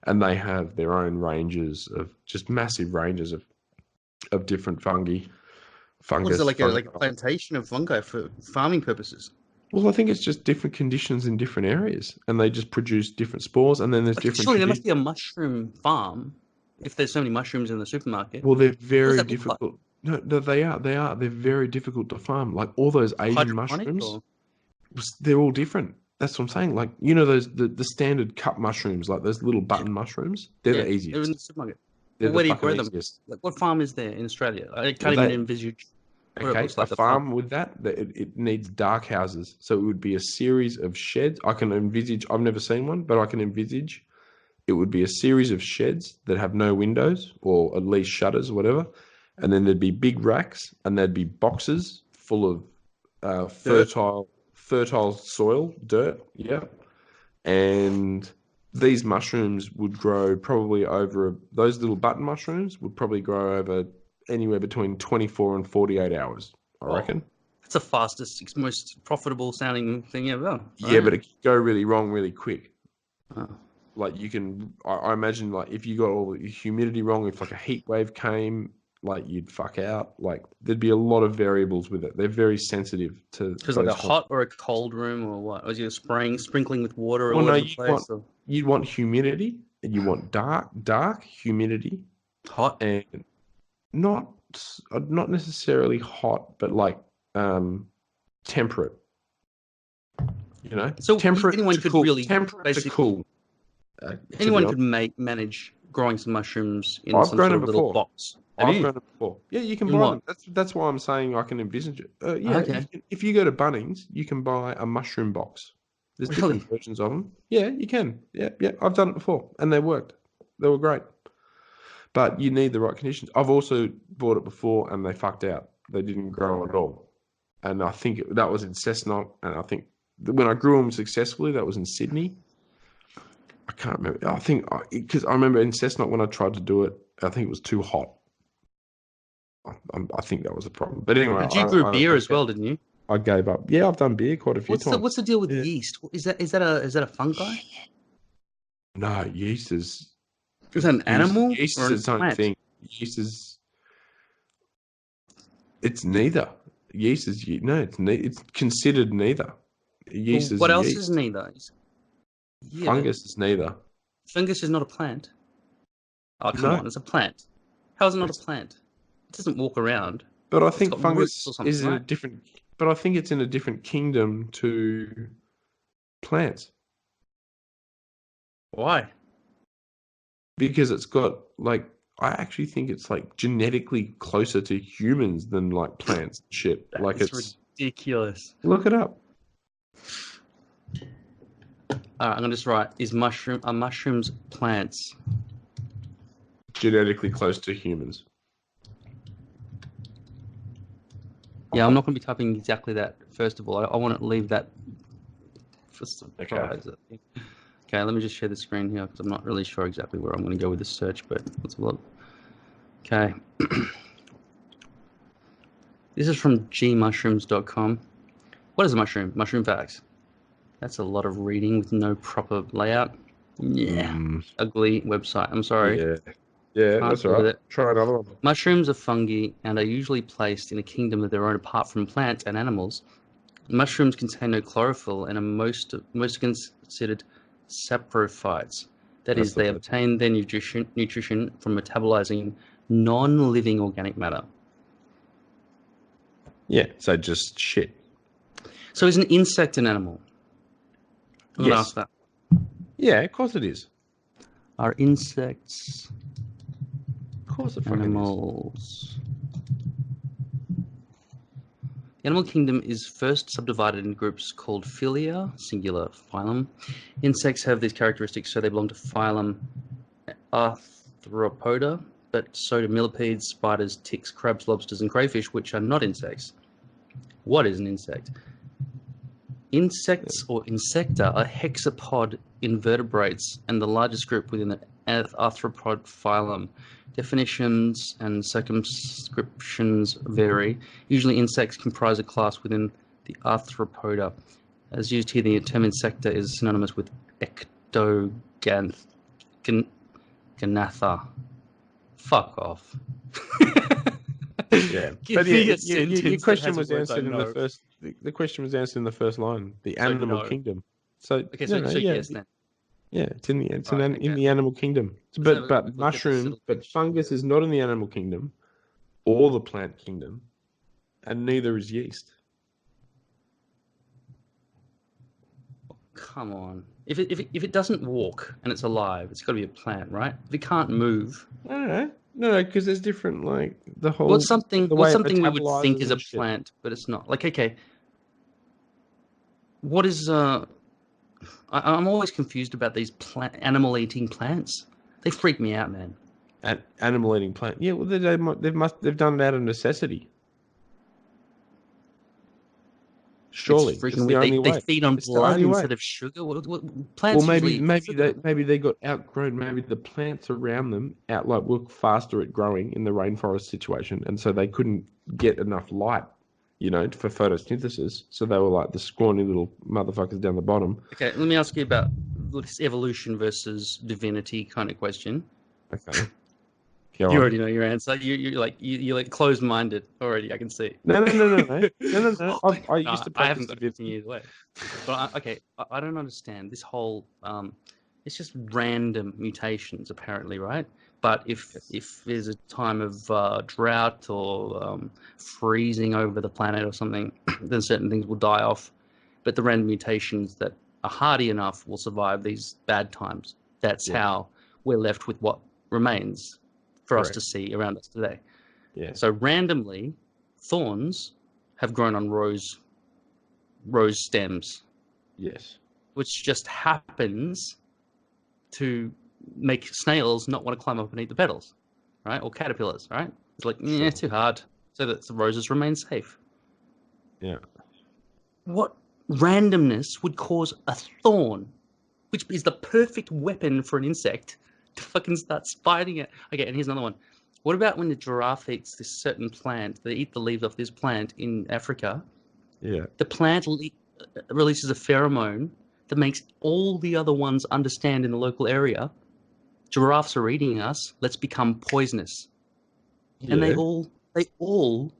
and they have their own ranges of just massive ranges of different fungus. What is it, like a plantation of fungi for farming purposes? Well, I think it's just different conditions in different areas, and they just produce different spores, and then there's different. Surely there must be a mushroom farm if there's so many mushrooms in the supermarket. Well, they're very difficult. No, they are. They're very difficult to farm. Like all those Asian mushrooms, they're all different. That's what I'm saying. Like those the standard cup mushrooms, like those little button mushrooms. They're the easiest. They're in the supermarket. Where do you grow them? Like what farm is there in Australia? I can't even envisage. Okay, a farm with that, it needs dark houses. So it would be a series of sheds. I can envisage, I've never seen one, but I can envisage it would be a series of sheds that have no windows or at least shutters or whatever. And then there'd be big racks and there'd be boxes full of fertile soil, dirt. Yeah. And these mushrooms would grow probably those little button mushrooms would probably grow over anywhere between 24 and 48 hours, I reckon. That's the fastest, most profitable sounding thing ever. Right? Yeah, but it can go really wrong really quick. Oh. Like I imagine like if you got all the humidity wrong, if like a heat wave came, like you'd fuck out. Like there'd be a lot of variables with it. They're very sensitive to. Because like a hot or a cold room or what? Was you sprinkling with water? Well, no, you'd want humidity and you want dark humidity, hot and not necessarily hot, but like temperate. So temperate. Anyone could cool, really temperate to cool. Anyone could manage growing some mushrooms in some sort of little box. Have I've you? found it before. Yeah, you can In buy what? them. That's why I'm saying I can envisage it. Yeah, Okay. if you go to Bunnings, you can buy a mushroom box. There's Really? different versions of them. Yeah, you can. Yeah, I've done it before, and they worked. They were great. But you need the right conditions. I've also bought it before, and they fucked out. They didn't grow at all. And I think that was in Cessnock, and I think when I grew them successfully, that was in Sydney. I can't remember. I think because I remember in Cessnock when I tried to do it, I think it was too hot. I think that was a problem. But anyway, But you grew beer as well, didn't you? I gave up. Yeah, I've done beer quite a few times. What's the deal with yeast? Is that a fungi? No, yeast is. Is that an animal Yeast or is a its own plant? thing. Yeast is. It's neither. Yeast is no. It's considered neither. Yeast Well, is what else yeast. is neither? Yeah, Fungus is neither. fungus is not a plant. Oh, come No. on, it's a plant. How is it not a plant? It doesn't walk around. But I It's think got fungus roots or something, is in a right? different. But I think it's in a different kingdom to plants Why? because it's got like. I actually think it's like genetically closer to humans than like plants and shit. Like It's it's. ridiculous. Look it up. All right, I'm gonna just write: are mushrooms plants? Genetically close to humans. Yeah, I'm not gonna be typing exactly that. First of all, I want to leave that for surprise. Okay. Okay, let me just share the screen here because I'm not really sure exactly where I'm going to go with this search, but let's have a look. Okay. This is from gmushrooms.com. What is a mushroom? Mushroom facts. That's a lot of reading with no proper layout. Yeah. Ugly website. I'm sorry. Yeah, Can't that's deal all with right. it. Try another one. Mushrooms are fungi and are usually placed in a kingdom of their own apart from plants and animals. Mushrooms contain no chlorophyll and are most considered saprophytes. That That's is, they the word. obtain their nutrition from metabolizing non-living organic matter. Yeah, so just shit. So is an insect an animal? I'm gonna Yes. ask that. Yeah, of course it is. Are insects Of course it fucking is. animals? The animal kingdom is first subdivided in groups called phyla, singular phylum. Insects have these characteristics, so they belong to phylum Arthropoda, but so do millipedes, spiders, ticks, crabs, lobsters, and crayfish, which are not insects. What is an insect? Insects or insecta are hexapod invertebrates and the largest group within the arthropod phylum. Definitions and circumscriptions vary. Usually insects comprise a class within the Arthropoda. As used here, the term insecta is synonymous with ectoganatha. Fuck off. Yeah, Give but me yeah, a sentence your that question has was words I answered in the know. first. The question was answered in the first line. The So animal no. kingdom. So Okay, so yes then. Yeah, it's in the Right, in okay. the animal kingdom. Let's have a But quick look at this mushroom, little but fungus is not in the animal kingdom, or the plant kingdom, and neither is yeast. Come on. If it doesn't walk and it's alive, it's got to be a plant, right? If it can't move, No, because there's different like the whole. what's something the way it we would think metabolizes is a and shit. plant, but it's not? Like, okay, what is I'm always confused about these animal eating plants. They freak me out, man. Animal eating plant. Yeah, well, they've done it out of necessity. Surely, It's it's freaking the weird. only They way. feed on It's the blood only way. instead of sugar. What plants? Well, usually maybe they got outgrown. Maybe the plants around them were faster at growing in the rainforest situation, and so they couldn't get enough light, for photosynthesis. So they were like the scrawny little motherfuckers down the bottom. Okay, let me ask you about this evolution versus divinity kind of question. Okay. You already know your answer. You're like closed-minded already. I can see. No. I used to I practice haven't got divinity. 15 years away. But I don't understand this whole. It's just random mutations, apparently, right? But if there's a time of drought or freezing over the planet or something, then certain things will die off. But the random mutations that are hardy enough will survive these bad times. That's how we're left with what remains. for us to see around us today. Yeah. So randomly, thorns have grown on rose stems, Yes. which just happens to make snails not want to climb up and eat the petals, right? Or caterpillars, right? It's like, yeah, too hard, so that the roses remain safe. Yeah. What randomness would cause a thorn, which is the perfect weapon for an insect, to fucking start spiting it? Okay, and here's another one. What about when the giraffe eats this certain plant? They eat the leaves off this plant in Africa. Yeah. The plant releases a pheromone that makes all the other ones understand in the local area, giraffes are eating us, let's become poisonous. And they all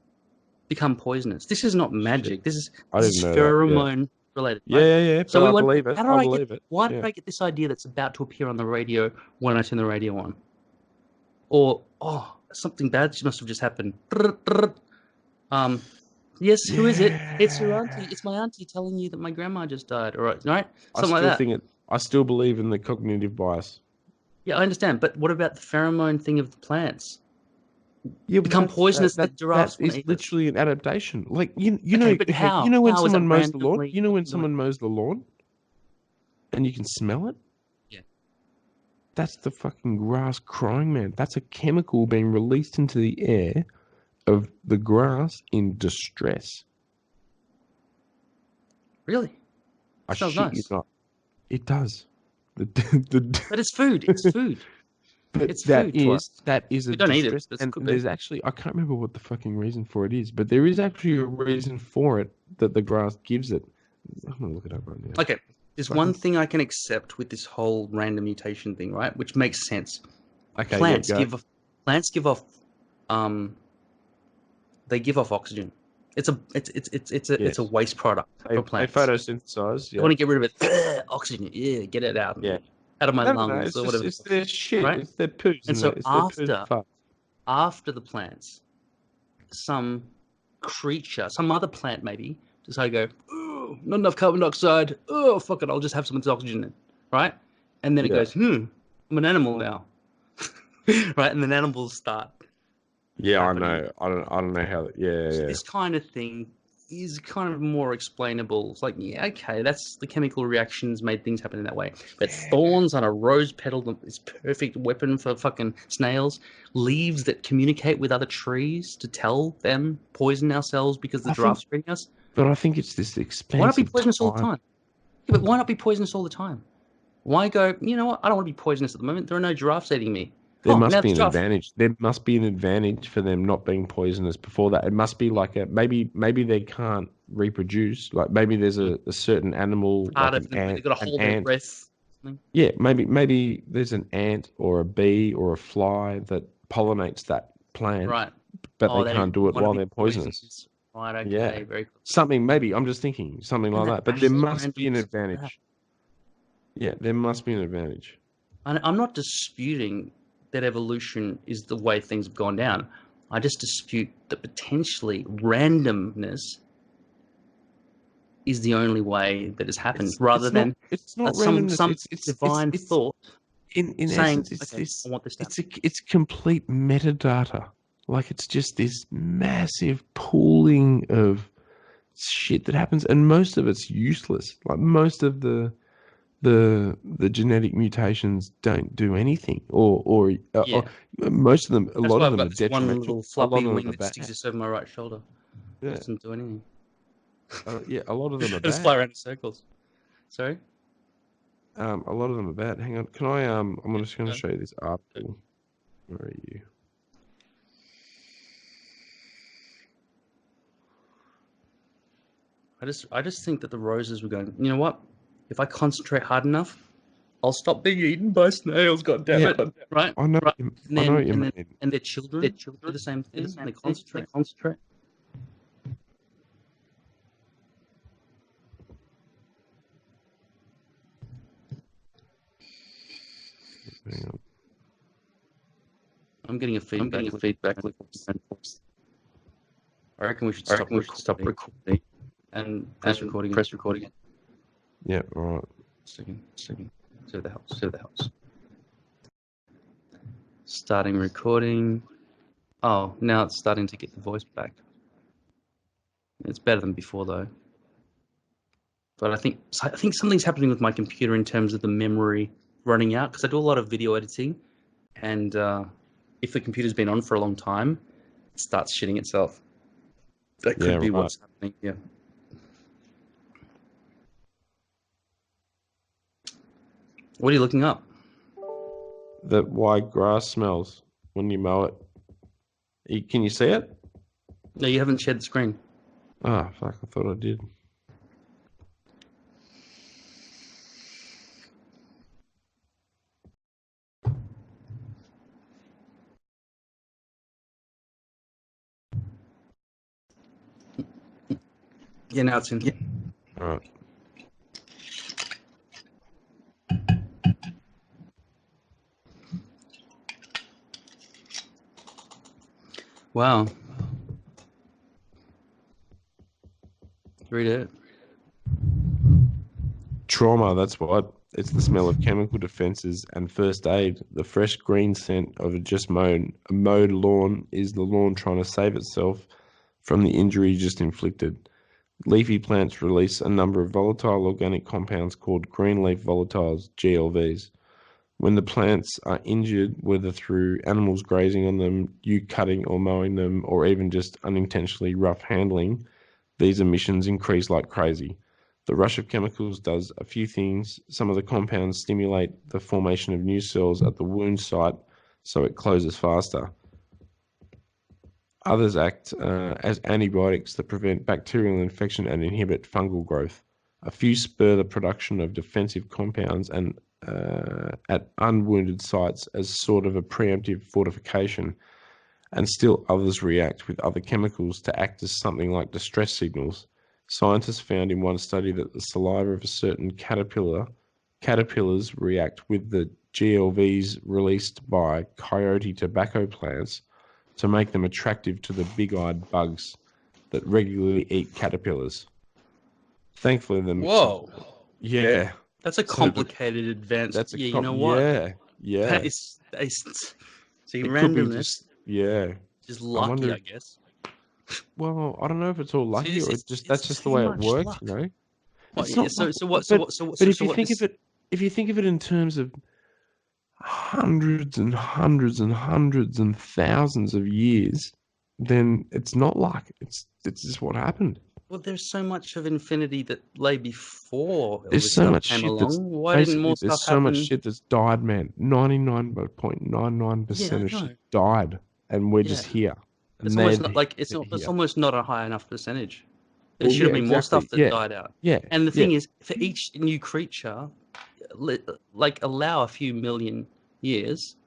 become poisonous. This is not magic. This is pheromone related. Yeah, right? yeah. So I believe it. I believe it. Why did I get this idea that's about to appear on the radio when I turn the radio on? Or, something bad must have just happened. Yes, who is it? It's your auntie. It's my auntie telling you that my grandma just died. All right? Something like that. I still believe in the cognitive bias. Yeah, I understand. But what about the pheromone thing of the plants? Yeah, become poisonous. That giraffes is literally an adaptation. Like you Okay, know, but how? you know when How is someone it mows the lawn. randomly You know when doing- someone mows the lawn, and you can smell it. Yeah. That's the fucking grass crying, man. That's a chemical being released into the air of the grass in distress. Really? I Smells shit nice. you not. It does. But it's food. It's food. But It's food to us. that is a We don't eat it, distress, but it's and good. there's actually I can't remember what the fucking reason for it is, but there is actually a reason for it that the grass gives it. I'm gonna look it up right now. Okay, there's one thing I can accept with this whole random mutation thing, right? Which makes sense. Okay, Plants yeah, go. give off they give off oxygen. It's a waste product They for plants. photosynthesize. I Yeah. want to get rid of it. Oxygen, yeah, get it out. Yeah. Out of my No, lungs it's or just- whatever. it's their shit. Right? It's their poos. And so it's their poos and farts. after the plants, some creature, some other plant maybe, decide to go, oh, not enough carbon dioxide. Oh, fuck it, I'll just have some of this oxygen in, right? And then it Yeah. goes, I'm an animal now, right? And then animals start. Yeah, happening. I know. I don't know how. Yeah, So yeah. this kind of thing is kind of more explainable. It's like, yeah, okay, that's the chemical reactions made things happen in that way. But thorns on a rose petal is perfect weapon for fucking snails. Leaves that communicate with other trees to tell them poison ourselves because the I think- giraffes are eating us. But I think it's this expensive. Why not be poisonous all the time? Yeah, but why not be poisonous all the time? Why go, you know what, I don't want to be poisonous at the moment. There are no giraffes eating me. There now must be the an giraffe- advantage. There must be an advantage for them not being poisonous before that. It must be like maybe they can't reproduce. Like maybe there's a certain animal, Part like of an them, ant, they've got to an hold their ant. breath. Yeah, maybe there's an ant or a bee or a fly that pollinates that plant, Right. but Oh, they can't do it wanna while be they're poisonous. Right, okay, Yeah. very cool. Something maybe I'm just thinking something And like that that. But there actually must be an randoms advantage. that. Yeah, there must be an advantage. And I'm not disputing that evolution is the way things have gone down. I just dispute that potentially randomness is the only way that has happened, rather than it's not some randomness. It's divine thought in saying, essence, it's okay, this. I want this to happen. It's complete metadata. Like it's just this massive pooling of shit that happens, and most of it's useless. Like most of the genetic mutations don't do anything, or most of them. A That's lot why of I've them are got this one detrimental. little A lot floppy of them wing are that bad. sticks just over my right shoulder. Yeah. It doesn't do anything. Yeah, a lot of them are I just bad. fly around in circles. Sorry? A lot of them are bad. Hang on, can I? I'm just going to show you this article. Where are you? I just think that the roses were going, you know what? If I concentrate hard enough, I'll stop being eaten by snails, goddammit. Right? I know. Right. I know what you mean. And their children do the same thing. They concentrate. Hang on. I'm getting a feedback loop. I reckon we should stop recording and press record again. Yeah. All right. Second. See if that helps. Starting recording. Oh, now it's starting to get the voice back. It's better than before though. But I think something's happening with my computer in terms of the memory running out, because I do a lot of video editing, and if the computer's been on for a long time, it starts shitting itself. That could be what's happening. Yeah. What are you looking up? Why grass smells when you mow it. Can you see it? No, you haven't shared the screen. Ah, fuck! I thought I did. Yeah, now it's in. Yeah. All right. Wow. Read it. Trauma, that's what. It's the smell of chemical defenses and first aid. The fresh green scent of a mowed lawn is the lawn trying to save itself from the injury just inflicted. Leafy plants release a number of volatile organic compounds called green leaf volatiles, GLVs. When the plants are injured, whether through animals grazing on them, you cutting or mowing them, or even just unintentionally rough handling, these emissions increase like crazy. The rush of chemicals does a few things. Some of the compounds stimulate the formation of new cells at the wound site so it closes faster. Others act as antibiotics that prevent bacterial infection and inhibit fungal growth. A few spur the production of defensive compounds and at unwounded sites as sort of a preemptive fortification, and still others react with other chemicals to act as something like distress signals. Scientists found in one study that the saliva of a certain caterpillars react with the GLVs released by coyote tobacco plants to make them attractive to the big-eyed bugs that regularly eat caterpillars. Thankfully, Whoa. Yeah. That's a complicated advance. That's you know what? Yeah. That is see, randomness. Just lucky, I guess. Well, I don't know if it's all lucky or that's just the too way it much works, luck. you know. Well, It's yeah, not so luck, what? But if you think of it in terms of hundreds and hundreds and hundreds and thousands of years, then it's not luck. It's just what happened. Well, there's so much of infinity that lay before. There's so much shit that's Why didn't more stuff there's so happen? much shit that's died, man. 99.99% of shit died, and we're just here. It's almost not like it's almost not a high enough percentage. There should have been more stuff that died out. Yeah. And the thing is, for each new creature, like allow a few million years.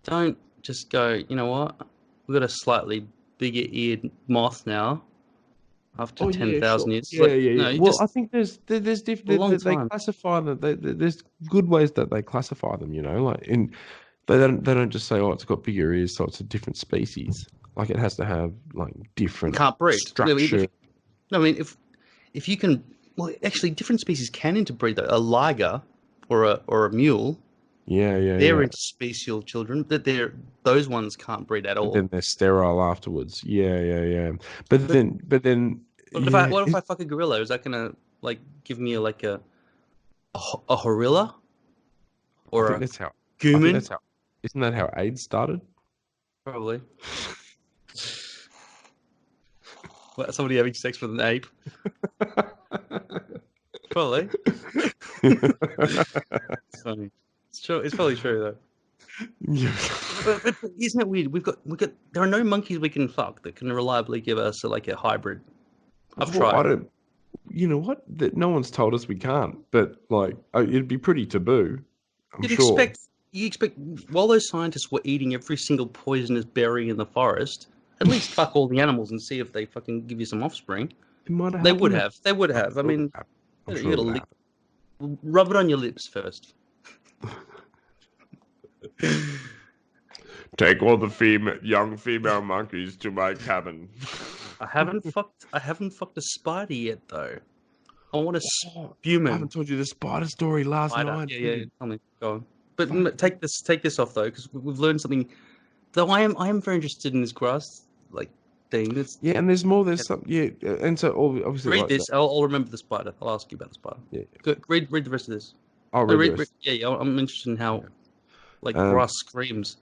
Don't just go, you know what? We've got a slightly bigger eared moth now. After 10,000 years. No, well, I think there's different. They classify them. There's good ways that they classify them. You know, like they don't just say, oh, it's got bigger ears, so it's a different species. Like it has to have like different can't breed structure. No, I mean if you can, well, actually, different species can interbreed. Though. A liger or a mule. They're interspecial children. Those ones can't breed at all. Then they're sterile afterwards. Yeah. But then. What if I fuck a gorilla? Is that gonna like give me like a horilla? Or that's how. Gooman? Isn't that how AIDS started? Probably. What, somebody having sex with an ape? Probably. It's funny. It's true. It's probably true though. Yeah. But isn't it weird? We've got. There are no monkeys we can fuck that can reliably give us a hybrid. I've tried. You know what? No one's told us we can't. But like, it'd be pretty taboo. You expect while those scientists were eating every single poisonous berry in the forest, at least fuck all the animals and see if they fucking give you some offspring. They would have. They would have. I mean, you gotta rub it on your lips first. Take all the young female monkeys to my cabin. I haven't fucked a spider yet though. I want to spume. I haven't told you the spider story last night. Yeah. Tell me. Go on. But take this off though, because we've learned something. Though I am very interested in this grass thing. And there's more. There's some. Yeah, and so obviously. Read this. I'll remember the spider. I'll ask you about the spider. Yeah. Good. Read the rest of this. I'll read the rest. Yeah. I'm interested in how, grass screams.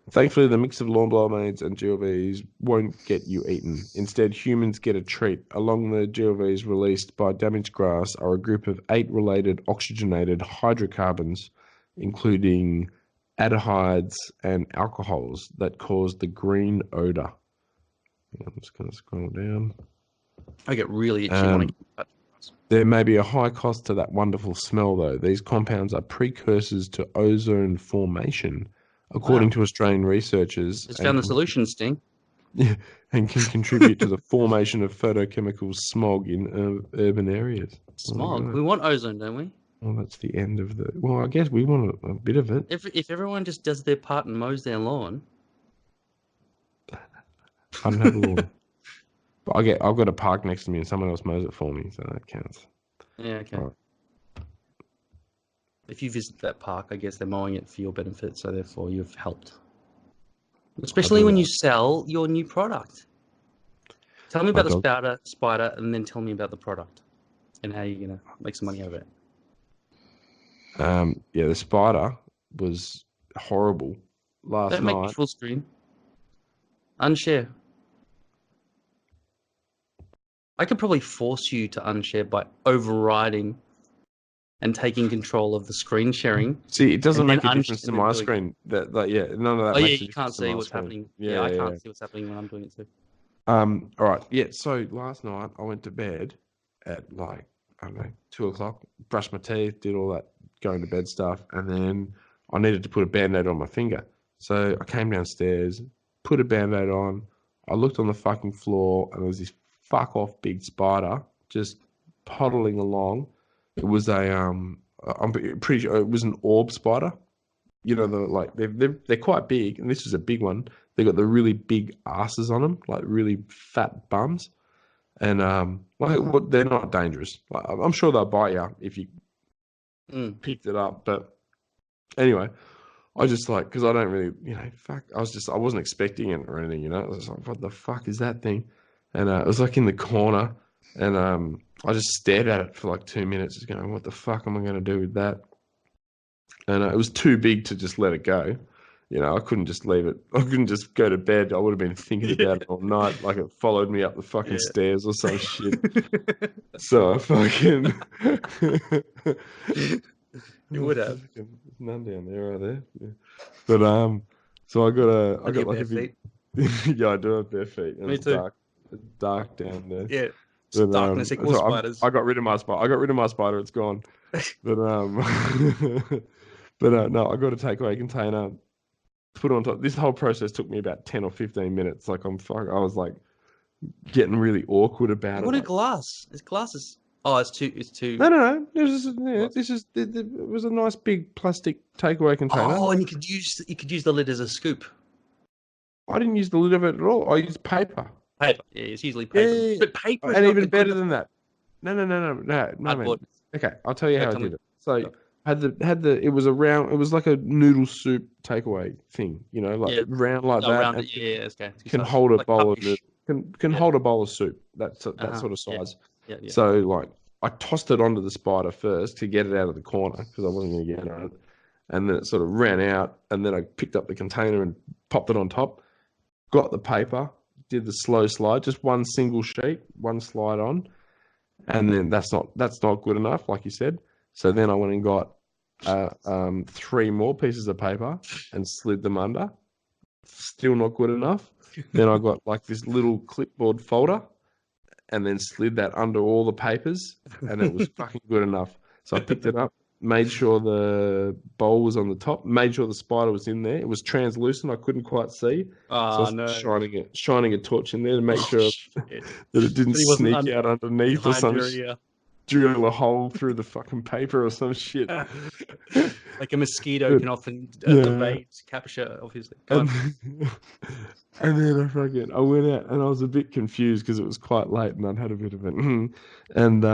Thankfully, the mix of lawn blower maids and GLVs won't get you eaten. Instead, humans get a treat. Along the GLVs released by damaged grass are a group of 8 related oxygenated hydrocarbons, including aldehydes and alcohols that cause the green odor. I'm just going to scroll down. I get really itchy. There may be a high cost to that wonderful smell, though. These compounds are precursors to ozone formation, according to Australian researchers. Just found the solution, Sting. Yeah, and can contribute to the formation of photochemical smog in urban areas. Smog? We want ozone, don't we? Well, that's the end of the... Well, I guess we want a bit of it. If everyone just does their part and mows their lawn... I don't have a lawn. But I've got a park next to me and someone else mows it for me, so that counts. Yeah, okay. Right. If you visit that park, I guess they're mowing it for your benefit, so therefore you've helped. Especially when you sell your new product. Tell me about the spider, and then tell me about the product and how you're going to make some money out of it. The spider was horrible last night. Don't make full screen. Unshare. I could probably force you to unshare by overriding and taking control of the screen sharing. See, it doesn't make a difference to my screen. None of that. Oh yeah, you can't see what's happening. Yeah, I can't see what's happening when I'm doing it too. All right. Yeah. So last night I went to bed at 2:00. Brushed my teeth, did all that going to bed stuff, and then I needed to put a band-aid on my finger. So I came downstairs, put a band-aid on. I looked on the fucking floor, and there was this fuck off big spider just puddling along. It was I'm pretty sure it was an orb spider. You know, they're quite big, and this was a big one. They got the really big asses on them, like really fat bums, and they're not dangerous. I'm sure they'll bite you if you picked it up. But anyway, I just because I don't really, I wasn't expecting it or anything. I was like, what the fuck is that thing? And it was in the corner, and I just stared at it for 2 minutes, just going, what the fuck am I going to do with that? And it was too big to just let it go. I couldn't just leave it. I couldn't just go to bed. I would have been thinking about it all night, like it followed me up the fucking stairs or some shit. So I fucking... You would have. There's none down there, are there? Yeah. But so I got like a big... Yeah, I do have bare feet. Me too. It's dark down there. Yeah. But, darkness equals spiders. I got rid of my spider. It's gone. But no, I got a takeaway container, put it on top. This whole process took me about 10 or 15 minutes. I was getting really awkward about it. What a glass! It's glasses. Oh, it's too. No. It was a nice big plastic takeaway container. Oh, and you could use the lid as a scoop. I didn't use the lid of it at all. I used paper. Paper. Yeah, it's usually paper. Yeah. But paper. And even better than that. No. Man. Okay, I'll tell you how I did it. So had the it was like a noodle soup takeaway thing, round like that. Round it, yeah, okay. Can hold a bowl of can hold a bowl of soup. That sort of size. Yeah. So I tossed it onto the spider first to get it out of the corner because I wasn't going to get it. And then it sort of ran out, and then I picked up the container and popped it on top. Got the paper, did the slow slide, just one single sheet, one slide on, and then that's not good enough, like you said. So then I went and got 3 more pieces of paper and slid them under. Still not good enough. Then I got this little clipboard folder and then slid that under all the papers, and it was fucking good enough. So I picked it up, made sure the bowl was on the top, made sure the spider was in there. It was translucent. I couldn't quite see. Oh, so I was shining a torch in there to make sure that it didn't sneak out underneath or something. Drill a hole through the fucking paper or some shit. Like a mosquito can often evade capture, obviously. And then I went out and I was a bit confused because it was quite late and I'd had a bit of it. And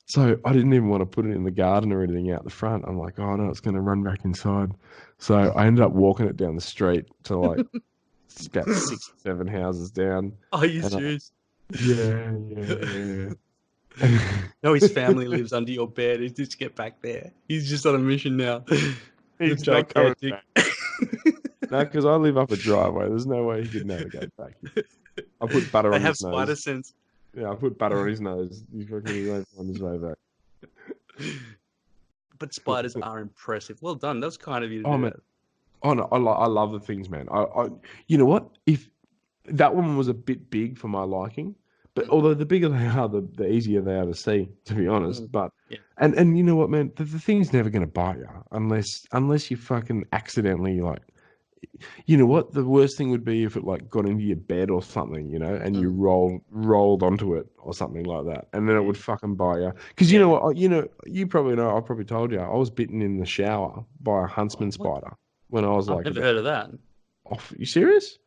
So I didn't even want to put it in the garden or anything out the front. I'm like, oh no, it's going to run back inside. So I ended up walking it down the street to like it's about 6 or 7 houses down. Are you And serious? Yeah. No, his family lives under your bed. He's just get back there. He's just on a mission now. He's not coming back. No, because I live up a driveway. There's no way he could navigate back. I put butter on They have his nose. spider sense. Yeah, I put butter on his nose. He's fucking on his way back. But spiders are impressive. Well done. That was kind of you to Oh do man, that. oh no, I love the things, man. You know what? If that one was a bit big for my liking, but although the bigger they are, the easier they are to see, to be honest. But Yeah. and you know what, man? The thing's never going to bite you unless you fucking accidentally like. You know what? The worst thing would be if it like got into your bed or something, you know, and you rolled onto it or something like that, and then it would fucking bite you. Because you know what? You probably know. I probably told you. I was bitten in the shower by a huntsman spider when I was I've like. never heard of that. You serious?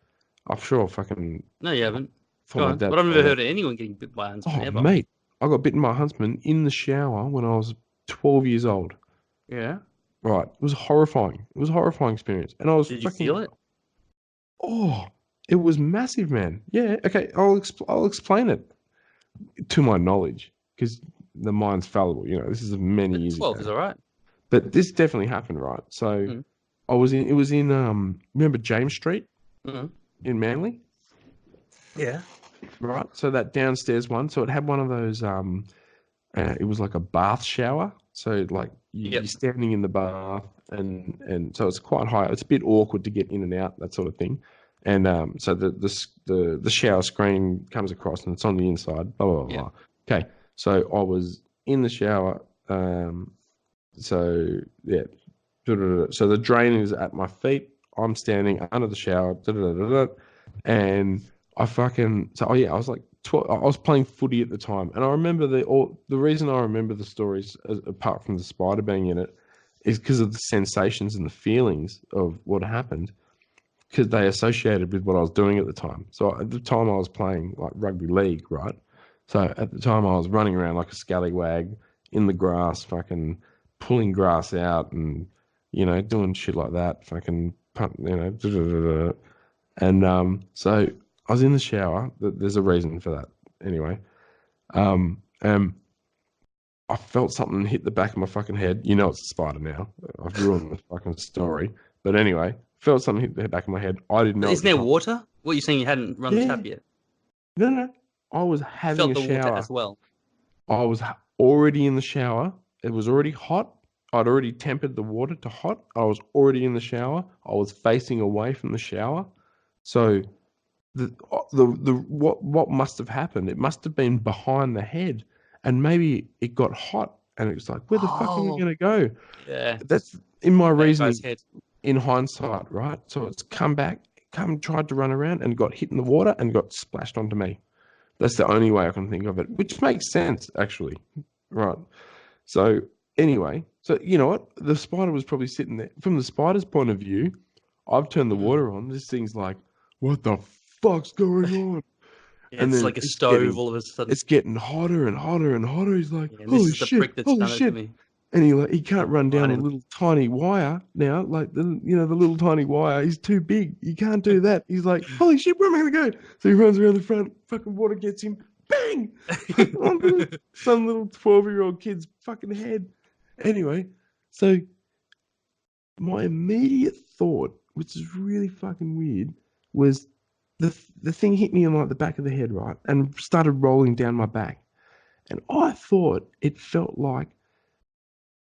I'm sure. Fucking. No, you haven't. thought Go my on. dad But I've told never me. heard of anyone getting bit by a huntsman Oh, ever. mate, I got bitten by a huntsman in the shower when I was 12 years old. Yeah. Right, it was horrifying. It was a horrifying experience, and I was. Did you feel it? Oh, it was massive, man. Yeah, okay, I'll explain it to my knowledge because the mind's fallible. You know, this is many years 12 ago. is all right. But this definitely happened, right? So I was in. It was in. Remember James Street in Manly, Yeah. right? So that downstairs one. So it had one of those. It was like a bath shower. So like you're standing in the bath, and so it's quite high. It's a bit awkward to get in and out, that sort of thing. And so the shower screen comes across, and it's on the inside. Blah blah blah. Okay, so I was in the shower. So yeah, so the drain is at my feet. I'm standing under the shower, and I fucking I was like 12. I was playing footy at the time, and I remember the reason I remember the stories, apart from the spider being in it, is because of the sensations and the feelings of what happened, because they associated with what I was doing at the time. So at the time I was playing like rugby league, right? So at the time I was running around like a scallywag in the grass, fucking pulling grass out and doing shit like that, fucking and so I was in the shower. There's a reason for that. Anyway, I felt something hit the back of my fucking head. You know it's a spider now. I've ruined the fucking story. But anyway, felt something hit the back of my head. I didn't know. Isn't there water? What, you're saying you hadn't run the tap yet? No. I was having Felt a the shower water as well. I was already in the shower. It was already hot. I'd already tempered the water to hot. I was already in the shower. I was facing away from the shower. So what must have happened? It must have been behind the head, and maybe it got hot, and it was like, where the fuck are we going to go? Yeah. That's in my reasoning. Head. In hindsight, right? So it's tried to run around and got hit in the water and got splashed onto me. That's the only way I can think of it, which makes sense actually, right? So anyway, so you know what? The spider was probably sitting there. From the spider's point of view, I've turned the water on. This thing's like, what the fuck's going on? Yeah, and it's like a stove all of a sudden. It's getting hotter and hotter and hotter. He's like, yeah, holy this is the shit, prick that's holy done it to shit. me. And he can't run down a little tiny wire now, like the little tiny wire. He's too big. You can't do that. He's like, holy shit, where am I gonna go? So he runs around the front. Fucking water gets him. Bang! Some little 12-year-old kid's fucking head. Anyway, so my immediate thought, which is really fucking weird, was the thing hit me on like the back of the head, right, and started rolling down my back, and I thought it felt like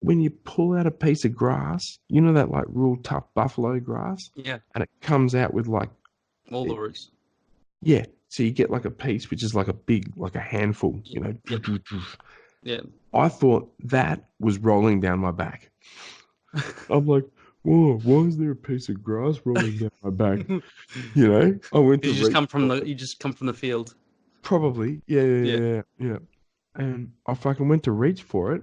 when you pull out a piece of grass, you know that like real tough buffalo grass? Yeah. And it comes out with like... all the roots. Yeah. So you get like a piece, which is like a big, like a handful, you know? Yeah. I thought that was rolling down my back. I'm like, whoa, why is there a piece of grass rolling down my back? You know? I went to You just come from the field. Probably. Yeah. And I fucking went to reach for it.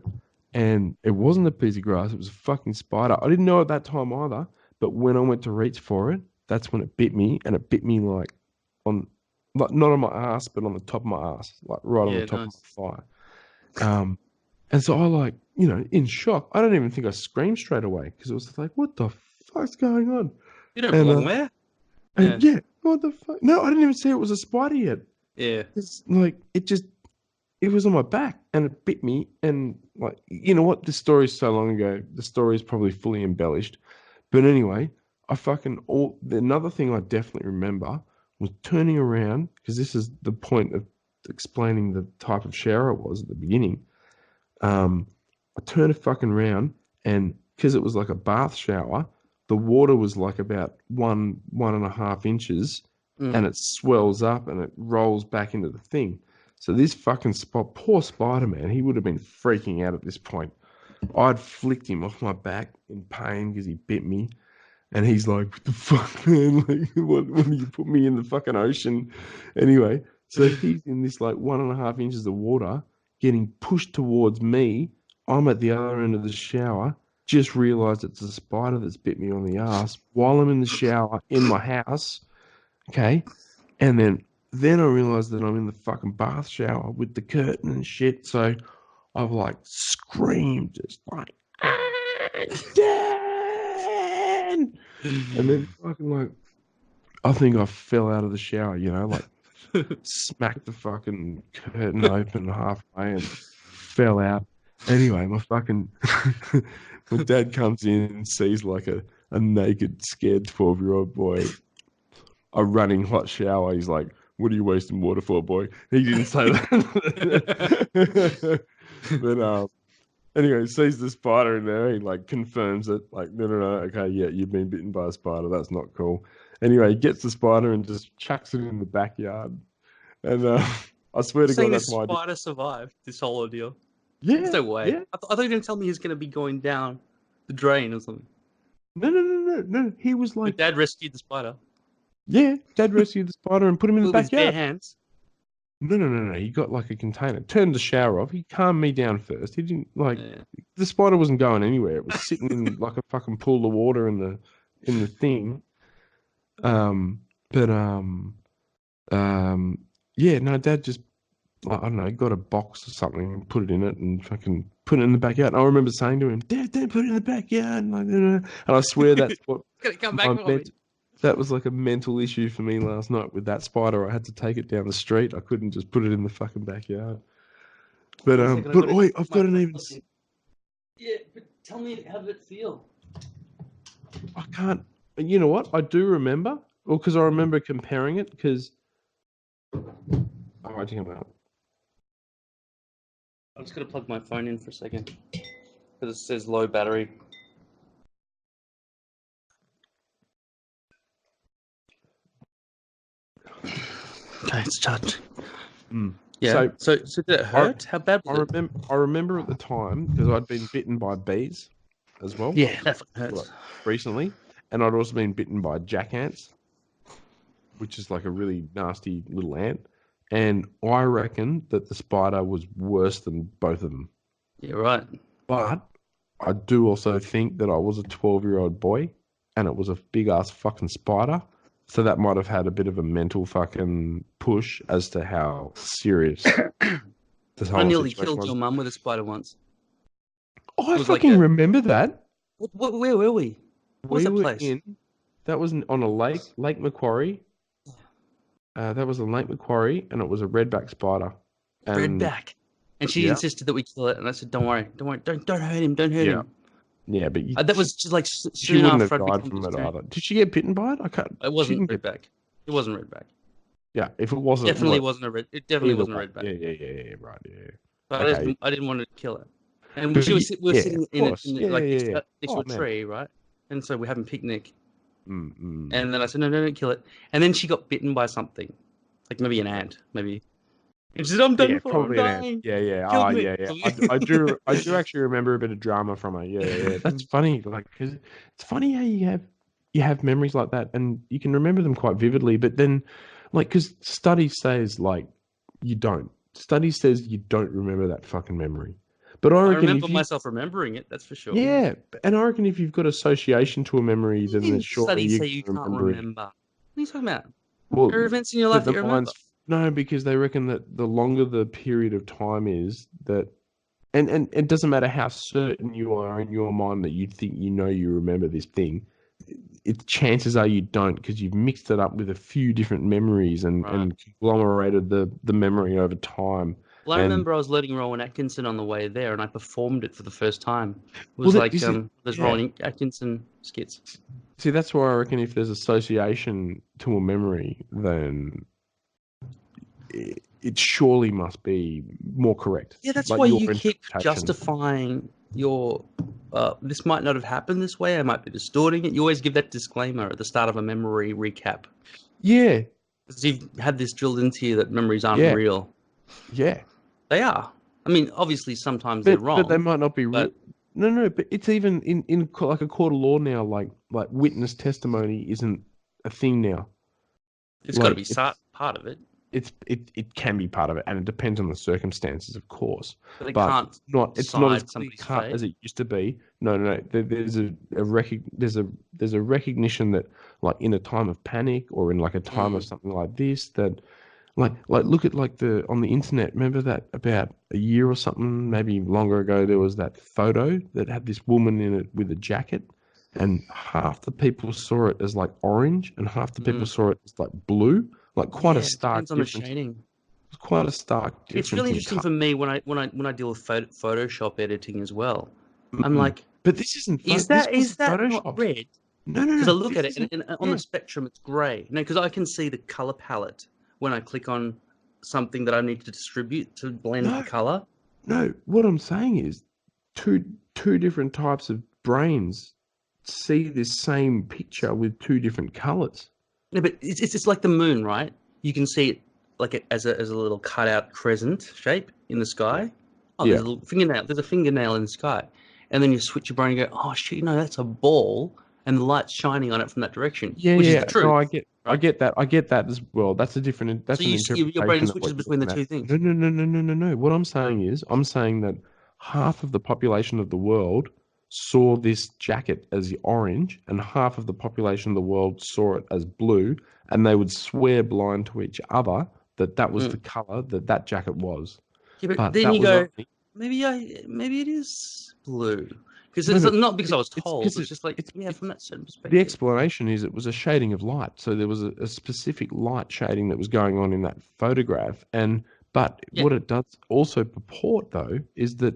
And it wasn't a piece of grass. It was a fucking spider. I didn't know at that time either. But when I went to reach for it, that's when it bit me. And it bit me like not on my ass, but on the top of my ass. Like right on the top of my thigh. And so I in shock. I don't even think I screamed straight away because it was like, what the fuck's going on? You don't belong there. And yeah, what the fuck? No, I didn't even see it was a spider yet. Yeah. It's it was on my back and it bit me. And like, you know what? This story's so long ago. The story's probably fully embellished. But anyway, another thing I definitely remember was turning around, because this is the point of explaining the type of shower it was at the beginning. I turned fucking around, and because it was like a bath shower, the water was like about 1.5 inches, and it swells up and it rolls back into the thing. So this fucking poor Spider-Man, he would have been freaking out at this point. I'd flicked him off my back in pain because he bit me. And he's like, what the fuck, man? Like, what do you put me in the fucking ocean? Anyway, so he's in this like 1.5 inches of water getting pushed towards me. I'm at the other end of the shower. Just realised it's a spider that's bit me on the ass while I'm in the shower in my house. Okay. And then I realised that I'm in the fucking bath shower with the curtain and shit. So I've like screamed, just like, Dan! And then fucking like, I think I fell out of the shower, like smacked the fucking curtain open halfway and fell out. Anyway, my dad comes in and sees like a naked, scared 12-year-old boy, a running hot shower. He's like, what are you wasting water for, boy? He didn't say that. But anyway, sees the spider in there. He like confirms it. Like, no. Okay, yeah, you've been bitten by a spider. That's not cool. Anyway, he gets the spider and just chucks it in the backyard. And I swear to God, that's why the spider survived this whole ordeal. Yeah, there's no way. Yeah. I thought you were going to tell me he's going to be going down the drain or something. No. He was like, but Dad rescued the spider. Yeah, Dad rescued the spider and put him in the backyard. With bare hands. No. He got like a container. Turned the shower off. He calmed me down first. He didn't the spider wasn't going anywhere. It was sitting in like a fucking pool of water in the thing. Yeah, no, Dad just, I don't know, got a box or something and put it in it and fucking put it in the backyard. And I remember saying to him, Dad, don't put it in the backyard. And I swear that's what come back meant. That was like a mental issue for me last night with that spider. I had to take it down the street. I couldn't just put it in the fucking backyard. But wait, I've got an even. Yeah, but tell me, how did it feel? I can't. You know what? I do remember. Well, because I remember comparing it. Because I think about. I'm just gonna plug my phone in for a second because it says low battery. Okay, it's charged. Yeah. So did it hurt? How bad was it? I remember at the time because I'd been bitten by bees as well. Yeah, that hurts. Recently, and I'd also been bitten by jack ants, which is like a really nasty little ant. And I reckon that the spider was worse than both of them. Yeah, right. But I do also think that I was a 12-year-old boy, and it was a big ass fucking spider. So that might have had a bit of a mental fucking push as to how serious this whole I nearly situation killed was. your mum with a spider once. Oh, I fucking remember that. Where were we? What was that place? That was on a lake, Lake Macquarie. That was a Lake Macquarie, and it was a redback spider. Redback. And she insisted that we kill it, and I said, "Don't worry, don't hurt him, don't hurt him." Yeah, but that was just like she wouldn't have died from it either. Did she get bitten by it? I can't. It wasn't redback. It wasn't redback. Yeah, if it wasn't, definitely wasn't a red. It definitely wasn't a redback. Yeah, right, yeah. But okay. I didn't want to kill it, and we were sitting next to a tree, right? And so we're having a picnic. And then I said, no, don't kill it. And then she got bitten by something, like maybe an ant, maybe. And she said, I'm done for. Probably an ant. Yeah. I do actually remember a bit of drama from her. Yeah. That's funny. Like, 'cause it's funny how you have memories like that, and you can remember them quite vividly. But then, like, because study says like you don't. Study says you don't remember that fucking memory. But I remember myself remembering it. That's for sure. Yeah, and I reckon if you've got association to a memory, then there's surely you say you can't remember. What are you talking about? Well, there are events in your life that you remember. No, because they reckon that the longer the period of time is that, and it doesn't matter how certain you are in your mind that you think you remember this thing. Chances are you don't, because you've mixed it up with a few different memories and conglomerated the memory over time. Well, I remember I was learning Rowan Atkinson on the way there, and I performed it for the first time. It was there's Rowan Atkinson skits. See, that's why I reckon if there's association to a memory, then it surely must be more correct. Yeah, that's why you keep justifying your. This might not have happened this way. I might be distorting it. You always give that disclaimer at the start of a memory recap. Yeah, because you've had this drilled into you that memories aren't real. Yeah, they are. I mean, obviously, sometimes they're wrong. But they might not be real. No. But it's even in like a court of law now. Like witness testimony isn't a thing now. It's got to be part of it. It can be part of it, and it depends on the circumstances, of course. But it's not as clear cut as it used to be. No. There's a recognition that, like, in a time of panic or in like a time of something like this, that like look at like on the internet. Remember that about a year or something, maybe longer ago, there was that photo that had this woman in it with a jacket, and half the people saw it as like orange, and half the people saw it as like blue. Like quite a stark difference. On the shading. It's quite a stark difference. It's really interesting for me when I deal with Photoshop editing as well. I'm like, but this isn't. Is that not red? No. Because I look at it and on the spectrum, it's grey. No, because I can see the color palette when I click on something that I need to distribute to blend the color. No, what I'm saying is, two different types of brains see this same picture with two different colors. No, but it's like the moon, right? You can see it like as a little cutout crescent shape in the sky. Oh, there's a little fingernail. There's a fingernail in the sky, and then you switch your brain and go, "Oh shit, that's a ball," and the light's shining on it from that direction. Which is the truth. No, I get that. I get that as well. That's a different. That's so your brain switches between the two things. No. What I'm saying is, that half of the population of the world saw this jacket as orange, and half of the population of the world saw it as blue, and they would swear blind to each other that was the color that jacket was. Yeah, but then you go, maybe it is blue, because it's not because I was told. It's just like from that certain perspective. The explanation is it was a shading of light, so there was a specific light shading that was going on in that photograph, but what it does also purport though is that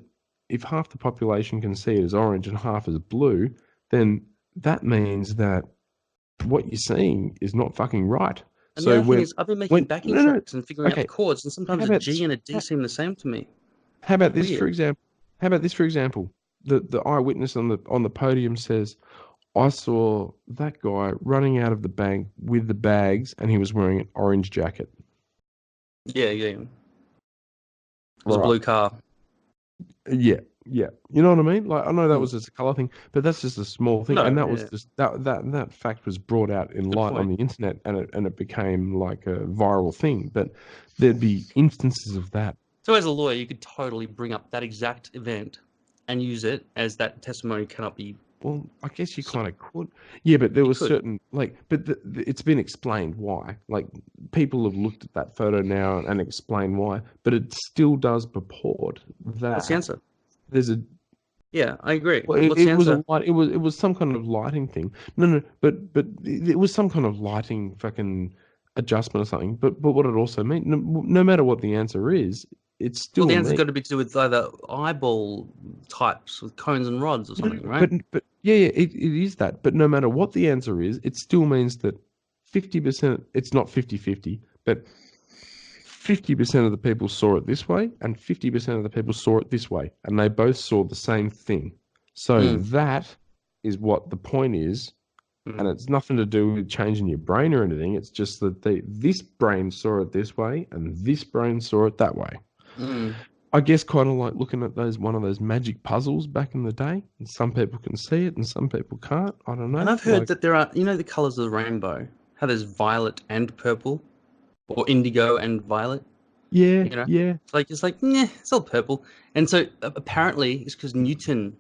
if half the population can see it as orange and half as blue, then that means that what you're seeing is not fucking right. And so the other thing is, I've been making backing tracks and figuring out the chords, and sometimes a G and a D seem the same to me. How about this, for example? The eyewitness on the podium says, "I saw that guy running out of the bank with the bags, and he was wearing an orange jacket." Yeah. It was a blue car. Yeah. You know what I mean? Like, I know that was just a color thing, but that's just a small thing, and that was just that fact was brought out in light on the internet, and it became like a viral thing. But there'd be instances of that. So, as a lawyer, you could totally bring up that exact event and use it as that testimony cannot be. Well, I guess you kind of could. Yeah, but there was certain it's been explained why. Like, people have looked at that photo now and explained why, but it still does purport that. What's the answer? There's a. Yeah, I agree. Well, it was a light. It was some kind of lighting thing. No, but it was some kind of lighting fucking adjustment or something. But what it also meant, no matter what the answer is, it's still. Well, the answer's got to be to do with either eyeball types with cones and rods or something, right? But it is that. But no matter what the answer is, it still means that 50%. It's not 50-50, but 50% of the people saw it this way, and 50% of the people saw it this way, and they both saw the same thing. So that is what the point is, and it's nothing to do with changing your brain or anything. It's just that this brain saw it this way, and this brain saw it that way. I guess kind of like looking at one of those magic puzzles back in the day, and some people can see it and some people can't. I don't know. And I've heard that there are, the colors of the rainbow, how there's violet and purple. Or indigo and violet. Yeah, yeah. It's like, it's all purple. And so apparently it's because Newton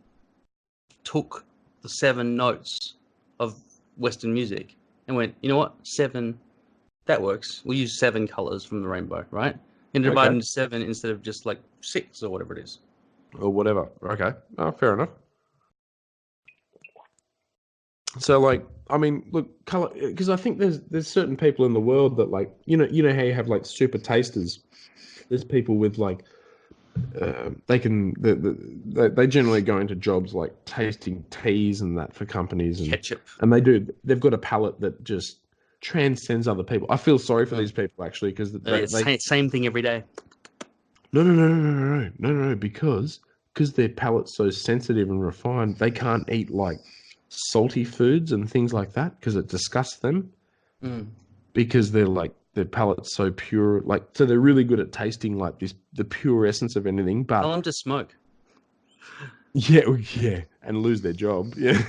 took the 7 notes of Western music and went, you know what, 7, that works. We'll use 7 colors from the rainbow, right? And divide into 7 instead of just like 6 or whatever it is. or whatever. Okay, fair enough. So, like, I mean, look, color, because I think there's certain people in the world that, like, you know how you have like super tasters. There's people with like they can they generally go into jobs like tasting teas and that for companies and Ketchup. and they've got a palate that just transcends other people. I feel sorry for these people actually because Same thing every day. No, because their palate's so sensitive and refined, they can't eat like salty foods and things like that because it disgusts them. Because they're like their palate's so pure, like so they're really good at tasting like the pure essence of anything. But Tell them to smoke. Yeah, and lose their job. Yeah.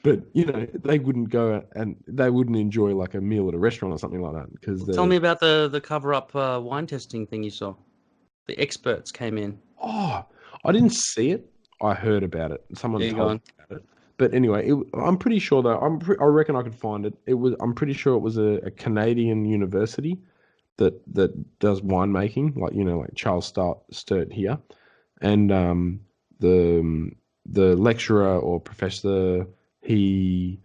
But you know, they wouldn't go and they wouldn't enjoy like a meal at a restaurant or something like that because Tell me about the cover-up wine testing thing you saw. The experts came in. Oh, I didn't see it. I heard about it. Someone told me about it. But anyway, I'm pretty sure though. I reckon I could find it. I'm pretty sure it was a Canadian university that does winemaking, like like Charles Sturt here, and the lecturer or professor, he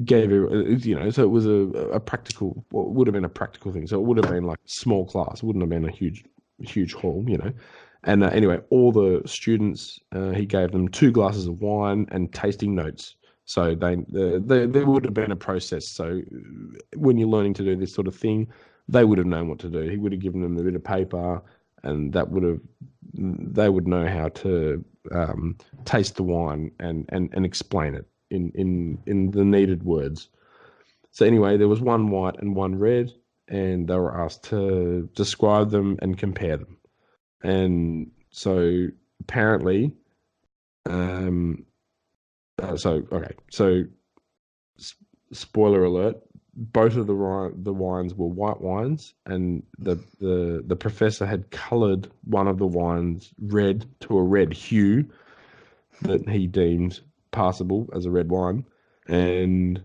gave it, so it was a practical, well, it would have been a practical thing. So it would have been like a small class. It wouldn't have been a huge hall, And anyway, all the students, he gave them 2 glasses of wine and tasting notes. So there would have been a process. So when you're learning to do this sort of thing, they would have known what to do. He would have given them a bit of paper, and they would know how to taste the wine and explain it in the needed words. So anyway, there was 1 white and 1 red, and they were asked to describe them and compare them. And so apparently, so spoiler alert, both of the wines were white wines, and the professor had coloured one of the wines red to a red hue that he deemed passable as a red wine, and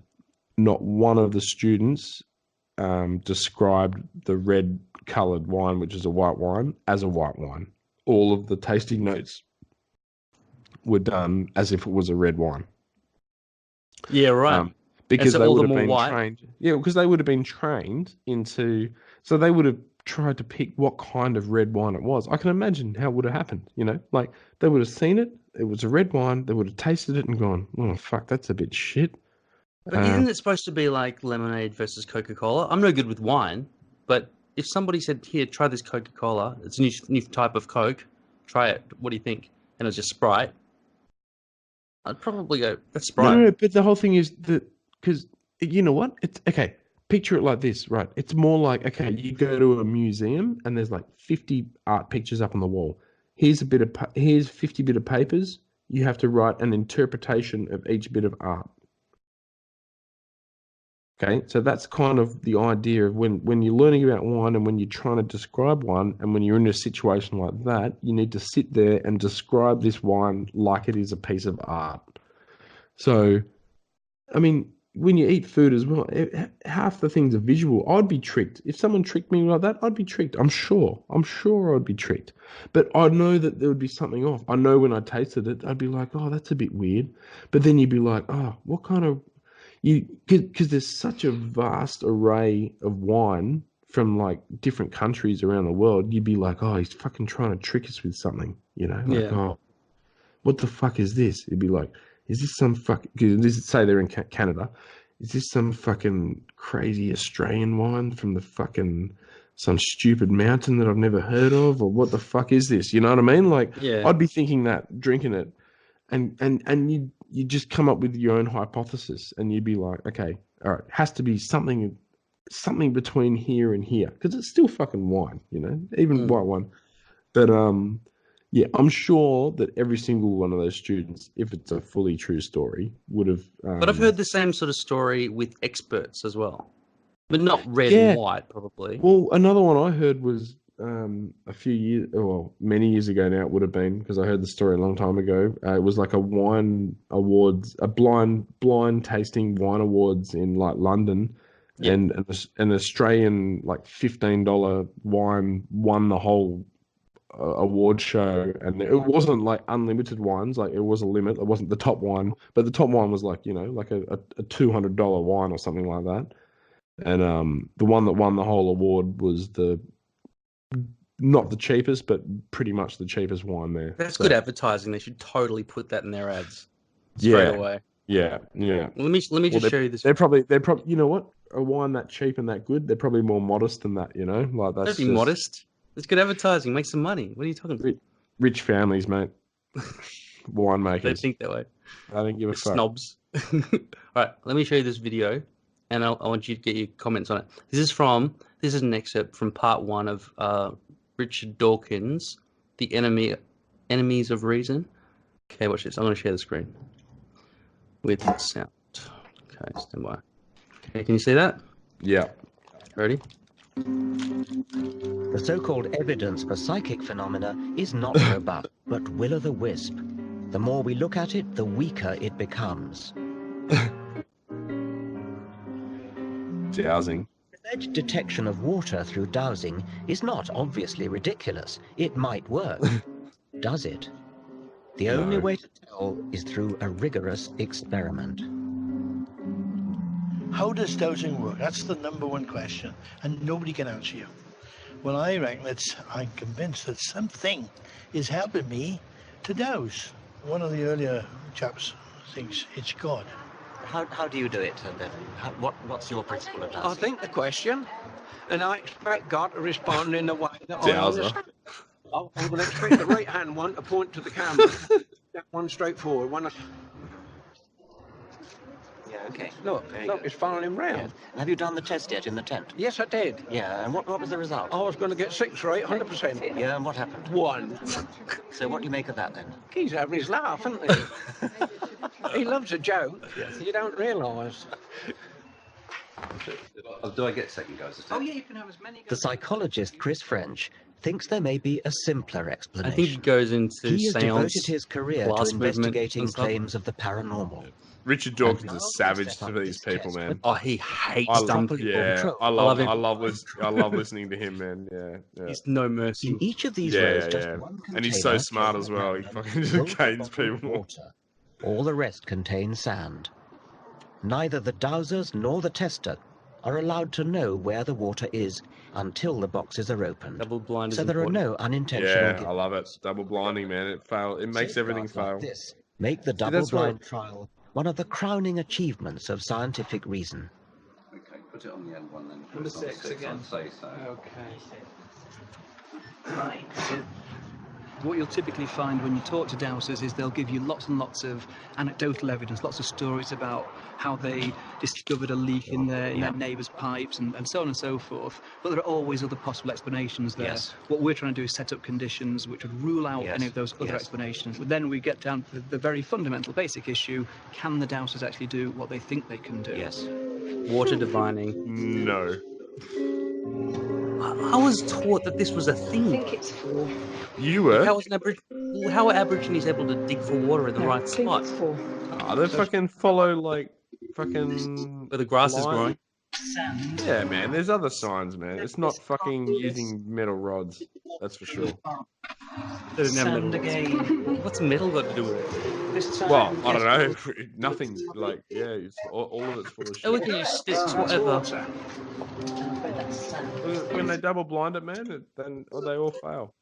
not one of the students described the red coloured wine, which is a white wine, as a white wine. All of the tasting notes were done as if it was a red wine. Yeah, right. Because so they all would them have were been white? trained. Yeah, because they would have been trained into. So they would have tried to pick what kind of red wine it was. I can imagine how it would have happened. Like they would have seen it. It was a red wine. They would have tasted it and gone, "Oh fuck, that's a bit shit." But isn't it supposed to be like lemonade versus Coca-Cola? I'm no good with wine, but if somebody said, "Here, try this Coca-Cola. It's a new type of Coke. Try it. What do you think?" And it's just Sprite, I'd probably go, "That's Sprite." No, but the whole thing is that because you know what? It's okay. Picture it like this, right? It's more like, okay, you go to a museum and there's like 50 art pictures up on the wall. Here's 50 bit of papers. You have to write an interpretation of each bit of art. Okay, so that's kind of the idea of when you're learning about wine and when you're trying to describe wine, and when you're in a situation like that, you need to sit there and describe this wine like it is a piece of art. So, I mean, when you eat food as well, half the things are visual. I'd be tricked. If someone tricked me like that, I'd be tricked. I'm sure I'd be tricked. But I know that there would be something off. I know when I tasted it, I'd be like, oh, that's a bit weird. But then you'd be like, oh, what kind of... Because there's such a vast array of wine from like different countries around the world, you'd be like, oh, he's fucking trying to trick us with something, oh, what the fuck is this? It'd be like, is this some fucking, say they're in Canada, is this some fucking crazy Australian wine from the fucking some stupid mountain that I've never heard of, or what the fuck is this? You know what I mean? Like, yeah. I'd be thinking that, drinking it, and you just come up with your own hypothesis, and you'd be like, okay, all right, has to be something between here and here, because it's still fucking wine, even white wine. But yeah, I'm sure that every single one of those students, if it's a fully true story, would have. But I've heard the same sort of story with experts as well, but not red and white, probably. Well, another one I heard was many years ago now. It would have been, because I heard the story a long time ago. It was like a wine awards, a blind tasting wine awards in like London. Yep. And an Australian like $15 wine won the whole award show, and it wasn't like unlimited wines. Like it was a limit. It wasn't the top wine, but the top wine was like like a $200 wine or something like that. And the one that won the whole award was not the cheapest, but pretty much the cheapest wine there. That's good advertising. They should totally put that in their ads straight away. Yeah. Well, let me just show you this. They're probably you know what, a wine that cheap and that good, they're probably more modest than that. Like that's Don't be modest. It's good advertising. Make some money. What are you talking about? Rich families, mate. Winemakers. They think that way. I don't give a fuck. Snobs. All right, let me show you this video, and I want you to get your comments on it. This is an excerpt from part 1 of Richard Dawkins, The Enemies of Reason. Okay, watch this. I'm going to share the screen with sound. Okay, stand by. Okay, can you see that? Yeah. Ready? The so-called evidence for psychic phenomena is not robust, but will-o'-the-wisp. The more we look at it, the weaker it becomes. Dowsing. Alleged detection of water through dowsing is not obviously ridiculous. It might work. Does it? The only way to tell is through a rigorous experiment. How does dowsing work? That's the #1 question, and nobody can answer you. Well, I reckon I'm convinced that something is helping me to dowse. One of the earlier chaps thinks it's God. How do you do it, then? What's your principle of dowsing? I think the question, and I expect God to respond in a way that I Dowser. understand. I'm going to expect the right-hand one to point to the camera. That one straight forward. Yeah, okay. Look, it's following him round. Yes. Have you done the test yet in the tent? Yes, I did. Yeah, and what was the result? I was going to get 6 or 8, 100%. Yeah, and what happened? 1. So what do you make of that, then? He's having his laugh, isn't he? He loves a joke. Yes. You don't realise. Do I get second goes? Oh, yeah, you can have as many goes. The psychologist Chris French thinks there may be a simpler explanation. I think he goes into He has seance, devoted his career to glass movement investigating and stuff. claims of the paranormal. Richard Dawkins is savage to these people, man. Oh, he hates dumb people. Yeah, I love him. I love listening to him, man. Yeah. He's no mercy. In each of these rows, just one And he's so container smart as well. He fucking just filled with canes bottled people. water. All the rest contain sand. Neither the dowsers nor the tester are allowed to know where the water is until the boxes are opened. Double blind is So there are important. no unintentional Yeah, gifts. I love it. Double blinding, man. It makes everything fail. This make the that's double-blind what- trial one of the crowning achievements of scientific reason. Okay, put it on the end one then. Number 6 again. I'd say so. Okay. Right. What you'll typically find when you talk to dowsers is they'll give you lots and lots of anecdotal evidence, lots of stories about how they discovered a leak in their neighbour's pipes and so on and so forth. But there are always other possible explanations there. Yes. What we're trying to do is set up conditions which would rule out any of those other explanations. But then we get down to the very fundamental basic issue: can the dowsers actually do what they think they can do? Yes. Water divining. No. I was taught that this was a thing. I think it's 4. You were? How are Aborigines able to dig for water in the right I think spot? it's 4. Oh, they fucking follow like fucking. Where the grass is line. growing. Sand. Yeah, man. There's other signs, man. It's not fucking using metal rods. That's for sure. They didn't have Sand metal rods. again. What's metal got to do with it? This time, Well, I don't know. Nothing. Like, yeah, it's, all of it's full of Oh, we shit. can use sticks, whatever. When they double blind it, man, then they all fail.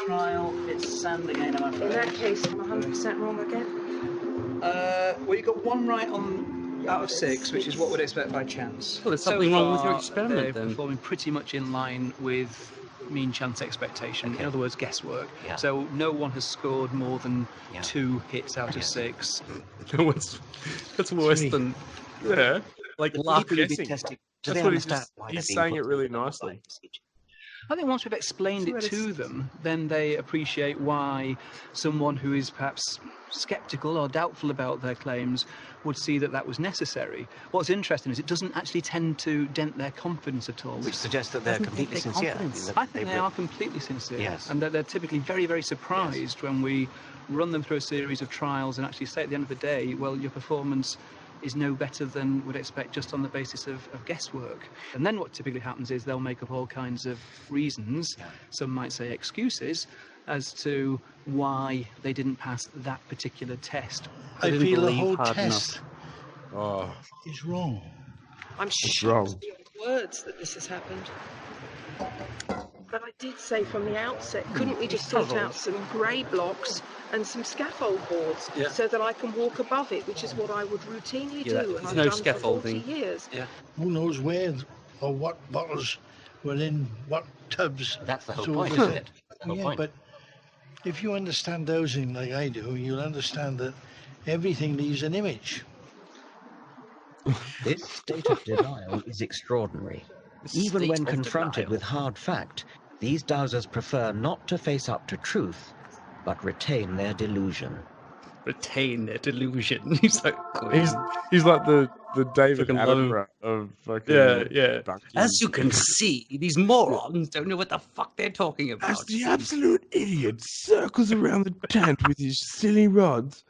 Trial, it's sand again, I'm In afraid. that case, I'm 100% wrong again. Well, you got 1 right out of 6, which is what we'd expect by chance. Well, there's something wrong with your far, experiment, they're then. performing pretty much in line with mean chance expectation. In other words, guesswork. Yeah. So no one has scored more than 2 hits out of 6. No, that's worse than Yeah. like The luck. people you'll be guessing. testing, do That's they what he's understand just- why he's they're being saying put it really through that nicely. procedure? I think once we've explained it to them, then they appreciate why someone who is perhaps sceptical or doubtful about their claims would see that that was necessary. What's interesting is it doesn't actually tend to dent their confidence at all. Which suggests that they're Doesn't completely dent their sincere. confidence. That I think they they are completely sincere. Yes. And that they're typically very, very surprised when we run them through a series of trials and actually say at the end of the day, well, your performance is no better than would expect just on the basis of guesswork. And then what typically happens is they'll make up all kinds of reasons, some might say excuses, as to why they didn't pass that particular test. I didn't feel the believe whole hard test Oh, is wrong. I'm it's wrong. shocked beyond words that this has happened. But I did say from the outset, couldn't we just sort out some grey blocks and some scaffold boards so that I can walk above it, which is what I would routinely do, and there's I've no done scaffolding. for 40 years. Yeah. Who knows where or what bottles were in what tubs? That's the whole So point, the- isn't it? The whole yeah, point. but if you understand dowsing like I do, you'll understand that everything leaves an image. This state of denial is extraordinary. Even when confronted with hard fact, these dowsers prefer not to face up to truth, but retain their delusion. Retain their delusion. He's so cool. He's like the David Fucking love him. Attenborough of fucking Yeah. Bucky. As you can see, these morons don't know what the fuck they're talking about. As the absolute idiot circles around the tent with his silly rods,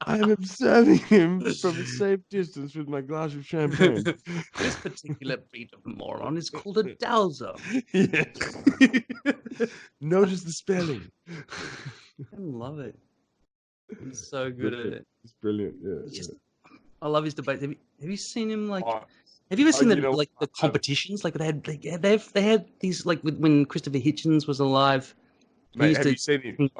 I am observing him from a safe distance with my glass of champagne. This particular breed of moron is called a dowser. Yeah. Notice the spelling. I love it. He's so good at it. It's brilliant. Yeah. I love his debates. Have you seen him like? Oh, Have you ever seen you the know, like the competitions? Like they had these like when Christopher Hitchens was alive. he Mate, used have to- you seen him?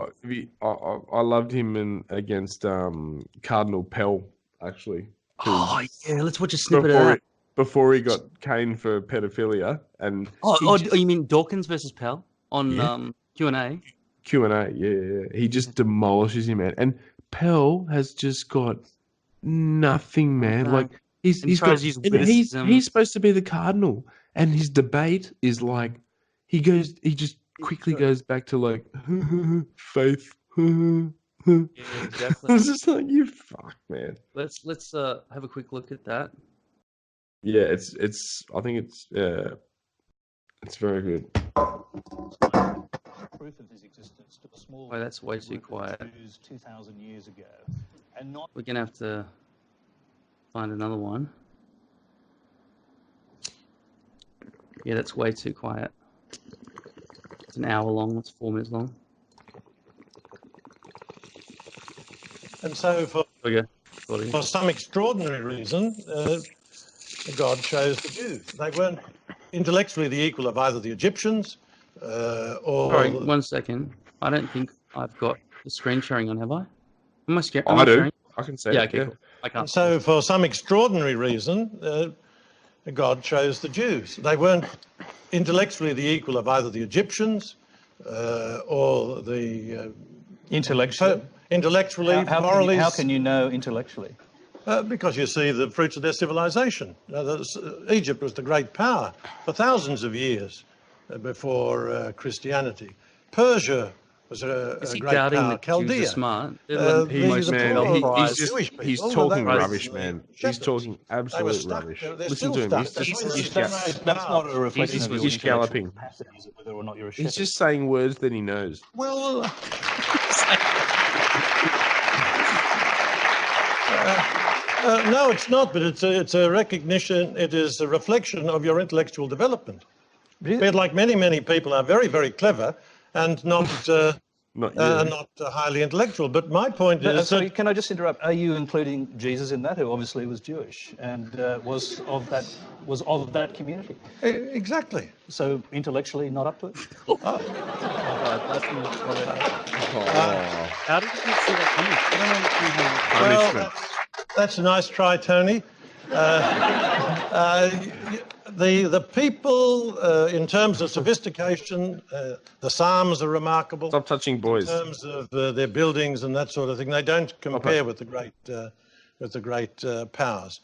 I loved him against Cardinal Pell, actually. Oh yeah, let's watch a snippet of Before, that. before he got caned for pedophilia, and Oh, you mean Dawkins versus Pell on Yeah. Q&A? Q&A, yeah. He just demolishes him, man. And Pell has just got nothing, man. No. Like he's And got, tries to use and witticism. he's supposed to be the cardinal, and his debate is like he just quickly goes back to like faith. Yeah, exactly. It's just like you fuck, man. Let's have a quick look at that. Yeah, it's. I think it's very good. Proof of his existence to a small Oh, that's way too group of quiet. Jews 2,000 years ago, and not We're gonna have to find another one. Yeah, that's way too quiet. It's an hour long. It's 4 minutes long. And so, Okay. for some extraordinary reason, God chose the Jews. They weren't intellectually the equal of either the Egyptians or. Sorry, 1 second. I don't think I've got the screen sharing on, have I? Am I scared? I do. I can say Yeah, it, okay, yeah. cool. I And can't. so, for some extraordinary reason, God chose the Jews. They weren't intellectually the equal of either the Egyptians or the. Intellectually? Intellectually, morally. How can you know intellectually? Because you see the fruits of their civilization. Egypt was the great power for thousands of years before Christianity. Persia was a Is he great doubting power. that Jews are Chaldea. smart? He's Jewish he's people, talking they were rubbish, man. He's shepherds. talking They were absolute stuck. rubbish. They're Listen still to him. stuck. He's That's That's not a reflection of your he's intellectual galloping. capacities, whether or not you're a He's shepherd. just saying words that he knows. Well, no, it's not, but it's a recognition, it is a reflection of your intellectual development. But like many people are very, very clever and not highly intellectual. But my point is Sorry, can I just interrupt? Are you including Jesus in that, who obviously was Jewish and was of that community? Exactly. So intellectually not up to it? How did you see that coming? Well, that's a nice try, Tony. The people, in terms of sophistication, the Psalms are remarkable. Stop touching boys. In terms of their buildings and that sort of thing, they don't compare with the great powers.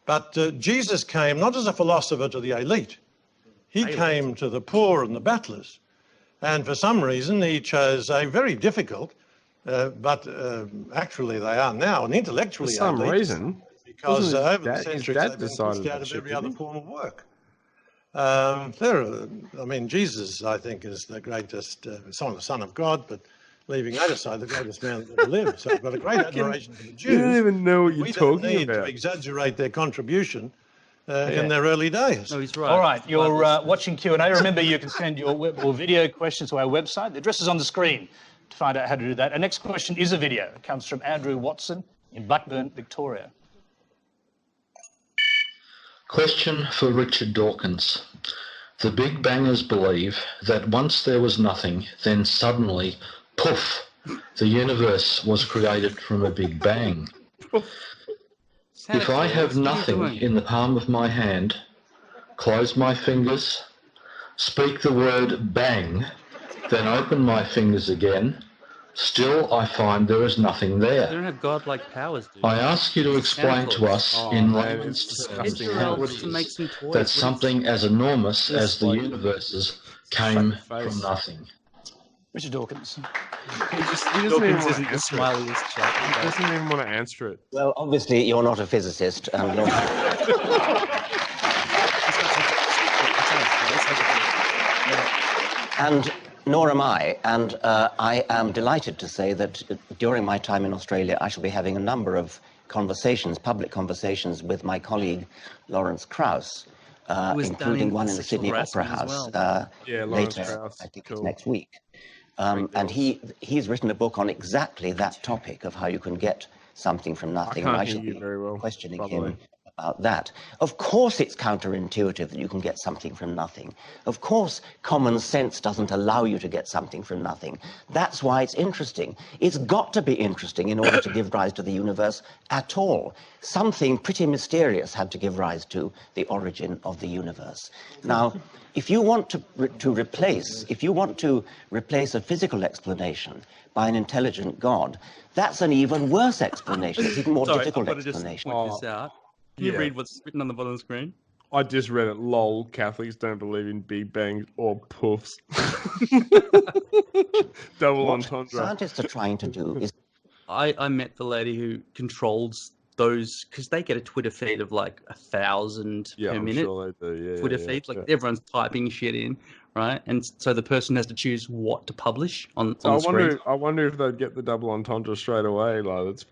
But Jesus came not as a philosopher to the elite. He came to the poor and the battlers. And for some reason, he chose a very difficult, but actually they are now, an intellectually For some elite, reason. because Wasn't over the his centuries dad they've been decided pushed that out of shit, every other didn't he? form of work. Jesus, I think, is the greatest, son of God, but leaving that aside, the greatest man that ever lived. So I've got a great admiration for the Jews. You don't even know what you're We don't talking need about. to exaggerate their contribution in their early days. No, he's right. All right, you're watching Q&A. Remember, you can send your web or video questions to our website. The address is on the screen to find out how to do that. Our next question is a video. It comes from Andrew Watson in Blackburn, Victoria. Question for Richard Dawkins. The Big Bangers believe that once there was nothing, then suddenly, poof, the universe was created from a Big Bang. If I have nothing in the palm of my hand, close my fingers, speak the word bang, then open my fingers again, still I find there is nothing They there. don't have godlike powers, dude. I ask you to explain to us in layman's terms that something as enormous as the universes came from nothing. Richard Dawkins. He doesn't even want to answer it. He doesn't even want to answer it. Well, obviously, you're not a physicist. And nor... and nor am I. And I am delighted to say that during my time in Australia, I shall be having a number of conversations, public conversations, with my colleague Lawrence Krauss, including one in the Sydney Opera House later, I think it's next week. And he's written a book on exactly that topic of how you can get something from nothing. I and I can't shall hear be you very well, questioning him about that. Of course it's counterintuitive that you can get something from nothing. Of course common sense doesn't allow you to get something from nothing. That's why it's interesting. It's got to be interesting in order to give rise to the universe at all. Something pretty mysterious had to give rise to the origin of the universe. Now, if you want to replace a physical explanation by an intelligent God, that's an even worse explanation. It's even more difficult explanation. Just point this out. Can you read what's written on the bottom of the screen? I just read it. Lol, Catholics don't believe in Big Bangs or puffs. Double entendre. Scientists are trying to do is... I met the lady who controls those, because they get a Twitter feed of like 1,000 per minute. Sure they do. Twitter feeds, everyone's typing shit in, right? And so the person has to choose what to publish on the screen. I wonder if they'd get the double entendre straight away. Like, it's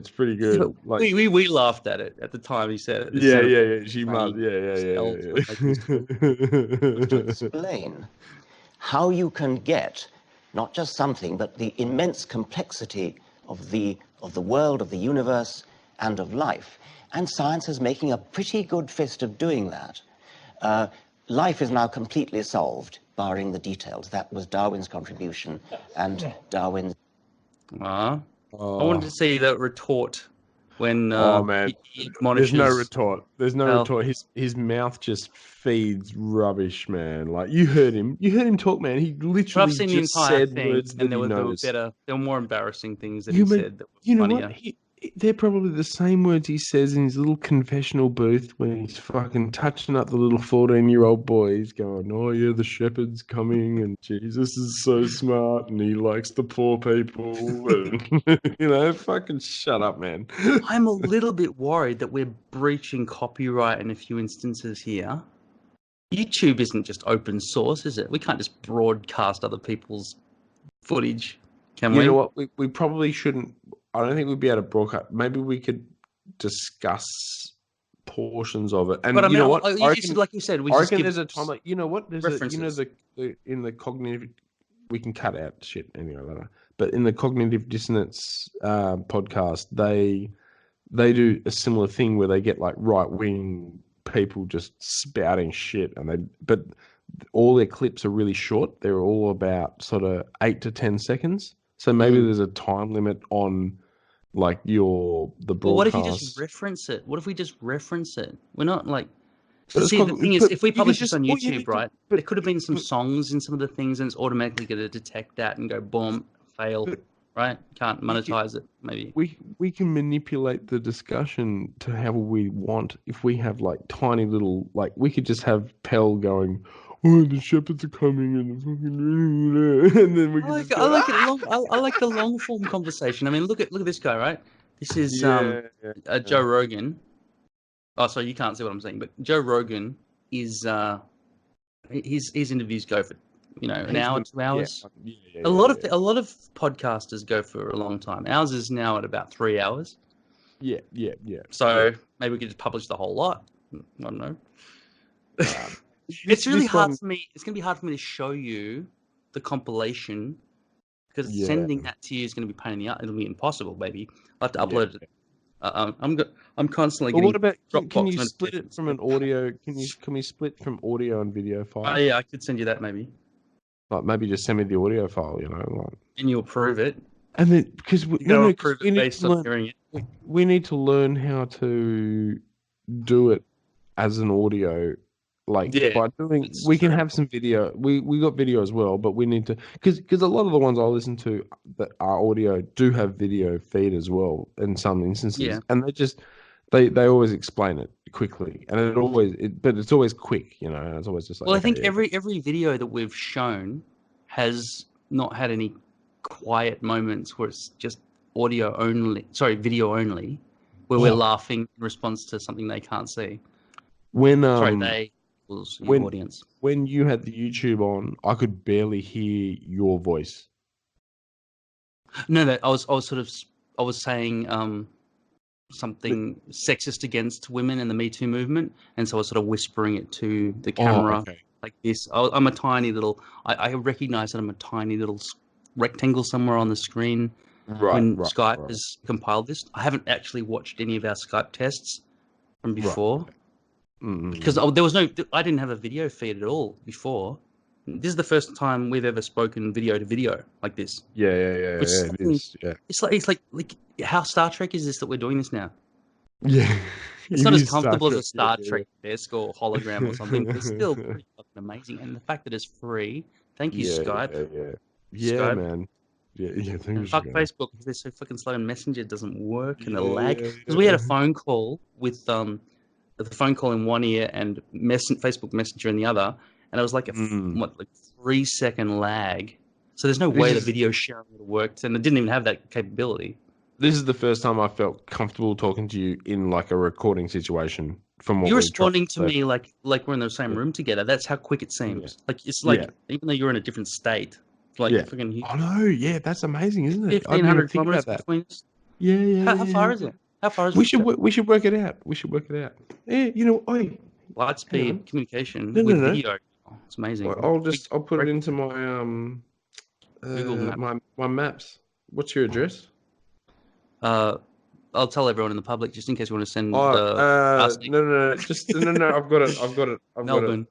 pretty good. Like, we laughed at it at the time he said it. Yeah. She must. To explain how you can get not just something, but the immense complexity of the world, of the universe, and of life. And science is making a pretty good fist of doing that. Life is now completely solved, barring the details. That was Darwin's contribution, and Darwin's... I wanted to see that retort when he There's no retort. Retort. His mouth just feeds rubbish, man. Like, you heard him talk, man. He literally I've seen just the entire said thing, words that and there were more embarrassing things that he said that were funnier. They're probably the same words he says in his little confessional booth when he's fucking touching up the little 14-year-old boy. He's going, oh yeah, the shepherd's coming and Jesus is so smart and he likes the poor people. And, fucking shut up, man. I'm a little bit worried that we're breaching copyright in a few instances here. YouTube isn't just open source, is it? We can't just broadcast other people's footage, can we? You know what? We probably shouldn't. I don't think we'd be able to broadcast. Maybe we could discuss portions of it. And but you know what? Like you said, I reckon there's a time. Like, you know what? There's in the cognitive. We can cut out shit anyway later. But in the cognitive dissonance podcast, they do a similar thing where they get like right wing people just spouting shit, but all their clips are really short. They're all about sort of 8 to 10 seconds. So maybe there's a time limit on like the broadcast. Well, what if you just reference it? What if we just reference it? We're not like... the thing is, if we publish this on YouTube, right, there could have been some songs in some of the things and it's automatically going to detect that and go, boom, fail, right? Can't monetize it, maybe. We can manipulate the discussion to however we want. If we have like tiny little... Like, we could just have Pell going... Oh, the shepherds are coming and the fucking... And then we can I like the long form conversation. I mean, look at this guy, right? This is Joe Rogan. Oh, sorry, you can't see what I'm saying, but Joe Rogan is his interviews go for an hour, 2 hours. A lot of podcasters go for a long time. Ours is now at about 3 hours. Yeah. So maybe we could just publish the whole lot. I don't know. It's really hard for me. It's going to be hard for me to show you the compilation because sending that to you is going to be pain in the ass. It'll be impossible, baby. I'll have to upload it. I'm constantly getting. What about? Can Dropbox you split it from an audio? Can we split from audio and video file? Oh yeah, I could send you that maybe. Like maybe just send me the audio file, and you'll approve it. And then because we based on hearing it. We need to learn how to do it as an audio. By doing, we can have some video. We got video as well, but we need to because a lot of the ones I listen to that are audio do have video feed as well in some instances, and they always explain it quickly, and but it's always quick, It's always just like. Well, I think every video that we've shown has not had any quiet moments where it's just video only, where we're laughing in response to something they can't see. When audience. When you had the YouTube on, I could barely hear your voice. No, I was saying something sexist against women in the Me Too movement, and so I was sort of whispering it to the camera like this. I'm a tiny little. I recognize that I'm a tiny little rectangle somewhere on the screen when Skype has compiled this. I haven't actually watched any of our Skype tests from before. Right. Mm-hmm. Because I didn't have a video feed at all before. This is the first time we've ever spoken video to video like this. Yeah. It is. Yeah. It's like how Star Trek is this that we're doing this now? Yeah. It's not as comfortable as a Star Trek desk or hologram or something, but it's still pretty fucking amazing. And the fact that it's free, thank you, Skype. Yeah, Skype. Man. Yeah. Thank you. Fuck Facebook because they're so fucking slow and Messenger doesn't work and the lag. Because we had a phone call with the phone call in one ear and Facebook Messenger in the other, and it was like a 3-second lag. So there's no way the video sharing would have worked, and it didn't even have that capability. This is the first time I felt comfortable talking to you in like a recording situation. From what you're responding to me like we're in the same room together. That's how quick it seems. Like it's like even though you're in a different state, freaking. I know. Yeah, that's amazing, isn't it? 1,500 kilometers between us. Yeah. How far is it? How far is we should work it out. Yeah, light speed communication with video. Oh, it's amazing. I'll put it into my Google Maps. my maps. What's your address? I'll tell everyone in the public just in case you want to send. No. Just no. I've got it. Melbourne.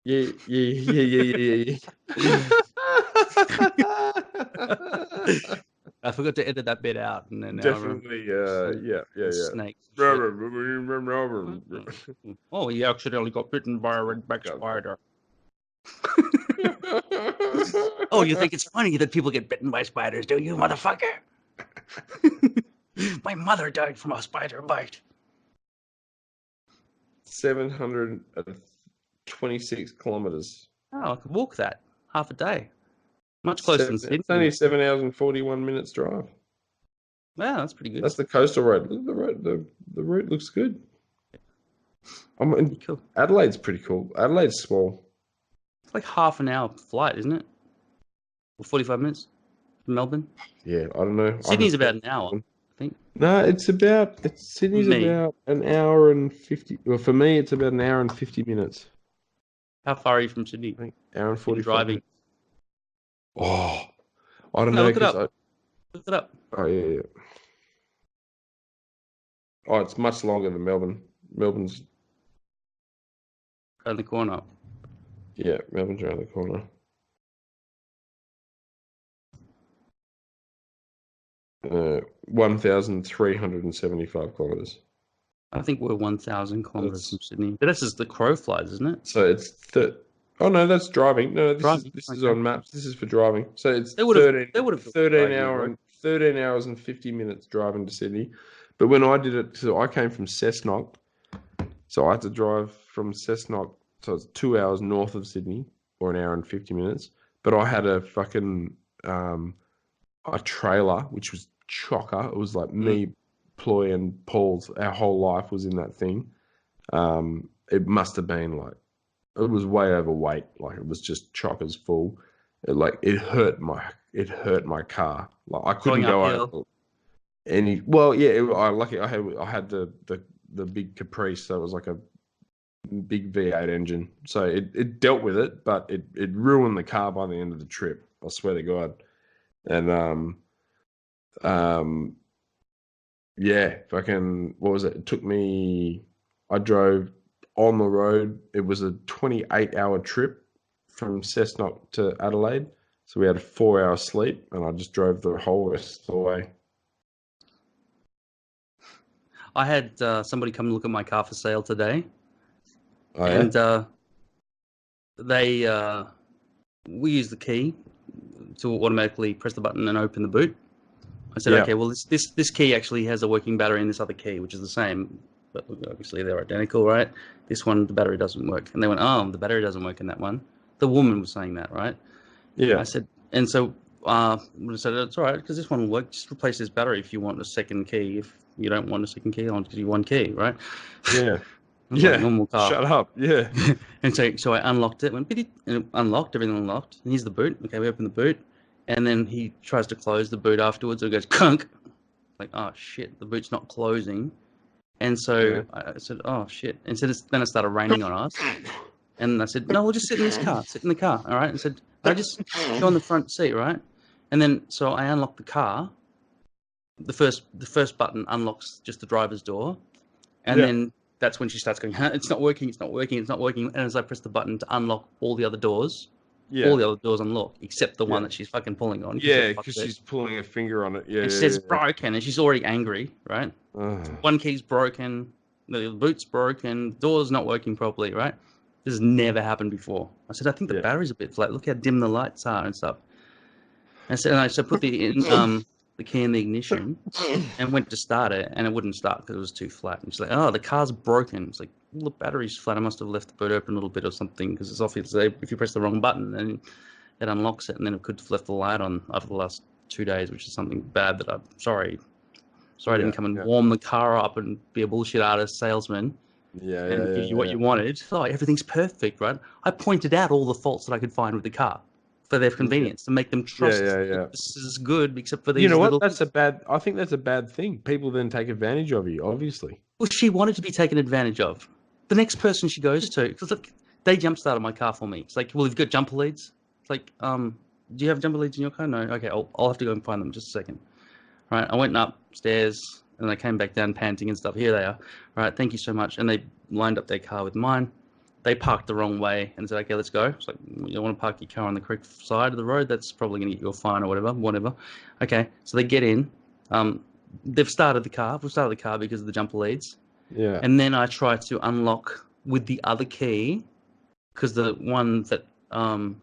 Yeah. I forgot to edit that bit out, and then definitely, yeah. Snakes. Oh, he accidentally got bitten by a redback spider. Oh, you think it's funny that people get bitten by spiders, do you, motherfucker? My mother died from a spider bite. 726 kilometers. Oh, I could walk that half a day. Much closer than Sydney. It's only 7 hours and 41 minutes drive. Wow, that's pretty good. That's the coastal road. The route looks good. Cool. Adelaide's pretty cool. Adelaide's small. It's like half an hour flight, isn't it? Or 45 minutes from Melbourne. Yeah, I don't know. Sydney's about an hour, I think. No, Sydney's about an hour and 50. Well, for me, it's about an hour and 50 minutes. How far are you from Sydney? I think hour and 45. Driving. Oh, I don't know. Look it up. Look it up. Oh, yeah. Oh, it's much longer than Melbourne. Melbourne's around the corner. Yeah, Melbourne's around the corner. Uh, 1,375 kilometers. I think we're 1,000 kilometers from Sydney. But that's as the crow flies, isn't it? So it's oh no, that's driving. No, this is on maps. This is for driving. So it's 13 hours and 50 minutes driving to Sydney. But when I did it, so I came from Cessnock, so I had to drive from Cessnock, so it's 2 hours north of Sydney, or an hour and 50 minutes. But I had a fucking a trailer, which was chocker. It was like me, Ploy, and Paul's. Our whole life was in that thing. It must have been like, it was way overweight. Like it was just chockers full. It hurt my car. Like I couldn't go over any. Well, yeah. I had the the big Caprice, so it was like a big V8 engine. So it dealt with it, but it ruined the car by the end of the trip. I swear to God. And yeah, fucking, what was it? It took me, I drove on the road. It was a 28-hour trip from Cessnock to Adelaide. So we had a 4-hour sleep, and I just drove the whole rest of the way. I had somebody come look at my car for sale today. Oh, yeah? And we use the key to automatically press the button and open the boot. I said, Yeah. okay, well, this key actually has a working battery in this other key, which is the same, but obviously they're identical, right? This one, the battery doesn't work. And they went, oh, the battery doesn't work in that one. The woman was saying that, right? Yeah. I said, and so I said, it's all right, because this one will work. Just replace this battery if you want a second key. If you don't want a second key, I'll give you one key, right? Yeah. Like Yeah. a normal car. Shut up. Yeah. And so I unlocked it, went, and it unlocked, everything unlocked. And here's the boot. Okay, we open the boot. And then he tries to close the boot afterwards. And it goes, kunk. Like, oh, shit, the boot's not closing. And so I said, oh, shit. And so then it started raining on us. And I said, no, we'll just sit in this car. Sit in the car, all right? And I said, I just go on the front seat, right? And then so I unlocked the car. The first button unlocks just the driver's door. And then that's when she starts going, it's not working, it's not working, it's not working. And as I press the button to unlock all the other doors, all the other doors unlock, except the one that she's fucking pulling on. Yeah, because she's pulling her finger on it. Yeah, It says broken, and she's already angry, right? One key's broken, the boot's broken, the door's not working properly, right? This has never happened before. I said, I think the battery's a bit flat. Look how dim the lights are and stuff. I said, and I put the key in the ignition and went to start it, and it wouldn't start because it was too flat. And she's like, oh, the car's broken. It's like, well, the battery's flat. I must have left the boot open a little bit or something, because it's obviously, if you press the wrong button, then it unlocks it, and then it could have left the light on after the last 2 days, which is something bad that I'm sorry. Sorry I didn't come and warm the car up and be a bullshit artist salesman. And give you what you wanted. Oh, everything's perfect, right? I pointed out all the faults that I could find with the car for their convenience, to make them trust that this is good, except for these. You know what? little... I think that's a bad thing. People then take advantage of you, obviously. Well, she wanted to be taken advantage of. The next person she goes to, because look, they jump started my car for me. It's like, well, you've got jumper leads. It's like, do you have jumper leads in your car? No. Okay, I'll have to go and find them. Just a second. Right, I went upstairs and I came back down panting and stuff. Here they are. All right, thank you so much. And they lined up their car with mine. They parked the wrong way and said, okay, let's go. It's like, you don't want to park your car on the correct side of the road? That's probably going to get you a fine or whatever. Okay, so they get in. They've started the car. We've started the car because of the jumper leads. Yeah. And then I tried to unlock with the other key, because the one that, one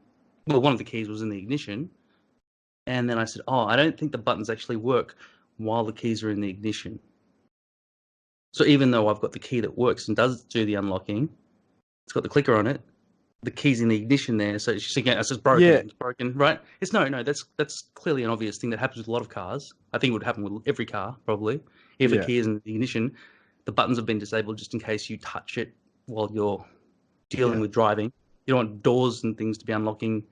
of the keys was in the ignition. And then I said, oh, I don't think the buttons actually work while the keys are in the ignition. So even though I've got the key that works and does do the unlocking, it's got the clicker on it, the key's in the ignition there. So she's thinking, it's broken, it's broken, right? It's no, that's clearly an obvious thing that happens with a lot of cars. I think it would happen with every car, probably. If the key is in the ignition, the buttons have been disabled just in case you touch it while you're dealing with driving. You don't want doors and things to be unlocking,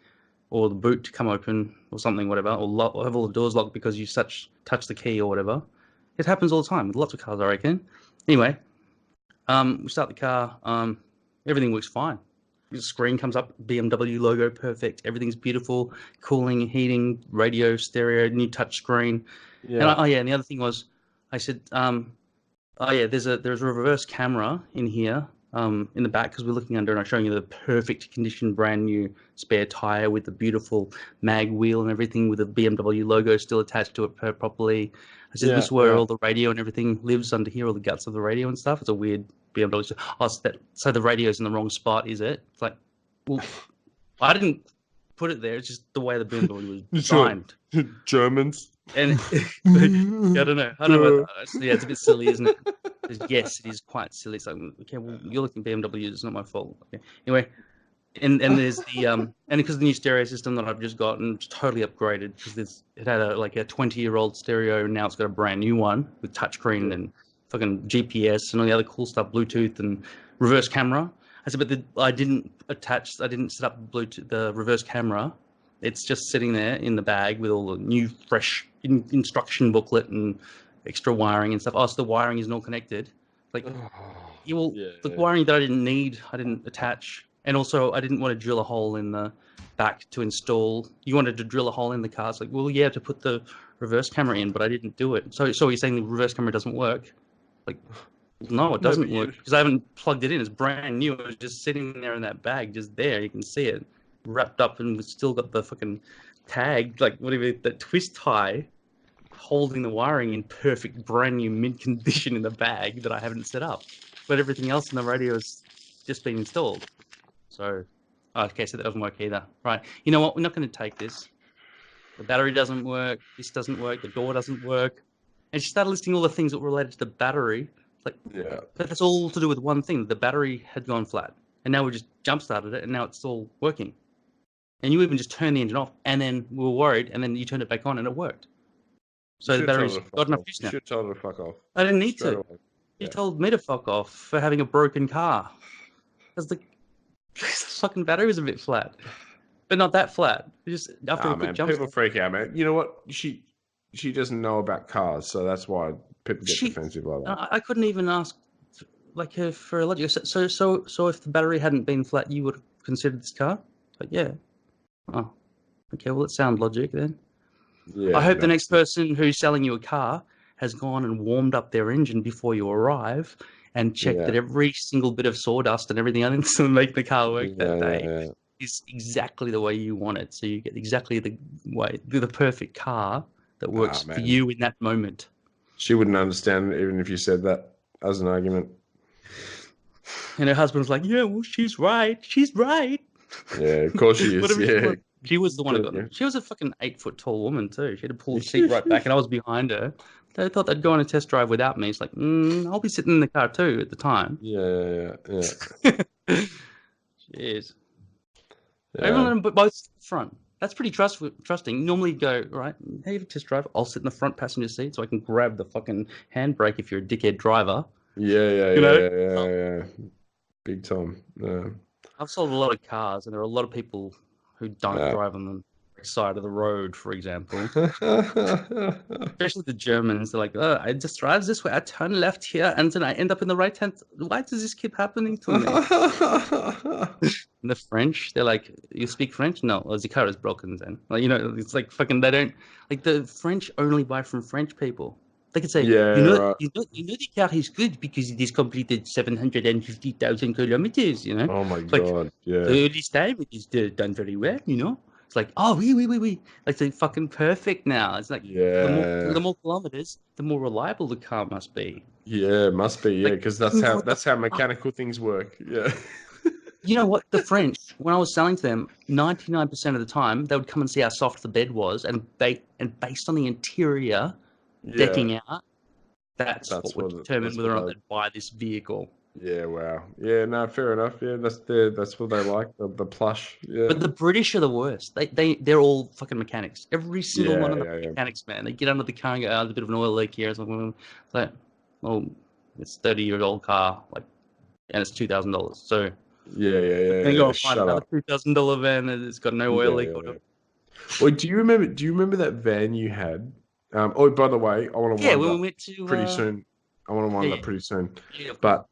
or the boot to come open or something, whatever, or have all the doors locked because you touch the key or whatever. It happens all the time with lots of cars, I reckon. Anyway, we start the car. Everything works fine. The screen comes up, BMW logo, perfect. Everything's beautiful. Cooling, heating, radio, stereo, new touch screen. Yeah. And and the other thing was, I said, there's a reverse camera in here. In the back, because we're looking under and I'm showing you the perfect condition, brand new spare tire with the beautiful mag wheel and everything, with the BMW logo still attached to it properly. I said, this is where all the radio and everything lives, under here, all the guts of the radio and stuff. It's a weird BMW. So the radio's in the wrong spot, is it? It's like, well, I didn't put it there. It's just the way the BMW was designed. Germans. And I don't know. About that. Yeah, it's a bit silly, isn't it? Yes, it is quite silly. It's like, okay, well, you're looking at BMW. It's not my fault. Okay. Anyway, and there's the and because the new stereo system that I've just gotten, it's totally upgraded, because it had a 20-year-old stereo, and now it's got a brand new one with touchscreen and fucking GPS and all the other cool stuff, Bluetooth and reverse camera. I said, but I didn't set up the reverse camera. It's just sitting there in the bag with all the new, fresh instruction booklet and extra wiring and stuff. Oh, so the wiring isn't all connected. Like, the wiring that I didn't need, I didn't attach, and also I didn't want to drill a hole in the back to install. You wanted to drill a hole in the car. It's like, well, yeah, to put the reverse camera in, but I didn't do it. So you're saying the reverse camera doesn't work? Like, no, it doesn't work because I haven't plugged it in. It's brand new. It was just sitting there in that bag, just there. You can see it wrapped up, and we've still got the fucking tag, like whatever, that twist tie, holding the wiring in perfect, brand new, mint condition in the bag that I haven't set up. But everything else in the radio has just been installed. So, okay, so that doesn't work either. Right. You know what? We're not going to take this. The battery doesn't work. This doesn't work. The door doesn't work. And she started listing all the things that were related to the battery. Like, but that's all to do with one thing. The battery had gone flat. And now we just jump-started it, and now it's all working. And you even just turned the engine off, and then we were worried, and then you turned it back on, and it worked. So the battery's got enough use now. You should tell her to fuck off. I didn't need to. You told me to fuck off for having a broken car. Because the fucking battery was a bit flat. But not that flat. Just after a quick jump. People freak out, man. You know what? She doesn't know about cars, so that's why people get defensive like that. I couldn't even ask like her for a logic. So if the battery hadn't been flat, you would have considered this car? Like, yeah. Oh. Okay, well, it's sound logic then. Yeah, I hope the next person who's selling you a car has gone and warmed up their engine before you arrive and checked that every single bit of sawdust and everything else to make the car work that day is exactly the way you want it. So you get exactly the perfect car that works for you in that moment. She wouldn't understand even if you said that as an argument. And her husband's like, yeah, well, she's right. She's right. Yeah, of course she is. Yeah. She was the one who got them. She was a fucking 8-foot tall woman too. She had to pull the seat right back, and I was behind her. They thought they'd go on a test drive without me. It's like, I'll be sitting in the car too at the time. Yeah. Jeez. I even let them put both front. That's pretty trusting. Normally you go, right, hey, you have a test drive. I'll sit in the front passenger seat so I can grab the fucking handbrake if you're a dickhead driver. Yeah. Big time. Yeah. I've sold a lot of cars, and there are a lot of people who don't drive on the side of the road, for example. Especially the Germans. They're like, I just drive this way. I turn left here, and then I end up in the right hand. Why does this keep happening to me? And the French, they're like, you speak French? No, the car is broken then. Like, it's like fucking, they don't, like the French only buy from French people. They could say, you know the car is good because it is completed 750,000 kilometers, Oh my God, This time it is done very well, It's like, oh, oui. Like, they're fucking perfect now. It's like, the more kilometers, the more reliable the car must be. Yeah, it must be, because that's how mechanical things work, You know what? The French, when I was selling to them, 99% of the time, they would come and see how soft the bed was, and based on the interior decking out, that's what would determine whether or not they'd buy this vehicle. Yeah, wow. Yeah, no, fair enough. Yeah, that's what they like, the plush. Yeah. But the British are the worst. They're all fucking mechanics. Every single one of the mechanics, man. They get under the car and go, there's a bit of an oil leak here. It's like, well, it's a 30-year-old car, and it's $2,000. So then go and find another $2,000 van that's got no oil leak on it. Wait, do you remember that van you had? Oh, by the way, I want to wind when up we went to pretty soon. I want to wind up pretty soon. Yeah, but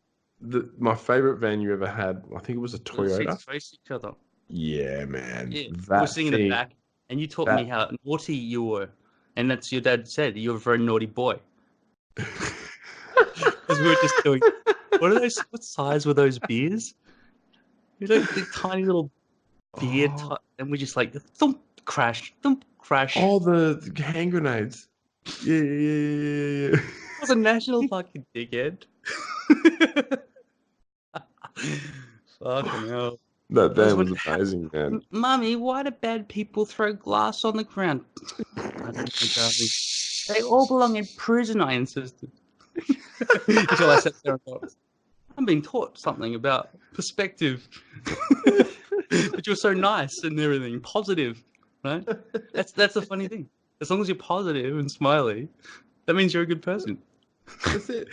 my favorite van you ever had, I think it was a Toyota. Face each other. Yeah, man. Yeah, we were sitting in the back, and you taught me how naughty you were, and that's your dad said you're a very naughty boy. Because we were just doing. What size were those beers? The tiny little beer, and we just like thump crash. Oh, the hand grenades. Yeah. It was a national fucking dickhead. Fucking hell. That van was amazing, man. Mummy, why do bad people throw glass on the ground? I don't know, darling. They all belong in prison, I insisted. Until I sat there and thought, I'm being taught something about perspective. But you're so nice and everything, positive, right? That's the funny thing. As long as you're positive and smiley, that means you're a good person. That's it.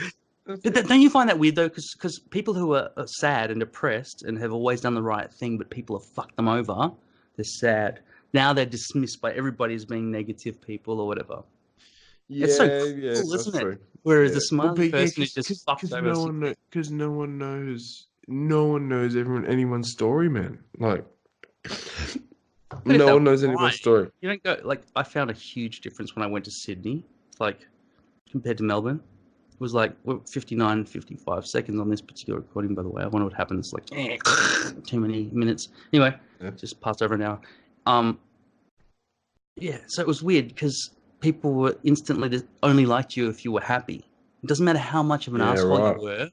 Don't you find that weird though? Because people who are sad and depressed and have always done the right thing, but people have fucked them over, they're sad. Now they're dismissed by everybody as being negative people or whatever. Yeah, it's so cool, isn't it? True. Whereas the smiley person is just fucked over. Because no one knows anyone's story, man. Like, no one knows anyone's story. You don't go, like, I found a huge difference when I went to Sydney, like, compared to Melbourne. It was like 59, 55 seconds on this particular recording, by the way. I wonder what happens. Like, too many minutes. Anyway, just passed over an hour. Yeah, so it was weird because people were instantly only liked you if you were happy. It doesn't matter how much of an asshole you were.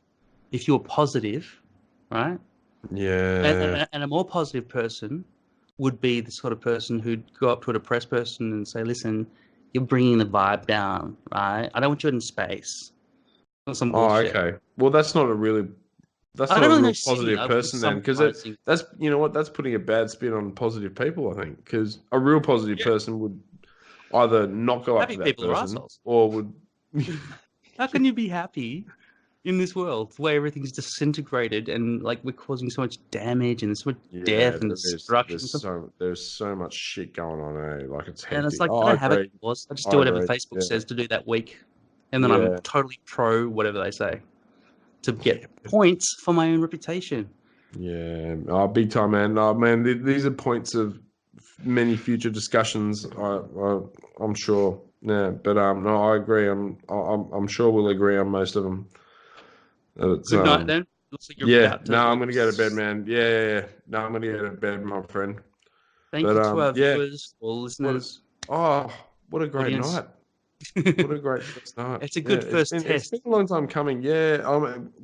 If you were positive, right? Yeah. And a more positive person would be the sort of person who'd go up to a depressed person and say, listen, you're bringing the vibe down, right? I don't want you in space. Some bullshit. Okay. Well, that's not a real positive person then, because that's, you know what, that's putting a bad spin on positive people, I think, because a real positive person would either not go up to that person or would... How can you be happy in this world where everything's disintegrated and like we're causing so much damage and so much death and destruction? There's so much shit going on, Like, it's hectic. And it's like, I don't have it. I just do whatever Facebook says to do that week. And then I'm totally pro whatever they say to get points for my own reputation. Yeah, big time, man. Man, these are points of many future discussions. I'm sure. Yeah, but no, I agree. I'm sure we'll agree on most of them. Good night, then. Looks like you're about to... I'm gonna go to bed, man. Yeah. No, I'm gonna go to bed, my friend. Thank you to our viewers or listeners. What a great night. What a great first night. It's a good first test. It's been a long time coming. Yeah,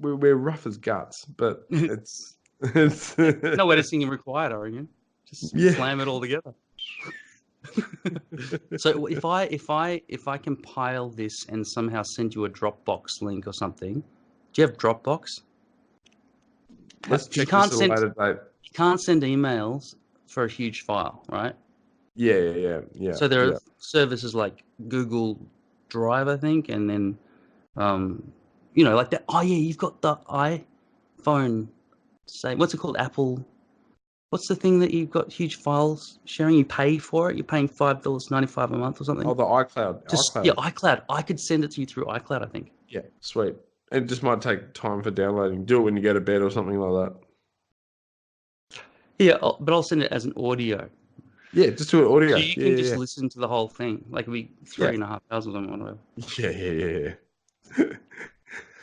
we're rough as guts, but it's no editing required, Oregon. Just slam it all together. So if I compile this and somehow send you a Dropbox link or something, do you have Dropbox? Let's check this at a later date. You can't send emails for a huge file, right? Yeah. So there are services like Google Drive, I think, and then, like that. Oh yeah, you've got the iPhone. Say, what's it called? Apple. What's the thing that you've got huge files sharing? You pay for it. You're paying $5.95 a month or something. Oh, the iCloud. iCloud. I could send it to you through iCloud, I think. Yeah, sweet. It just might take time for downloading. Do it when you go to bed or something like that. Yeah, but I'll send it as an audio. Yeah, just do it audio. So you can just listen to the whole thing. Like it'll be 3.5 hours of them or whatever. Yeah.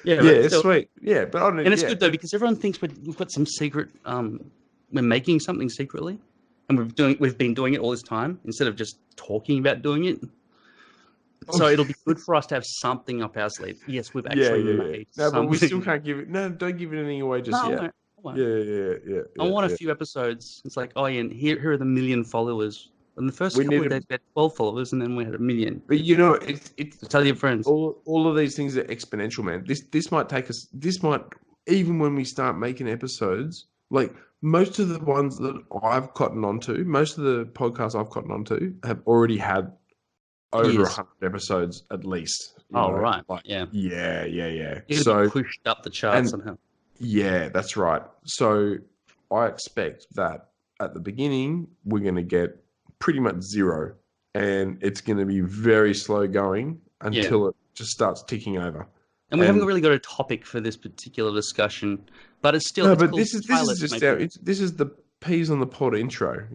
Yeah, still, sweet. Yeah, but I don't, and it's good though because everyone thinks we've got some secret. We're making something secretly, and we've been doing it all this time instead of just talking about doing it. So it'll be good for us to have something up our sleeve. Yes, we've actually made No, something. but we still can't give it. No, don't give anything away just yet. Yeah. I want a few episodes. It's like, and here are the 1 million followers. And the first couple of days we had 12 followers, and then we had 1 million. But you know, it's tell your friends. All of these things are exponential, man. This might take us. This might, even when we start making episodes, like most of the ones that I've gotten onto, most of the podcasts I've gotten onto have already had over 100 episodes at least. Right. Like, yeah. So be pushed up the charts somehow. Yeah, that's right. So I expect that at the beginning we're going to get pretty much zero, and it's going to be very slow going until it just starts ticking over. And we haven't really got a topic for this particular discussion, but it's still. No, but this is just this is the peas on the pod intro.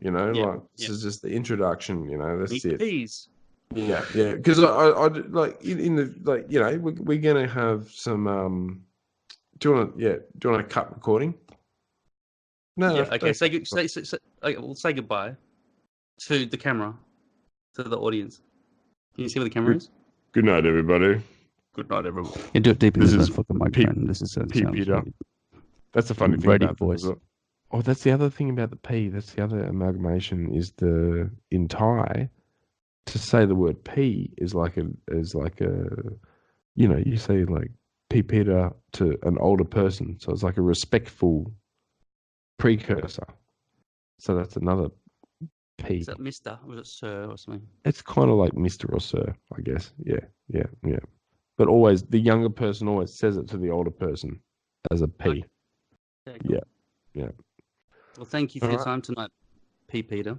This is just the introduction. That's it. Peas. Yeah. Because I like in the we're gonna have some. Do you want to cut recording? No. Yeah, okay. We'll say goodbye to the camera, to the audience. Can you see where the camera is? Good night, everybody. Good night, everyone. You do it deep into the fucking microphone. This is Peter. That's the funny thing about voice. Oh, that's the other thing about the P. That's the other amalgamation is in Thai. To say the word P is like a you say like P Peter to an older person, so it's like a respectful precursor. So that's another P. Is that Mr. or is it Sir or something? It's kind of like Mr. or Sir, I guess. Yeah. But always the younger person always says it to the older person as a P. Okay. Cool. Yeah. Well, thank you for your time tonight, P. Peter.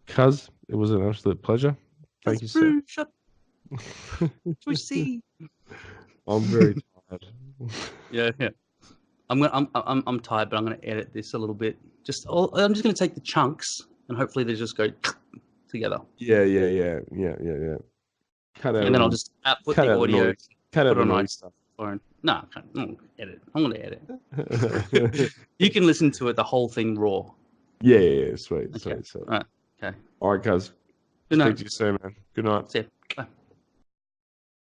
Cuz, it was an absolute pleasure. Thank you, sir. Shut. We see. I'm very tired. Yeah. I'm tired, but I'm gonna edit this a little bit. I'm just gonna take the chunks and hopefully they just go together. Yeah. Cut out. And then I'll just put the audio. Cut out put the on my noise stuff. phone. No, I can't. Edit. I'm gonna edit. You can listen to it, the whole thing raw. Yeah. Sweet. Okay. Sweet. All right. Okay. All right, guys. Good night. Speak to you soon, man. Good night. See ya.